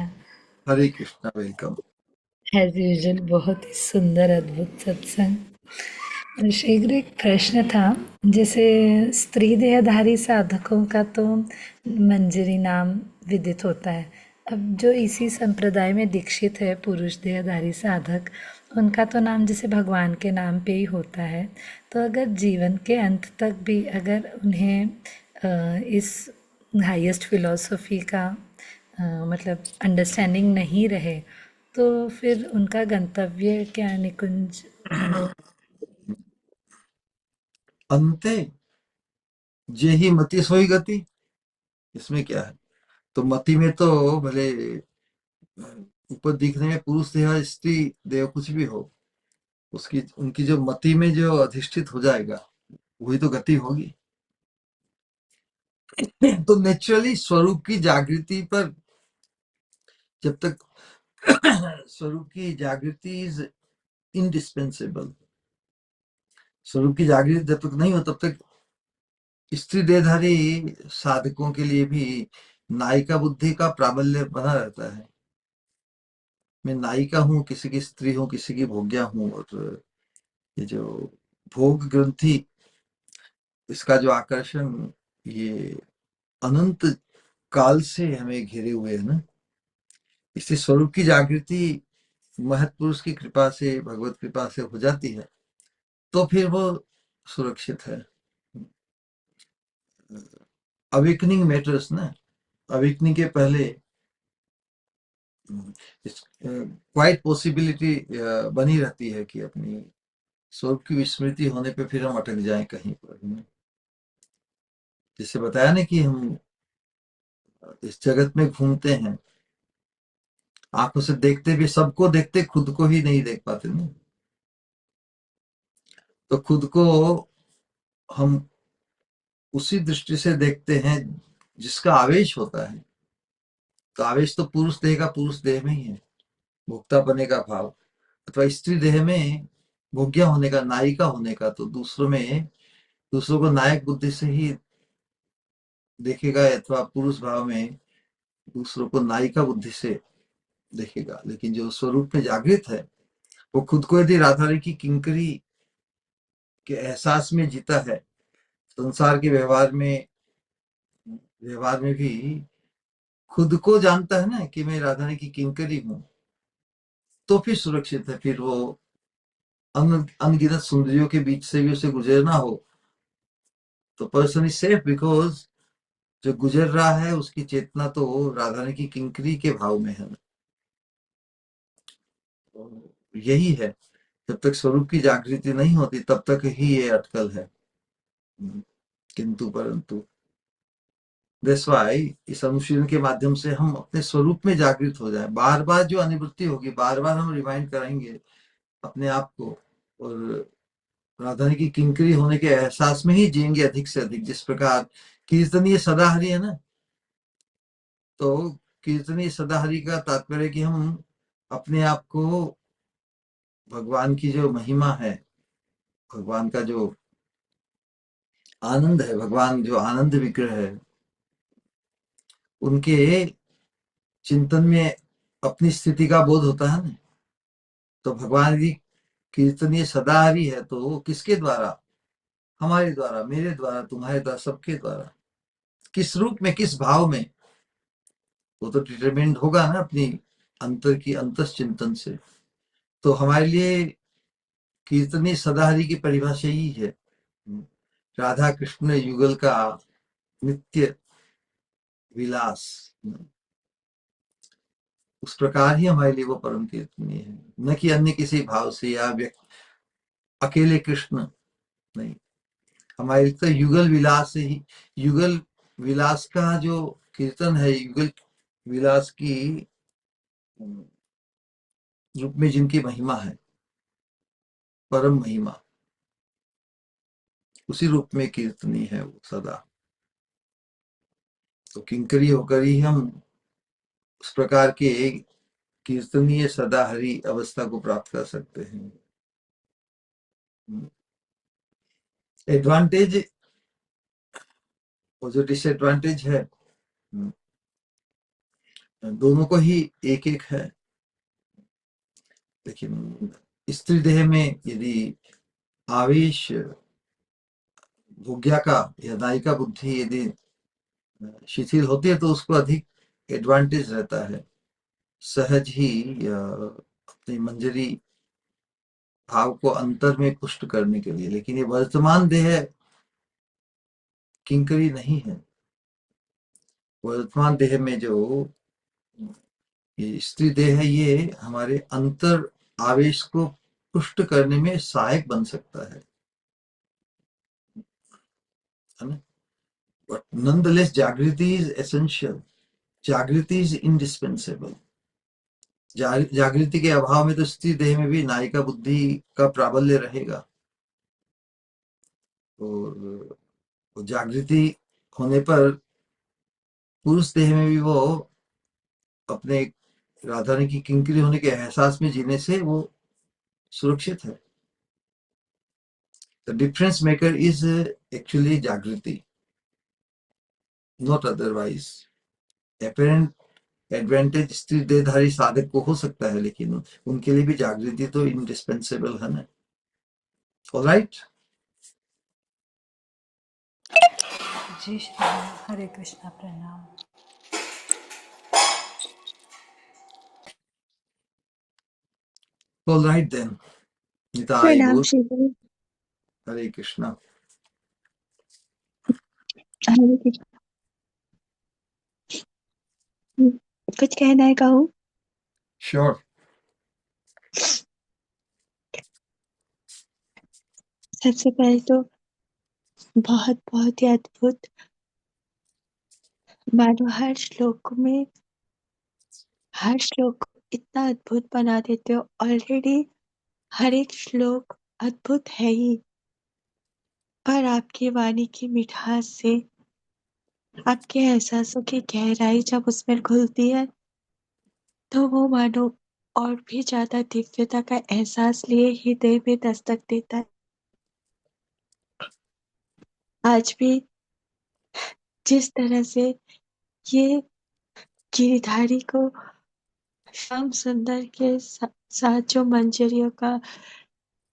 हरे कृष्णा, वेलकम। एज यूजुअल बहुत ही सुंदर अद्भुत सत्संग। श्री गुरु, एक प्रश्न था, जैसे स्त्री देहधारी साधकों का तो मंजरी नाम विदित होता है, अब जो इसी संप्रदाय में दीक्षित है पुरुष देहधारी साधक, उनका तो नाम जैसे भगवान के नाम पे ही होता है। तो अगर जीवन के अंत तक भी अगर उन्हें इस हाईएस्ट फिलॉसफी का मतलब अंडरस्टैंडिंग नहीं रहे, तो फिर उनका गंतव्य क्या निकुंज? अंते जेहि मति सोई गति, इसमें क्या है? तो मति में तो भले ऊपर दिखने में पुरुष देह स्त्री देह कुछ भी हो, उसकी उनकी जो मति में जो अधिष्ठित हो जाएगा वही तो गति होगी। तो नेचुरली स्वरूप की जागृति पर जब तक स्वरूप की जागृति इज इंडिस्पेंसेबल, स्वरूप की जागृति जब तक नहीं हो तब तक स्त्री देहधारी साधकों के लिए भी नायिका बुद्धि का प्राबल्य बना रहता है। मैं नायिका हूँ, किसी की स्त्री हूँ, किसी की भोग्या हूँ, और ये जो भोग ग्रंथि, इसका जो आकर्षण ये अनंत काल से हमें घेरे हुए है ना। इसलिए स्वरूप की जागृति महत्पुरुष की कृपा से, भगवत कृपा से हो जाती है तो फिर वो सुरक्षित है। अवेकनिंग मैटर्स ना, अवेकनिंग के पहले क्वाइट पॉसिबिलिटी बनी रहती है कि अपनी स्वरूप की विस्मृति होने पे फिर हम अटक जाएं कहीं पर। जैसे बताया ना कि हम इस जगत में घूमते हैं, आंखों से देखते भी सबको देखते, खुद को ही नहीं देख पाते ना। तो खुद को हम उसी दृष्टि से देखते हैं जिसका आवेश होता है। तो आवेश तो पुरुष देह का पुरुष देह में ही है, भोक्ता बने का भाव, अथवा स्त्री देह में भोग्या होने का, नायिका होने का। तो दूसरों को नायक बुद्धि से ही देखेगा, अथवा पुरुष भाव में दूसरों को नायिका बुद्धि से देखेगा। लेकिन जो स्वरूप में जागृत है वो खुद को यदि राधा रानी की किंकरी के एहसास में जीता है, संसार के व्यवहार में भी खुद को जानता है ना कि मैं राधा रानी की किंकरी हूं, तो फिर सुरक्षित है। फिर वो अनगिनत सुंदरियों के बीच से भी उसे गुजरना हो तो पर्सन इज सेफ, बिकॉज जो गुजर रहा है उसकी चेतना तो राधा रानी की किंकरी के भाव में है। तो यही है, जब तक स्वरूप की जागृति नहीं होती तब तक ही ये अटकल है। किंतु परंतु दैट्स व्हाई इस अनुशीलन के माध्यम से हम अपने स्वरूप में जागृत हो जाए। बार बार जो अनिवृत्ति होगी, बार बार हम रिमाइंड कराएंगे अपने आप को, और राधा की किंकरी होने के एहसास में ही जिएंगे अधिक से अधिक। जिस प्रकार कीर्तनीय सदाहरि है ना, तो कीर्तनीय सदाहरि का तात्पर्य कि हम अपने आप को भगवान की जो महिमा है, भगवान का जो आनंद है, भगवान जो आनंद विग्रह है, उनके चिंतन में अपनी स्थिति का बोध होता है ना। तो भगवान की कीर्तनीय सदाहरि है, तो वो किसके द्वारा? हमारे द्वारा, मेरे द्वारा, तुम्हारे द्वारा, सबके द्वारा। किस रूप में, किस भाव में, वो तो डिटरमिन्ड होगा ना अपनी अंतर की अंतस चिंतन से। तो हमारे लिए कीर्तनीय सदाहरि की परिभाषा ही है राधा कृष्ण युगल का नित्य विलास। उस प्रकार ही हमारे लिए वो परम कीर्तनीय है, न कि अन्य किसी भाव से या अकेले कृष्ण नहीं। हमारे लिए तो युगल विलास से ही, युगल विलास का जो कीर्तन है, युगल विलास की रूप में जिनकी महिमा है, परम महिमा, उसी रूप में कीर्तनी है वो सदा। तो किंकरी होकर ही हम उस प्रकार के कीर्तनीय सदाहरि अवस्था को प्राप्त कर सकते हैं। एडवांटेज और जो डिसएडवांटेज है, दोनों को ही एक एक है। लेकिन स्त्री देह में यदि आवेश भोग्या का या नायिका बुद्धि यदि शिथिल होती है, तो उसको अधिक एडवांटेज रहता है सहज ही अपनी मंजरी भाव को अंतर में पुष्ट करने के लिए। लेकिन ये वर्तमान देह किंकरी नहीं है। वर्तमान देह में जो ये स्त्री देह है, ये हमारे अंतर आवेश को पुष्ट करने में सहायक बन सकता है ना। बट नॉनदलेस जागृति इज एसेंशियल, जागृति इज इंडिस्पेंसेबल। जागृति के अभाव में तो स्त्री देह में भी नायिका बुद्धि का प्राबल्य रहेगा, और जागृति होने पर पुरुष देह में भी वो अपने राधा रानी की किंकरी होने के एहसास में जीने से वो सुरक्षित है। The difference maker is actually जागृति, नॉट अदरवाइज। अपेरेंट एडवांटेज स्त्री देहधारी साधक को हो सकता है, लेकिन उनके लिए भी जागृति तो इंडिस्पेंसेबल है ना। ऑलराइट, जी श्री राम, हरे कृष्णा, प्रणाम। Alright then. निताय प्रणाम गौर, श्री गुरु। हरे कृष्णा। हरे कृष्ण। कुछ कहना है कहूँ? श्योर। सबसे पहले तो बहुत बहुत ही अद्भुत, मानो हर श्लोक में, हर श्लोक को इतना अद्भुत बना देते हो। ऑलरेडी हर एक श्लोक अद्भुत है ही, पर आपकी वाणी की मिठास से, आपके एहसासों की गहराई जब उसमें घुलती है, तो वो मानो और भी ज्यादा दिव्यता का एहसास लिए हृदय में दस्तक देता है। आज भी जिस तरह से ये गिरिधारी को श्याम सुंदर के साथ जो मंजरियों का,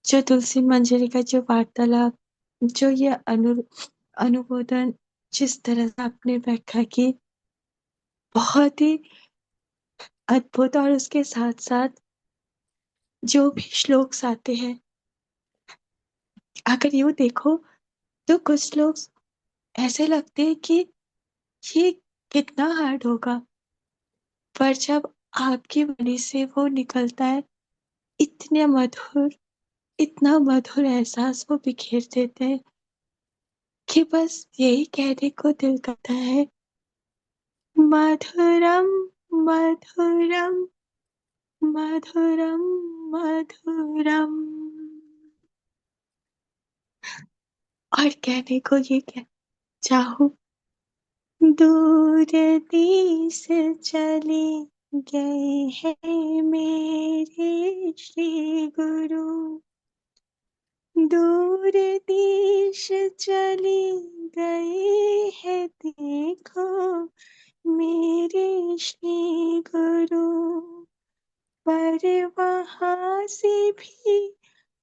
जो तुलसी मंजरी का जो वार्तालाप, जो ये अनुमोदन, जिस तरह से आपने व्याख्या की, बहुत ही अद्भुत। और उसके साथ साथ जो भी श्लोक आते हैं, अगर यूं देखो तो कुछ श्लोक ऐसे लगते हैं कि ये कितना हार्ड होगा, पर जब आपकी वाणी से वो निकलता है, इतने मधुर, इतना मधुर एहसास वो बिखेर देते हैं कि बस यही कहने को दिल करता है मधुरम मधुरम मधुरम मधुरम। और कहने को ये क्या चाहूं, दूर देश चले गए हैं मेरे श्री गुरु, दूर देश चले गए हैं देखो मेरे श्री गुरु, पर वहां से भी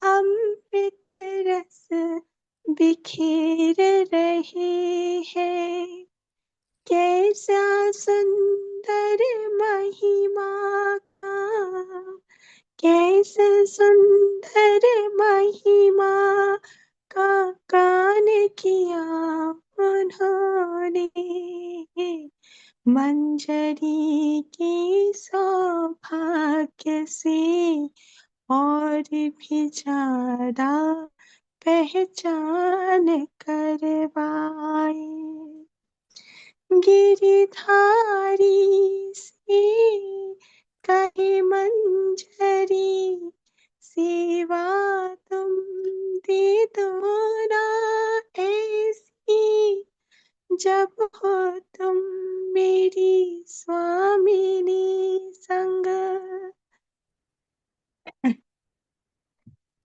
अमृत रस बिखेर रहे हैं, कैसा सुंदर महिमा का, कैसा सुंदर महिमा का गान किया उन्होंने, मंजरी के सौभाग्य से और भी ज्यादा पहचान करवाए, गिरधारी से कहे मंजरी सेवा तुम दे दो ना ऐसी, जब हो तुम मेरी स्वामिनी संग,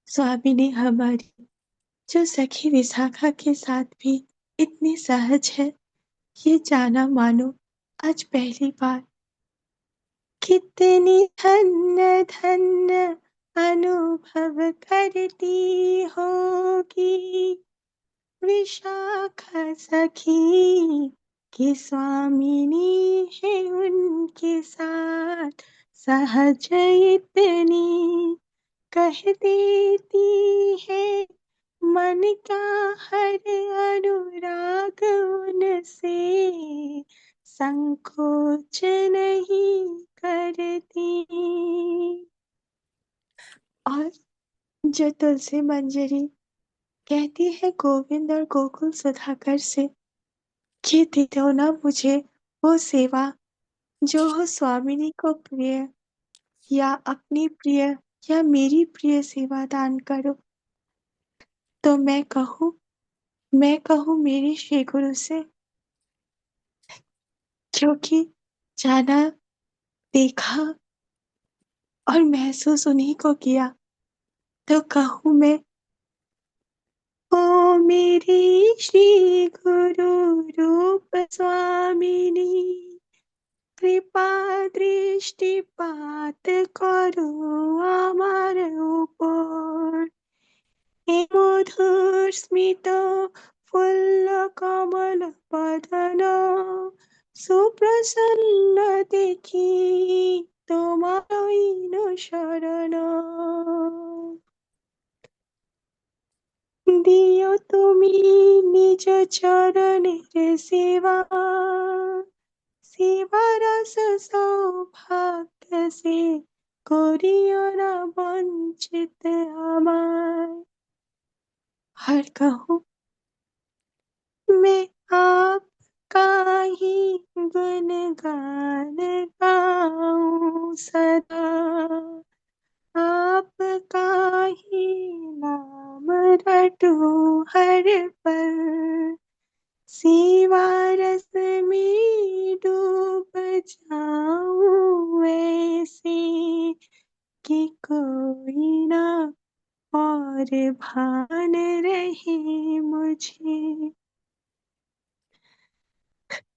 स्वामिनी हमारी जो सखी विशाखा के साथ भी इतनी सहज है, ये जाना मानो आज पहली बार। कितनी धन्य धन्य अनुभव करती होगी विशाखा सखी, कि स्वामिनी है उनके साथ सहज इतनी, कह देती है मन का हर अनुराग उनसे, संकोच नहीं करती। और जो तुलसी मंजरी कहती है गोविंद और गोकुल सुधाकर से, कि दे दो ना मुझे वो सेवा जो हो स्वामिनी को प्रिय, या अपनी प्रिय या मेरी प्रिय सेवा दान करो, तो मैं कहूँ मेरे श्री गुरु से, क्योंकि जाना, देखा और महसूस उन्हीं को किया, तो कहूँ मैं, ओ मेरी श्री गुरु रूप स्वामिनी, कृपा दृष्टिपात करो আমার উপর, এই মধুর স্মিত ফুল্ল কমল বদন, সুপ্রসন্ন দেখি তোমারই শরণ, দিও তুমি নিজ চরণের সেবা, সেবারস সৌভাগ্য से করিও না বঞ্চিত আমায়। हर कहूँ मैं आपका ही गुणगान गाऊं सदा, आपका ही नाम रटूं हर पल, सेवा रस में डूब जाऊं ऐसे, कि कोई ना और भान रहे मुझे।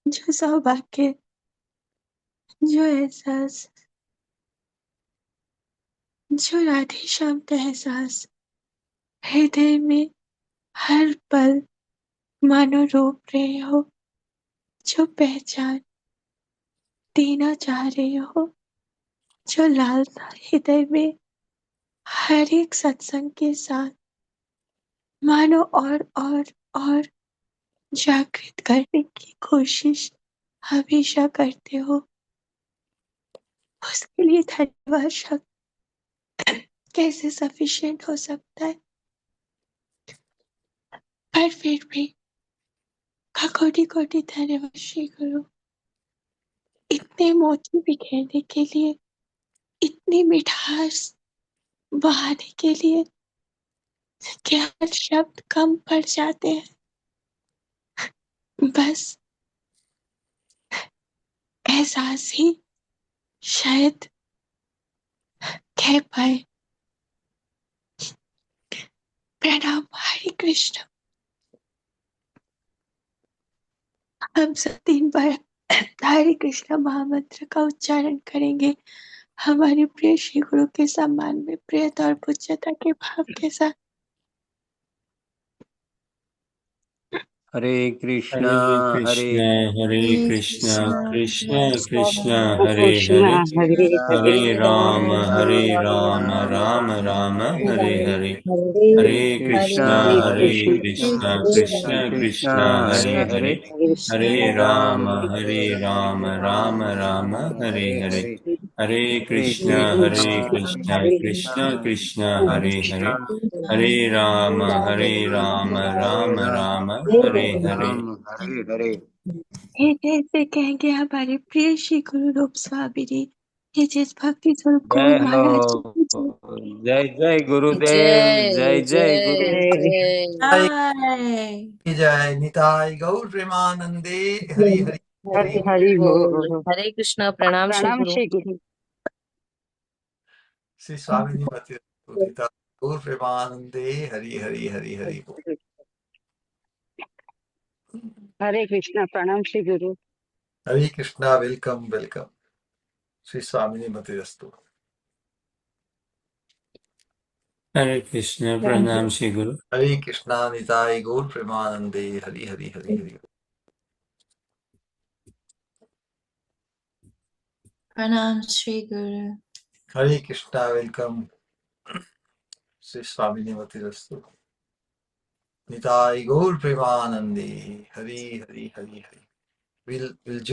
जो सौभाग्य, जो एहसास, जो राधे श्याम का एहसास हृदय में हर पल मानो रोप रहे हो, जो पहचान देना चाह रहे हो, जो लालसा हृदय में हर एक सत्संग के साथ मानो और जागृत करने की कोशिश हमेशा करते हो, उसके लिए धन्यवाद शब्द कैसे सफिशिएंट हो सकता है, पर फिर भी कोटि कोटि धन्यवाद श्री गुरु। इतने मोती बिखेरने के लिए, इतनी मिठास बहाने के लिए क्या शब्द कम पड़ जाते हैं। बस एहसास ही शायद कह पाए। प्रणाम। हरे कृष्ण। हम सब 3 बार हरे कृष्ण महामंत्र का उच्चारण करेंगे हमारे प्रिय श्री गुरु के सम्मान में, प्रियता और पूज्यता के भाव के साथ। हरे कृष्णा हरे हरे कृष्णा कृष्ण कृष्ण हरे हरे हरे हरे हरे राम राम राम हरे हरे हरे हरे कृष्णा कृष्णा कृष्ण कृष्ण हरे हरे हरे राम राम राम हरे हरे हरे कृष्णा कृष्ण कृष्ण हरे हरे हरे राम राम राम हरे हरे हरे हे जैसे कहेंगे हमारे प्रिय श्री गुरु रूप स्वामी जी, हे जिस भक्ति स्वरूप जय गुरु महाराज जी हो की जय। जय जय गुरुदेव जय जय जय गुरु जय जय जय जय निताय गौर प्रेमानंदे हरि हरि हरि हरि हरि बोल। बोल। हरे कृष्ण। प्रणाम श्री प्रणाम गुरु। श्री गुरु। श्री स्वामी मति निताय गौर प्रेमानंदे हरि हरि हरि हरि बोल। हरे कृष्णा। प्रणाम श्री गुरु। हरे कृष्णा। Welcome welcome. श्री स्वामी मति अस्तु। हरे कृष्ण प्रणाम श्री गुरु। हरे कृष्णा निताय गौर प्रेमानंदे हरि हरि हरि हरि। प्रणाम श्री गुरु। हरे कृष्णा। वेलकम। श्री स्वामी मति अस्तु। निताय गौर प्रेमानंदे हरि हरि हरि हरि। We'll